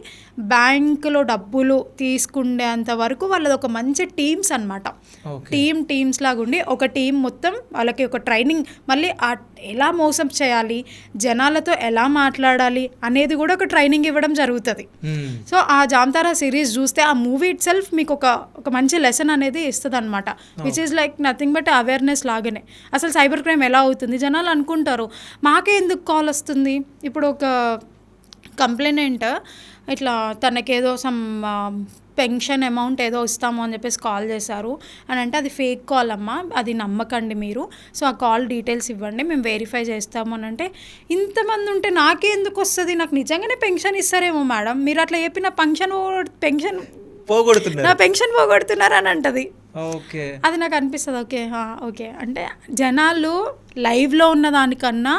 బ్యాంకులో డబ్బులు తీసుకునేంత వరకు వాళ్ళది ఒక మంచి టీమ్స్ అనమాట. టీమ్స్ లాగా ఉండి ఒక టీం మొత్తం వాళ్ళకి ఒక ట్రైనింగ్, మళ్ళీ ఎలా మోసం చేయాలి, జనాలతో ఎలా మాట్లాడాలి అనేది కూడా ఒక ట్రైనింగ్ ఇవ్వడం జరుగుతుంది. సో ఆ జామ్తారా సిరీస్ చూస్తే ఆ మూవీ ఇట్ సెల్ఫ్ మీకు ఒక మంచి లెసన్ అనేది ఇస్తుంది అనమాట. Which is like nothing but awareness లాగానే. అసలు సైబర్ క్రైమ్ ఎలా అవుతుంది, జనాలు అనుకుంటారు మాకే ఎందుకు కాల్ వస్తుంది. ఇప్పుడు ఒక కంప్లైనెంట్ ఇట్లా తనకేదో సమ్ పెన్షన్ అమౌంట్ ఏదో ఇస్తాము అని చెప్పేసి కాల్ చేశారు అని అంటే అది ఫేక్ కాల్ అమ్మా, అది నమ్మకండి మీరు, సో ఆ కాల్ డీటెయిల్స్ ఇవ్వండి మేము వెరిఫై చేస్తాము అని అంటే, ఇంతమంది ఉంటే నాకే ఎందుకు వస్తుంది, నాకు నిజంగానే పెన్షన్ ఇస్తారేమో మేడం, మీరు అట్లా చెప్పి నా పెన్షన్ పోగొడుతున్నారు అని అంటది. ఓకే, అది నాకు అనిపిస్తుంది. ఓకే ఓకే అంటే జనాలు లైవ్లో ఉన్న దానికన్నా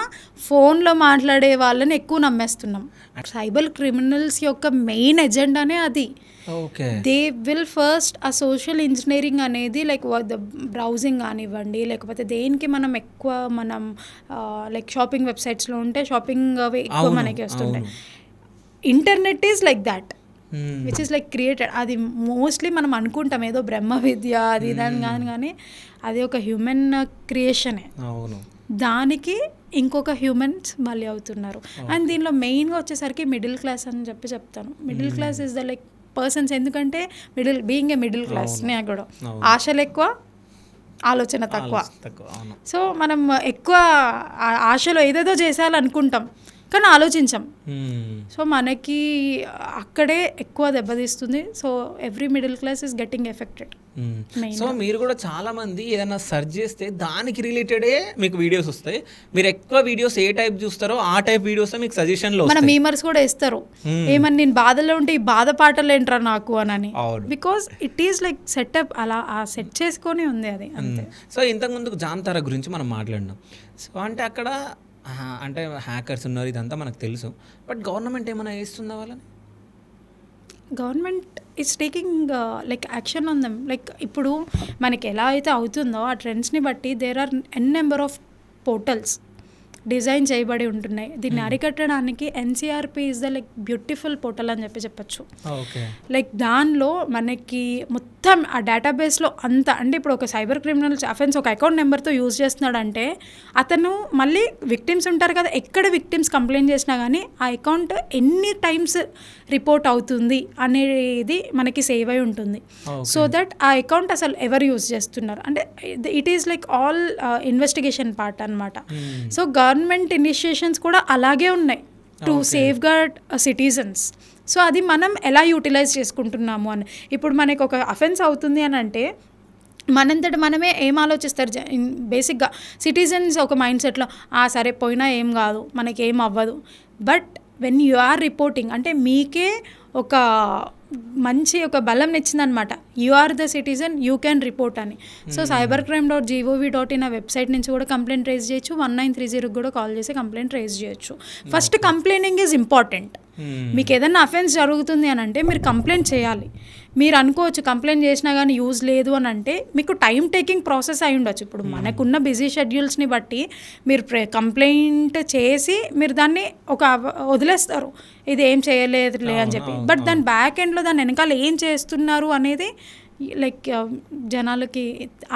ఫోన్లో మాట్లాడే వాళ్ళని ఎక్కువ నమ్మేస్తున్నాం. సైబర్ క్రిమినల్స్ యొక్క మెయిన్ ఎజెండానే అది. ఓకే, దే విల్ ఫస్ట్ ఆ సోషల్ ఇంజనీరింగ్ అనేది లైక్ బ్రౌజింగ్ కానివ్వండి, లేకపోతే దేనికి మనం ఎక్కువ మనం లైక్ షాపింగ్ వెబ్సైట్స్లో ఉంటే షాపింగ్ అవి ఎక్కువ మనకి వస్తుంటాయి. Internet is like that which is like created. అది మోస్ట్లీ మనం అనుకుంటాం ఏదో బ్రహ్మ విద్య అది ఇదని కానీ అది ఒక హ్యూమన్ క్రియేషనే. అవును, దానికి ఇంకొక హ్యూమన్స్ బలి అవుతున్నారు. అండ్ దీనిలో మెయిన్గా వచ్చేసరికి మిడిల్ క్లాస్ అని చెప్తాను. Middle class is the like persons. ఎందుకంటే బీయింగ్ ఏ మిడిల్ క్లాస్ నాకు కూడా ఆశలు ఎక్కువ, ఆలోచన తక్కువ. సో మనం ఎక్కువ ఆశలో ఏదేదో చేసేయాలనుకుంటాం కానీ ఆలోచించాం. సో మనకి అక్కడే ఎక్కువ దెబ్బతీస్తుంది. So every middle class is getting affected. So మీరు కూడా చాలా మంది ఏదైనా సెర్చ్ చేస్తే దానికి రిలేటెడే మీకు వీడియోస్ వస్తాయి. మీరు ఎక్కువ వీడియోస్ ఏ టైప్ చూస్తారో ఆ టైప్ వీడియోస్ మీకు సజెషన్లో మన మీమర్స్ కూడా ఇస్తారు. ఏమని నేను బాధలో ఉంటే ఈ బాధ పాటలు ఏంట్రా నాకు అని. Because it is like setup అలా సెట్ చేసుకొని ఉంది అది అంతే. సో ఇంతకుముందు జాంతారా గురించి మనం మాట్లాడినాం. సో అంటే అక్కడ అంటే హ్యాకర్స్ ఉన్నారు ఇదంతా మనకు తెలుసు. బట్ గవర్నమెంట్ ఏమైనా చేస్తుందా వాళ్ళని? Government is taking like action on them. Like ఇప్పుడు మనకి ఎలా అయితే అవుతుందో ఆ ట్రెండ్స్ని బట్టి there are number of portals design చేయబడి ఉంటున్నాయి. దీన్ని అరికట్టడానికి NCRP is the like beautiful portal అని చెప్పచ్చు. లైక్ దానిలో మనకి మొత్తం ఆ డేటాబేస్లో అంతా అంటే ఇప్పుడు ఒక సైబర్ క్రిమినల్ అఫెన్స్ ఒక అకౌంట్ నెంబర్తో యూజ్ చేస్తున్నాడంటే అతను మళ్ళీ విక్టిమ్స్ ఉంటారు కదా, ఎక్కడ విక్టిమ్స్ కంప్లైంట్ చేసినా కానీ ఆ అకౌంట్ ఎన్ని టైమ్స్ రిపోర్ట్ అవుతుంది అనేది మనకి సేవ్ అయి ఉంటుంది. సో దట్ ఆ అకౌంట్ అసలు ఎవరు యూజ్ చేస్తున్నారు అంటే it is like all investigation part అనమాట. సో గవర్నమెంట్ ఇనిషియేషన్స్ కూడా అలాగే ఉన్నాయి to safeguard citizens. So అది మనం ఎలా యూటిలైజ్ చేసుకుంటున్నాము అని. ఇప్పుడు మనకి ఒక అఫెన్స్ అవుతుంది అని అంటే మనంతట మనమే ఏం ఆలోచిస్తారు బేసిక్గా సిటిజన్స్ ఒక మైండ్ సెట్లో సరే పోయినా ఏం కాదు మనకి ఏం అవ్వదు. But when you are reporting అంటే మీకే ఒక మంచి ఒక బలం ఇచ్చిందనమాట. You are the citizen, you can report అని. సో cybercrime.gov.in ఆ వెబ్సైట్ నుంచి కూడా కంప్లైంట్ రేజ్ చేయొచ్చు. 1930 కూడా కాల్ చేసి కంప్లైంట్ రేజ్ చేయొచ్చు. First complaining is important. మీకు ఏదైనా అఫెన్స్ జరుగుతుంది అని అంటే మీరు కంప్లైంట్ చేయాలి. మీరు అనుకోవచ్చు కంప్లైంట్ చేసినా కానీ యూజ్ లేదు అని అంటే మీకు టైం టేకింగ్ ప్రాసెస్ అయి ఉండొచ్చు. ఇప్పుడు మనకున్న బిజీ షెడ్యూల్స్ని బట్టి మీరు కంప్లైంట్ చేసి మీరు దాన్ని ఒక వదిలేస్తారు, ఇది ఏం చేయలేదులే అని చెప్పి. బట్ దాని బ్యాక్ ఎండ్లో దాని వెనకాల ఏం చేస్తున్నారు అనేది లైక్ జనాలకి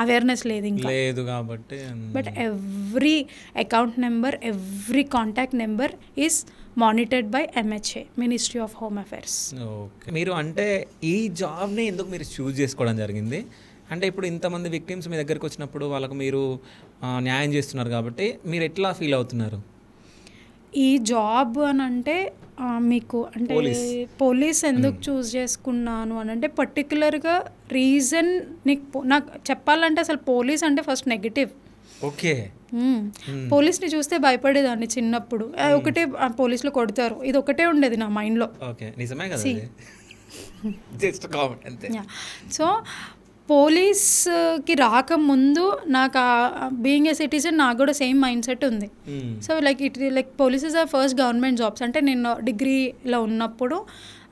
అవేర్నెస్ లేదు ఇంకా లేదు కాబట్టి. But every account number, every contact number is monitored by MHA, ministry of home affairs. Okay, మీరు అంటే ఈ జాబ్ని ఎందుకు మీరు చూస్ చేసుకోవడం జరిగింది? అంటే ఇప్పుడు ఇంతమంది విక్టిమ్స్ మీ దగ్గరికి వచ్చినప్పుడు వాళ్ళకు మీరు న్యాయం చేస్తున్నారు కాబట్టి మీరు ఎట్లా ఫీల్ అవుతున్నారు? ఈ జాబ్ అని అంటే మీకు అంటే పోలీస్ ఎందుకు చూస్ చేసుకున్నాను అని అంటే పర్టికులర్గా రీజన్ నాకు చెప్పాలంటే అసలు పోలీస్ అంటే ఫస్ట్ నెగిటివ్. ఓకే, పోలీస్ని చూస్తే భయపడేదాన్ని చిన్నప్పుడు. ఒకటే పోలీసులు కొడతారు, ఇది ఒకటే ఉండేది నా మైండ్లో. ఓకే, నిజమే కదా. జస్ట్ కామెంట్ అంతే. సో పోలీస్కి రాకముందు నాకు బీయింగ్ ఏ సిటిజన్ నాకు కూడా సేమ్ మైండ్ సెట్ ఉంది. So like polices are first government jobs. అంటే నేను డిగ్రీలో ఉన్నప్పుడు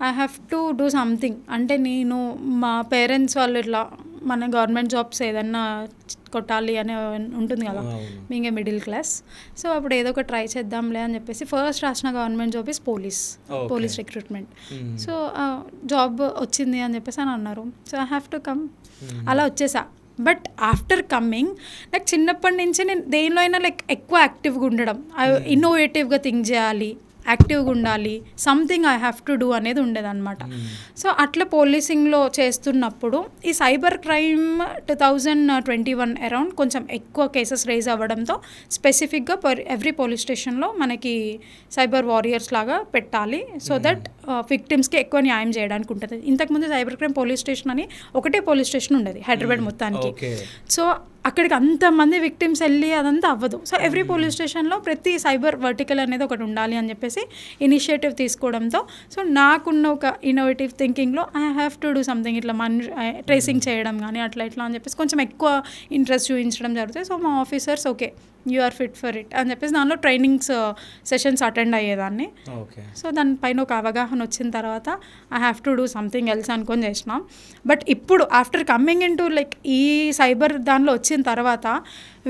I have to do something. అంటే నేను మా పేరెంట్స్ వాళ్ళు ఇట్లా మన గవర్నమెంట్ జాబ్స్ ఏదన్నా కొట్టాలి అనే ఉంటుంది కదా, being a middle class. So అప్పుడు ఏదో ఒక ట్రై చేద్దాంలే అని చెప్పేసి ఫస్ట్ రాసిన government job is police recruitment. So job వచ్చింది అని చెప్పేసి అని అన్నారు. So I have to come, అలా వచ్చేసా. బట్ ఆఫ్టర్ కమ్మింగ్ నాకు చిన్నప్పటి నుంచి నేను దేనిలో అయినా లైక్ ఎక్కువ యాక్టివ్గా ఉండడం, ఇన్నోవేటివ్గా థింక్ చేయాలి, యాక్టివ్గా ఉండాలి, something I have to do అనేది ఉండేదన్నమాట. సో అట్లా పోలీసింగ్లో చేస్తున్నప్పుడు ఈ సైబర్ క్రైమ్ 2021 అరౌండ్ కొంచెం ఎక్కువ కేసెస్ రేజ్ అవ్వడంతో స్పెసిఫిక్గా ఎవ్రీ పోలీస్ స్టేషన్లో మనకి సైబర్ వారియర్స్ లాగా పెట్టాలి. సో దట్ విక్టిమ్స్కి ఎక్కువ న్యాయం చేయడానికి ఉంటుంది. ఇంతకుముందు సైబర్ క్రైమ్ పోలీస్ స్టేషన్ అని ఒకటే పోలీస్ స్టేషన్ ఉండేది హైదరాబాద్ మొత్తానికి. సో అక్కడికి అంతమంది విక్టిమ్స్ వెళ్ళి అదంతా అవ్వదు. సో ఎవ్రీ పోలీస్ స్టేషన్లో ప్రతి సైబర్ వర్టికల్ అనేది ఒకటి ఉండాలి అని చెప్పేసి ఇనిషియేటివ్ తీసుకోవడంతో సో నాకున్న ఒక ఇన్నోవేటివ్ థింకింగ్లో I have to do something ఇట్లా ట్రేసింగ్ చేయడం కానీ అట్లా ఇట్లా అని చెప్పేసి కొంచెం ఎక్కువ ఇంట్రెస్ట్ చూపించడం జరుగుతుంది. సో మా officers okay you are fit for it అని చెప్పేసి దానిలో ట్రైనింగ్స్ సెషన్స్ అటెండ్ అయ్యేదాన్ని. సో దానిపైన ఒక అవగాహన వచ్చిన తర్వాత I have to do something else అనుకొని చేసినాం. బట్ ఇప్పుడు after coming into like ఈ సైబర్ దానిలో వచ్చిన తర్వాత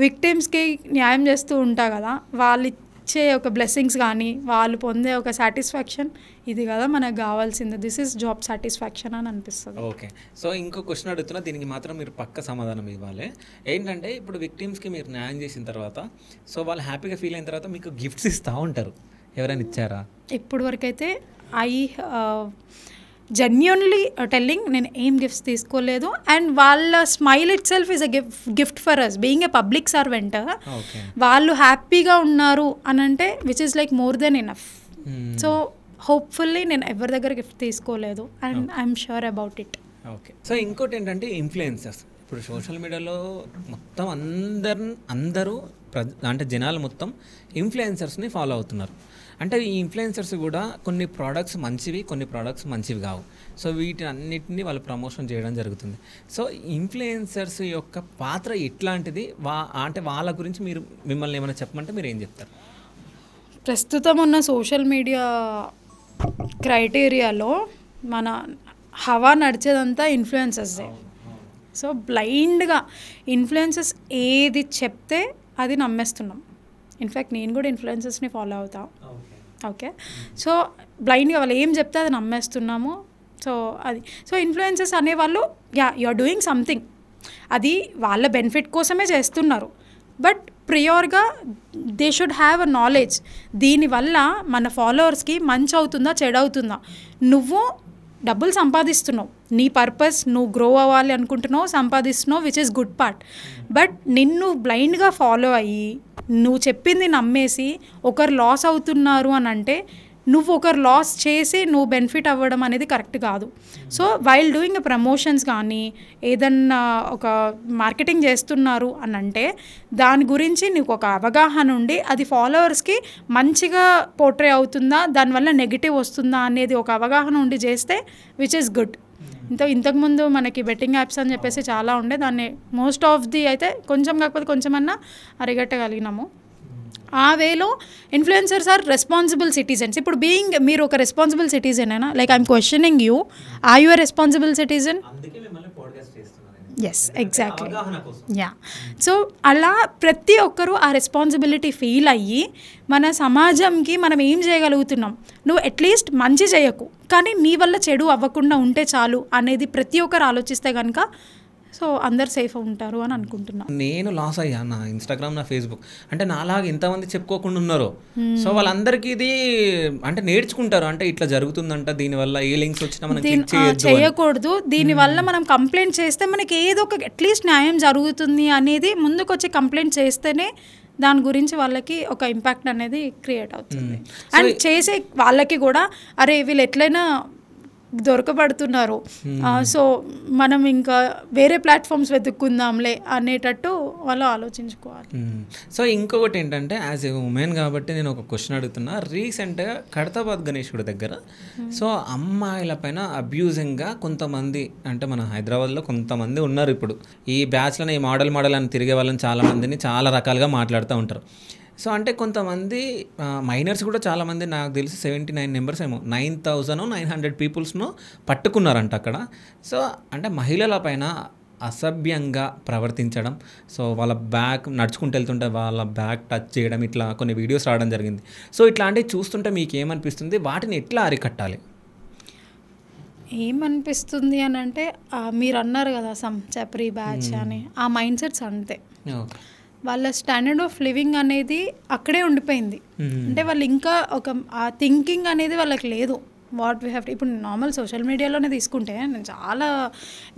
విక్టిమ్స్కి న్యాయం చేస్తూ ఉంటా కదా, వాళ్ళు ఇచ్చే ఒక బ్లెస్సింగ్స్ కానీ వాళ్ళు పొందే ఒక సాటిస్ఫాక్షన్ ఇది కదా మనకు కావాల్సింది. దిస్ ఈజ్ జాబ్ సాటిస్ఫాక్షన్ అని అనిపిస్తుంది. ఓకే. సో ఇంకో క్వశ్చన్ అడుగుతున్నా, దీనికి మాత్రం మీరు పక్క సమాధానం ఇవ్వాలి. ఏంటంటే ఇప్పుడు విక్టిమ్స్కి మీరు న్యాయం చేసిన తర్వాత సో వాళ్ళు హ్యాపీగా ఫీల్ అయిన తర్వాత మీకు గిఫ్ట్స్ ఇస్తూ ఉంటారు, ఎవరైనా ఇచ్చారా? ఇప్పుడు వరకైతే జెన్యూన్లీ టెల్లింగ్ నేను ఏం గిఫ్ట్స్ తీసుకోలేదు. అండ్ వాళ్ళ smile itself is a gift for us being a public servant. వాళ్ళు హ్యాపీగా ఉన్నారు అని అంటే which is like more than enough. So hopefully నేను ఎవరి దగ్గర గిఫ్ట్ తీసుకోలేదు and I'm sure about it. Okay. So ఇంకోటి ఏంటంటే ఇన్ఫ్లుయెన్సర్స్ ఇప్పుడు సోషల్ మీడియాలో మొత్తం అందరూ అంటే జనాలు మొత్తం ఇన్ఫ్లుయెన్సర్స్ని ఫాలో అవుతున్నారు. అంటే ఈ ఇన్ఫ్లుయెన్సర్స్ కూడా కొన్ని ప్రోడక్ట్స్ మంచివి, కొన్ని ప్రోడక్ట్స్ మంచివి కావు. సో వీటిని అన్నిటిని వాళ్ళు ప్రమోషన్ చేయడం జరుగుతుంది. సో ఇన్ఫ్లుయెన్సర్స్ యొక్క పాత్ర ఎట్లాంటిది, అంటే వాళ్ళ గురించి మీరు మిమ్మల్ని ఏమైనా చెప్పమంటే మీరు ఏం చెప్తారు? ప్రస్తుతం ఉన్న సోషల్ మీడియా క్రైటీరియాలో మన హవా నడిచేదంతా ఇన్ఫ్లుయెన్సర్సే. సో బ్లైండ్గా ఇన్ఫ్లుయెన్సర్స్ ఏది చెప్తే అది నమ్మేస్తున్నాం. ఇన్ఫ్యాక్ట్ నేను కూడా ఇన్ఫ్లుయెన్సర్స్ని ఫాలో అవుతా. ఓకే. సో బ్లైండ్గా వాళ్ళు ఏం చెప్తే అది నమ్మేస్తున్నాము. సో అది సో ఇన్ఫ్లుయెన్సర్స్ అనేవాళ్ళు యు ఆర్ డూయింగ్ సంథింగ్, అది వాళ్ళ బెనిఫిట్ కోసమే చేస్తున్నారు. బట్ ప్రియోర్గా they should have a knowledge, దీనివల్ల మన ఫాలోవర్స్కి మంచి అవుతుందా చెడు అవుతుందా. నువ్వు డబ్బులు సంపాదిస్తున్నావు, నీ పర్పస్ నువ్వు గ్రో అవ్వాలి అనుకుంటున్నావు, సంపాదిస్తున్నావు, which is good part. But నిన్ను బ్లైండ్గా ఫాలో అయ్యి నువ్వు చెప్పింది నమ్మేసి ఒకరు లాస్ అవుతున్నారు అని అంటే నువ్వు ఒకరు లాస్ చేసి నువ్వు బెనిఫిట్ అవ్వడం అనేది కరెక్ట్ కాదు. సో వైల్ డూయింగ్ ప్రమోషన్స్ కానీ ఏదన్నా ఒక మార్కెటింగ్ చేస్తున్నారు అని అంటే దాని గురించి నీకు ఒక అవగాహన ఉండి అది ఫాలోవర్స్కి మంచిగా పోర్ట్రే అవుతుందా, దానివల్ల నెగిటివ్ వస్తుందా అనేది ఒక అవగాహన ఉండి చేస్తే విచ్ ఈస్ గుడ్. ఇంతకుముందు మనకి బెట్టింగ్ యాప్స్ అని చెప్పేసి చాలా ఉండే, దాన్ని మోస్ట్ ఆఫ్ ది అయితే కొంచెం కాకపోతే కొంచెమన్నా అరిగట్టగలిగినాము. ఆ వేలో ఇన్ఫ్లుయెన్సర్స్ ఆర్ రెస్పాన్సిబుల్ సిటిజన్స్. ఇప్పుడు మీరు ఒక రెస్పాన్సిబుల్ సిటిజన్ అయినా like I'm questioning you, are you a responsible citizen? Yes, exactly. Yeah. So అలా ప్రతి ఒక్కరూ ఆ రెస్పాన్సిబిలిటీ ఫీల్ అయ్యి మన సమాజంకి మనం ఏం చేయగలుగుతున్నాం, నువ్వు అట్లీస్ట్ మంచి చేయకు కానీ నీ వల్ల చెడు అవ్వకుండా ఉంటే చాలు అనేది ప్రతి ఒక్కరు ఆలోచిస్తే కనుక సో అందరు సేఫ్ ఉంటారు అని అనుకుంటున్నాను. నేను లాస్ అయ్యా నా ఇన్స్టాగ్రామ్, నా ఫేస్బుక్. అంటే నాలాగా ఎంతమంది చెప్పుకోకుండా ఉన్నారో సో వాళ్ళందరికీ ఇది అంటే నేర్చుకుంటారు, అంటే ఇట్లా జరుగుతుందంట, దీనివల్ల ఏ లింక్స్ వచ్చినా మనం చేయకూడదు, దీనివల్ల మనం కంప్లైంట్ చేస్తే మనకి ఏదో ఒక అట్లీస్ట్ న్యాయం జరుగుతుంది అనేది ముందుకు వచ్చి కంప్లైంట్ చేస్తేనే దాని గురించి వాళ్ళకి ఒక ఇంపాక్ట్ అనేది క్రియేట్ అవుతుంది. అండ్ చేసే వాళ్ళకి కూడా అరే వీళ్ళు ఎట్లయినా దొరకబడుతున్నారు, సో మనం ఇంకా వేరే ప్లాట్ఫామ్స్ వెతుక్కుందాంలే అనేటట్టు వాళ్ళు ఆలోచించుకోవాలి. సో ఇంకొకటి ఏంటంటే యాజ్ ఏ ఉమెన్ కాబట్టి నేను ఒక క్వశ్చన్ అడుగుతున్నా. రీసెంట్గా ఖైరతాబాద్ గణేశుడి దగ్గర సో అమ్మాయిల పైన అబ్యూజింగ్గా కొంతమంది, అంటే మన హైదరాబాద్లో కొంతమంది ఉన్నారు ఇప్పుడు ఈ బ్యాచ్లను ఈ మోడల్ అని తిరిగే వాళ్ళని చాలామందిని చాలా రకాలుగా మాట్లాడుతూ ఉంటారు. సో అంటే కొంతమంది మైనర్స్ కూడా చాలామంది, నాకు తెలిసి 79 మెంబర్స్ ఏమో 9,900 పీపుల్స్ను పట్టుకున్నారంట అక్కడ. సో అంటే మహిళల పైన అసభ్యంగా ప్రవర్తించడం, సో వాళ్ళ బ్యాగ్ నడుచుకుంటూ వెళ్తుంటే వాళ్ళ బ్యాగ్ టచ్ చేయడం, ఇట్లా కొన్ని వీడియోస్ రావడం జరిగింది. సో ఇట్లాంటివి చూస్తుంటే మీకు ఏమనిపిస్తుంది, వాటిని ఎట్లా అరికట్టాలి? ఏమనిపిస్తుంది అని అంటే మీరు అన్నారు కదా సమ్ చప్రీ బ్యాచ్ అని, ఆ మైండ్ సెట్స్ అంతే. వాళ్ళ స్టాండర్డ్ ఆఫ్ లివింగ్ అనేది అక్కడే ఉండిపోయింది. అంటే వాళ్ళు ఇంకా ఒక ఆ థింకింగ్ అనేది వాళ్ళకి లేదు. What we have. ఇప్పుడు నార్మల్ సోషల్ మీడియాలోనే తీసుకుంటే నేను చాలా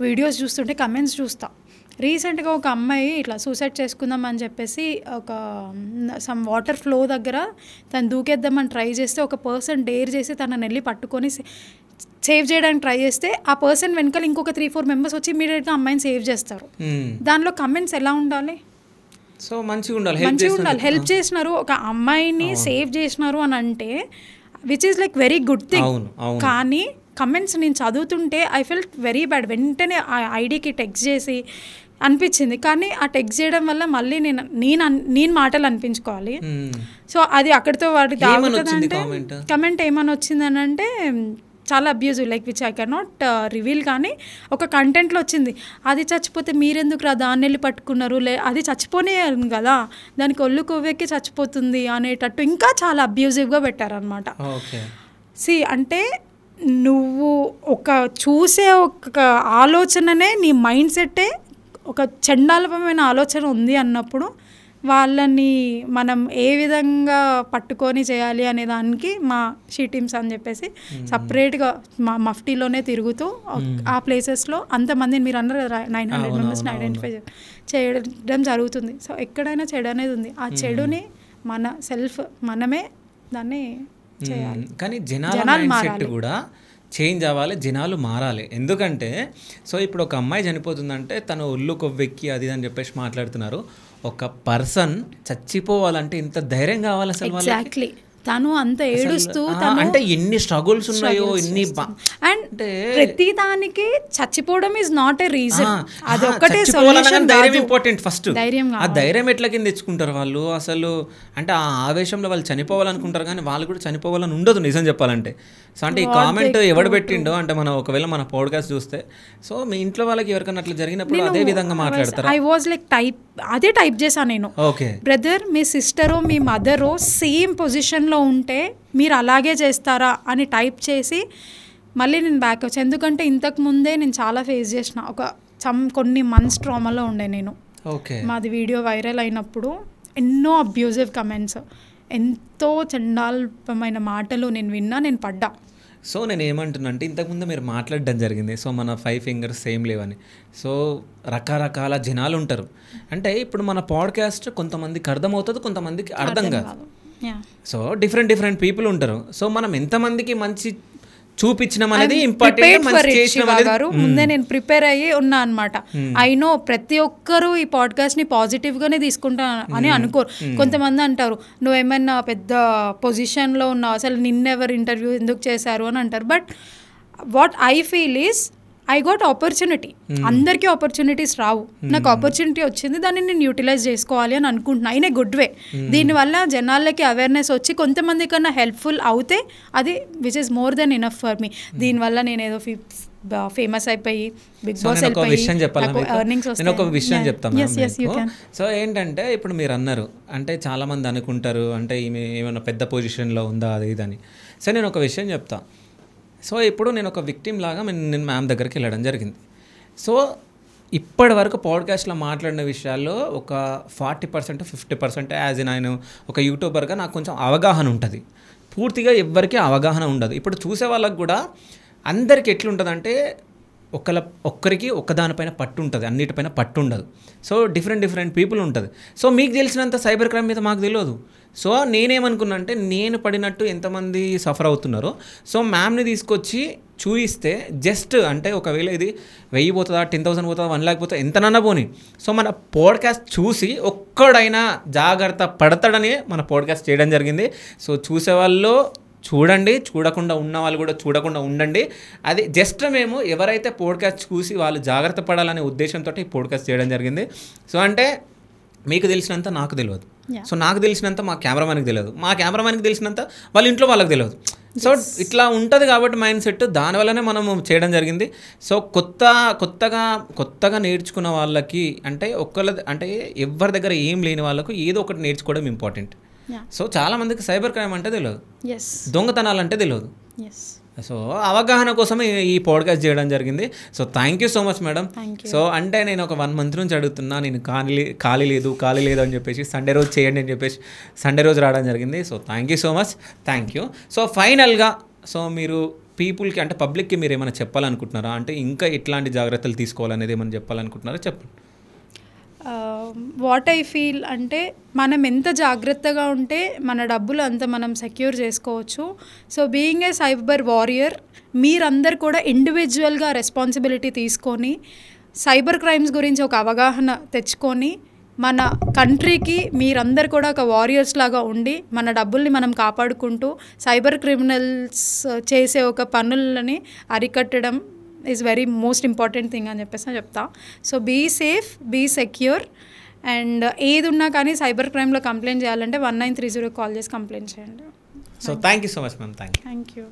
వీడియోస్ చూస్తుంటే కమెంట్స్ చూస్తా. రీసెంట్గా ఒక అమ్మాయి ఇట్లా సూసైడ్ చేసుకుందాం అని చెప్పేసి ఒక సమ్ వాటర్ ఫ్లో దగ్గర తను దూకేద్దామని ట్రై చేస్తే ఒక పర్సన్ డేర్ చేసి తనని వెళ్ళి పట్టుకొని సేవ్ చేయడానికి ట్రై చేస్తే ఆ పర్సన్ వెనకాల ఇంకొక 3-4 మెంబర్స్ వచ్చి ఇమీడియట్గా అమ్మాయిని సేవ్ చేస్తారు. దానిలో కమెంట్స్ ఎలా ఉండాలి? సో మంచిగా ఉండాలి, హెల్ప్ చేసినారు, ఒక అమ్మాయిని సేవ్ చేసినారు అని అంటే which is like very good thing. కానీ కమెంట్స్ నేను చదువుతుంటే ఐ ఫెల్ట్ వెరీ బ్యాడ్. వెంటనే ఆ ఐడికి టెక్స్ట్ చేసి అనిపించింది, కానీ ఆ టెక్స్ట్ చేయడం వల్ల మళ్ళీ నేను మాటలు అనిపించుకోవాలి. సో అది అక్కడితో వాడికి ఆగుతుందంటే కమెంట్ ఏమని వచ్చిందని అంటే చాలా abusive, like which I can not reveal. కానీ ఒక కంటెంట్లో వచ్చింది, అది చచ్చిపోతే మీరెందుకు రా దాన్ని వెళ్ళి పట్టుకున్నారు, అది చచ్చిపోనే కదా, దానికి ఒళ్ళు కొవ్వెక్కి చచ్చిపోతుంది అనేటట్టు ఇంకా చాలా అబ్యూజివ్గా పెట్టారనమాట. అంటే నువ్వు ఒక చూసే ఒక ఆలోచననే నీ మైండ్ సెట్టే ఒక చండాలమైన ఆలోచన ఉంది అన్నప్పుడు వాళ్ళని మనం ఏ విధంగా పట్టుకొని చేయాలి అనే దానికి మా షీ టీమ్స్ అని చెప్పేసి సపరేట్గా మా మఫ్టీలోనే తిరుగుతూ ఆ ప్లేసెస్లో అంతమందిని మీరు అన్నారు 900 మెంబర్స్ని ఐడెంటిఫై చేయడం జరుగుతుంది. సో ఎక్కడైనా చెడు అనేది ఉంది, ఆ చెడుని మనమే దాన్ని చేయాలి. కానీ జనాల మైండ్ సెట్ కూడా చేంజ్ అవ్వాలి, జనాలు మారాలి. ఎందుకంటే సో ఇప్పుడు ఒక అమ్మాయి చనిపోతుందంటే తను ఒళ్ళు కొవ్వెక్కి అది అని చెప్పేసి మాట్లాడుతున్నారు. ఒక పర్సన్ చచ్చిపోవాలంటే ఇంత ధైర్యం కావాలి అసలు. ఎగ్జాక్ట్లీ, తను అంత ఏడుస్తూ అంటే ఎన్ని స్ట్రగుల్స్ ఉన్నాయో, ఎన్ని అండ్ ప్రతి దానికి చచ్చిపోవడం ఈజ్ నాట్ ఏ రీజన్. అది ఒక్కటే సొల్యూషన్. ధైర్యం ఇంపార్టెంట్ ఫస్ట్. ధైర్యం, ఆ ధైర్యం ఎట్లా కింద తెచ్చుకుంటారు వాళ్ళు అసలు? అంటే ఆ ఆవేశంలో వాళ్ళు చనిపోవాలనుకుంటారు, కానీ వాళ్ళు కూడా చనిపోవాలని ఉండదు నిజం చెప్పాలంటే. సో అంటే ఈ కామెంట్ ఎవడు పెట్టిండో అంటే మనం ఒకవేళ మన పాడ్కాస్ట్ చూస్తే, సో మీ ఇంట్లో వాళ్ళకి ఎవరికైనా అట్లా జరిగినప్పుడు అదే విధంగా మాట్లాడతారు. ఐ వాజ్ లైక్ టైప్ చేశాను నేను, బ్రదర్ మీ సిస్టరో మీ మదరో సేమ్ పొజిషన్లో ఉంటే మీరు అలాగే చేస్తారా అని టైప్ చేసి మళ్ళీ నేను బ్యాక్ వచ్చాను. ఎందుకంటే ఇంతకు ముందే నేను చాలా ఫేస్ చేసిన కొన్ని మంత్స్ ట్రామాలో ఉండే నేను. మాది వీడియో వైరల్ అయినప్పుడు ఎన్నో అబ్యూజివ్ కమెంట్స్, ఎంతో చండాలమైన మాటలు నేను విన్నా, నేను పడ్డా. సో నేను ఏమంటున్నా అంటే ఇంతకుముందు మీరు మాట్లాడడం జరిగింది, సో మన 5 ఫింగర్స్ సేమ్ లేవని. సో రకరకాల జనాలు ఉంటారు. అంటే ఇప్పుడు మన పాడ్కాస్ట్ కొంతమందికి అర్థమవుతుంది, కొంతమందికి అర్థం కాదు. సో డిఫరెంట్ పీపుల్ ఉంటారు. సో మనం ఎంతమందికి మంచి చూపించడం అనేది ఇంపార్టెంట్. ముందే నేను ప్రిపేర్ అయ్యి ఉన్నా అనమాట. ఐ నో ప్రతి ఒక్కరు ఈ పాడ్కాస్ట్ ని పాజిటివ్ గానే తీసుకుంటా అని అనుకోరు. కొంతమంది అంటారు నువ్వేమైనా పెద్ద పొజిషన్ లో ఉన్నావు, అసలు నిన్నెవరు ఇంటర్వ్యూ ఎందుకు చేశారు అని అంటారు. But what I feel is I got opportunity. అందరికీ ఆపర్చునిటీస్ రావు, నాకు ఆపర్చునిటీ వచ్చింది, దాన్ని నేను యూటిలైజ్ చేసుకోవాలి అని అనుకుంటున్నా ఇన్ ఏ గుడ్ వే. దీనివల్ల జనాలకి అవేర్నెస్ వచ్చి కొంతమంది కన్నా హెల్ప్ఫుల్ అవుతే అది which is more than enough for me. దీనివల్ల నేను ఏదో ఫేమస్ అయిపోయి బిగ్ బాస్ ఎర్నింగ్స్ వస్తాయి. నేను ఒక విషయం చెప్తాను. సో ఏంటంటే ఇప్పుడు మీరు అన్నారు అంటే చాలా మంది అనుకుంటారు అంటే ఈమె ఏమైనా పెద్ద పొజిషన్లో ఉందా అది ఇదని. సో నేను ఒక విషయం చెప్తా. సో ఇప్పుడు నేను ఒక విక్టిమ్ లాగా నేను మ్యామ్ దగ్గరికి వెళ్ళడం జరిగింది. సో ఇప్పటి వరకు పాడ్కాస్ట్లో మాట్లాడిన విషయాల్లో ఒక 40% 50% యాజ్ ఇన్ ఆయన ఒక యూట్యూబర్గా నాకు కొంచెం అవగాహన ఉంటుంది. పూర్తిగా ఎవ్వరికీ అవగాహన ఉండదు. ఇప్పుడు చూసే వాళ్ళకి కూడా అందరికి ఎట్లుంటుందంటే ఒక్కరికి ఒక్కదానిపైన పట్టు ఉంటుంది, అన్నిటిపైన పట్టు ఉండదు. సో డిఫరెంట్ పీపుల్ ఉంటుంది. సో మీకు తెలిసినంత సైబర్ క్రైమ్ మీద మాకు తెలియదు. సో నేనేమనుకున్నా అంటే నేను పడినట్టు ఎంతమంది సఫర్ అవుతున్నారో సో మ్యామ్ని తీసుకొచ్చి చూయిస్తే జస్ట్ అంటే ఒకవేళ ఇది 1000 పోతుందా, 10,000 పోతుందా, 1 lakh పోతుందా, ఎంతనన్నా పోని. సో మన పాడ్కాస్ట్ చూసి ఒక్కడైనా జాగ్రత్త పడతాడని మన పాడ్కాస్ట్ చేయడం జరిగింది. సో చూసేవాళ్ళు చూడండి, చూడకుండా ఉన్న వాళ్ళు కూడా చూడకుండా ఉండండి. అది జస్ట్ మేము ఎవరైతే పాడ్కాస్ట్ చూసి వాళ్ళు జాగ్రత్త పడాలనే ఉద్దేశంతో ఈ పాడ్కాస్ట్ చేయడం జరిగింది. సో అంటే మీకు తెలిసినంత నాకు తెలియదు, సో నాకు తెలిసినంత మా కెమెరామ్యాన్కి తెలియదు, మా కెమెరామ్యాన్కి తెలిసినంత వాళ్ళ ఇంట్లో వాళ్ళకి తెలియదు. సో ఇట్లా ఉంటుంది కాబట్టి మైండ్ సెట్, దానివల్లనే మనం చేయడం జరిగింది. సో కొత్తగా నేర్చుకున్న వాళ్ళకి అంటే అంటే ఎవరి దగ్గర ఏం లేని వాళ్ళకు ఏదో ఒకటి నేర్చుకోవడం ఇంపార్టెంట్. సో చాలా మందికి సైబర్ క్రైమ్ అంటే తెలియదు, దొంగతనాలు అంటే తెలియదు. సో అవగాహన కోసమే ఈ పాడ్కాస్ట్ చేయడం జరిగింది. So thank you so much madam. So అంటే నేను ఒక 1 month నుంచి అడుగుతున్నా, నేను ఖాళీ లేదు అని చెప్పేసి సండే రోజు చేయండి అని చెప్పేసి సండే రోజు రావడం జరిగింది. So thank you so much, thank you. So ఫైనల్గా సో మీరు పీపుల్కి అంటే పబ్లిక్కి మీరు ఏమైనా చెప్పాలనుకుంటున్నారా, అంటే ఇంకా ఎట్లాంటి జాగ్రత్తలు తీసుకోవాలనేది ఏమైనా చెప్పాలనుకుంటున్నారా చెప్పండి. వాట్ ఐ ఫీల్ అంటే మనం ఎంత జాగ్రత్తగా ఉంటే మన డబ్బులు అంత మనం సెక్యూర్ చేసుకోవచ్చు. So being a cyber warrior మీరందరు కూడా ఇండివిజువల్గా రెస్పాన్సిబిలిటీ తీసుకొని సైబర్ క్రైమ్స్ గురించి ఒక అవగాహన తెచ్చుకొని మన కంట్రీకి మీరందరు కూడా ఒక వారియర్స్ లాగా ఉండి మన డబ్బుల్ని మనం కాపాడుకుంటూ సైబర్ క్రిమినల్స్ చేసే ఒక పనులని అరికట్టడం is very most important thing అని చెప్పేసి చెప్తా. So be safe, be secure, and ఏది ఉన్నా కానీ సైబర్ క్రైమ్లో కంప్లైంట్ చేయాలంటే 1930 కాల్ చేసి కంప్లైంట్ చేయండి. So thank you so much ma'am. Thank you.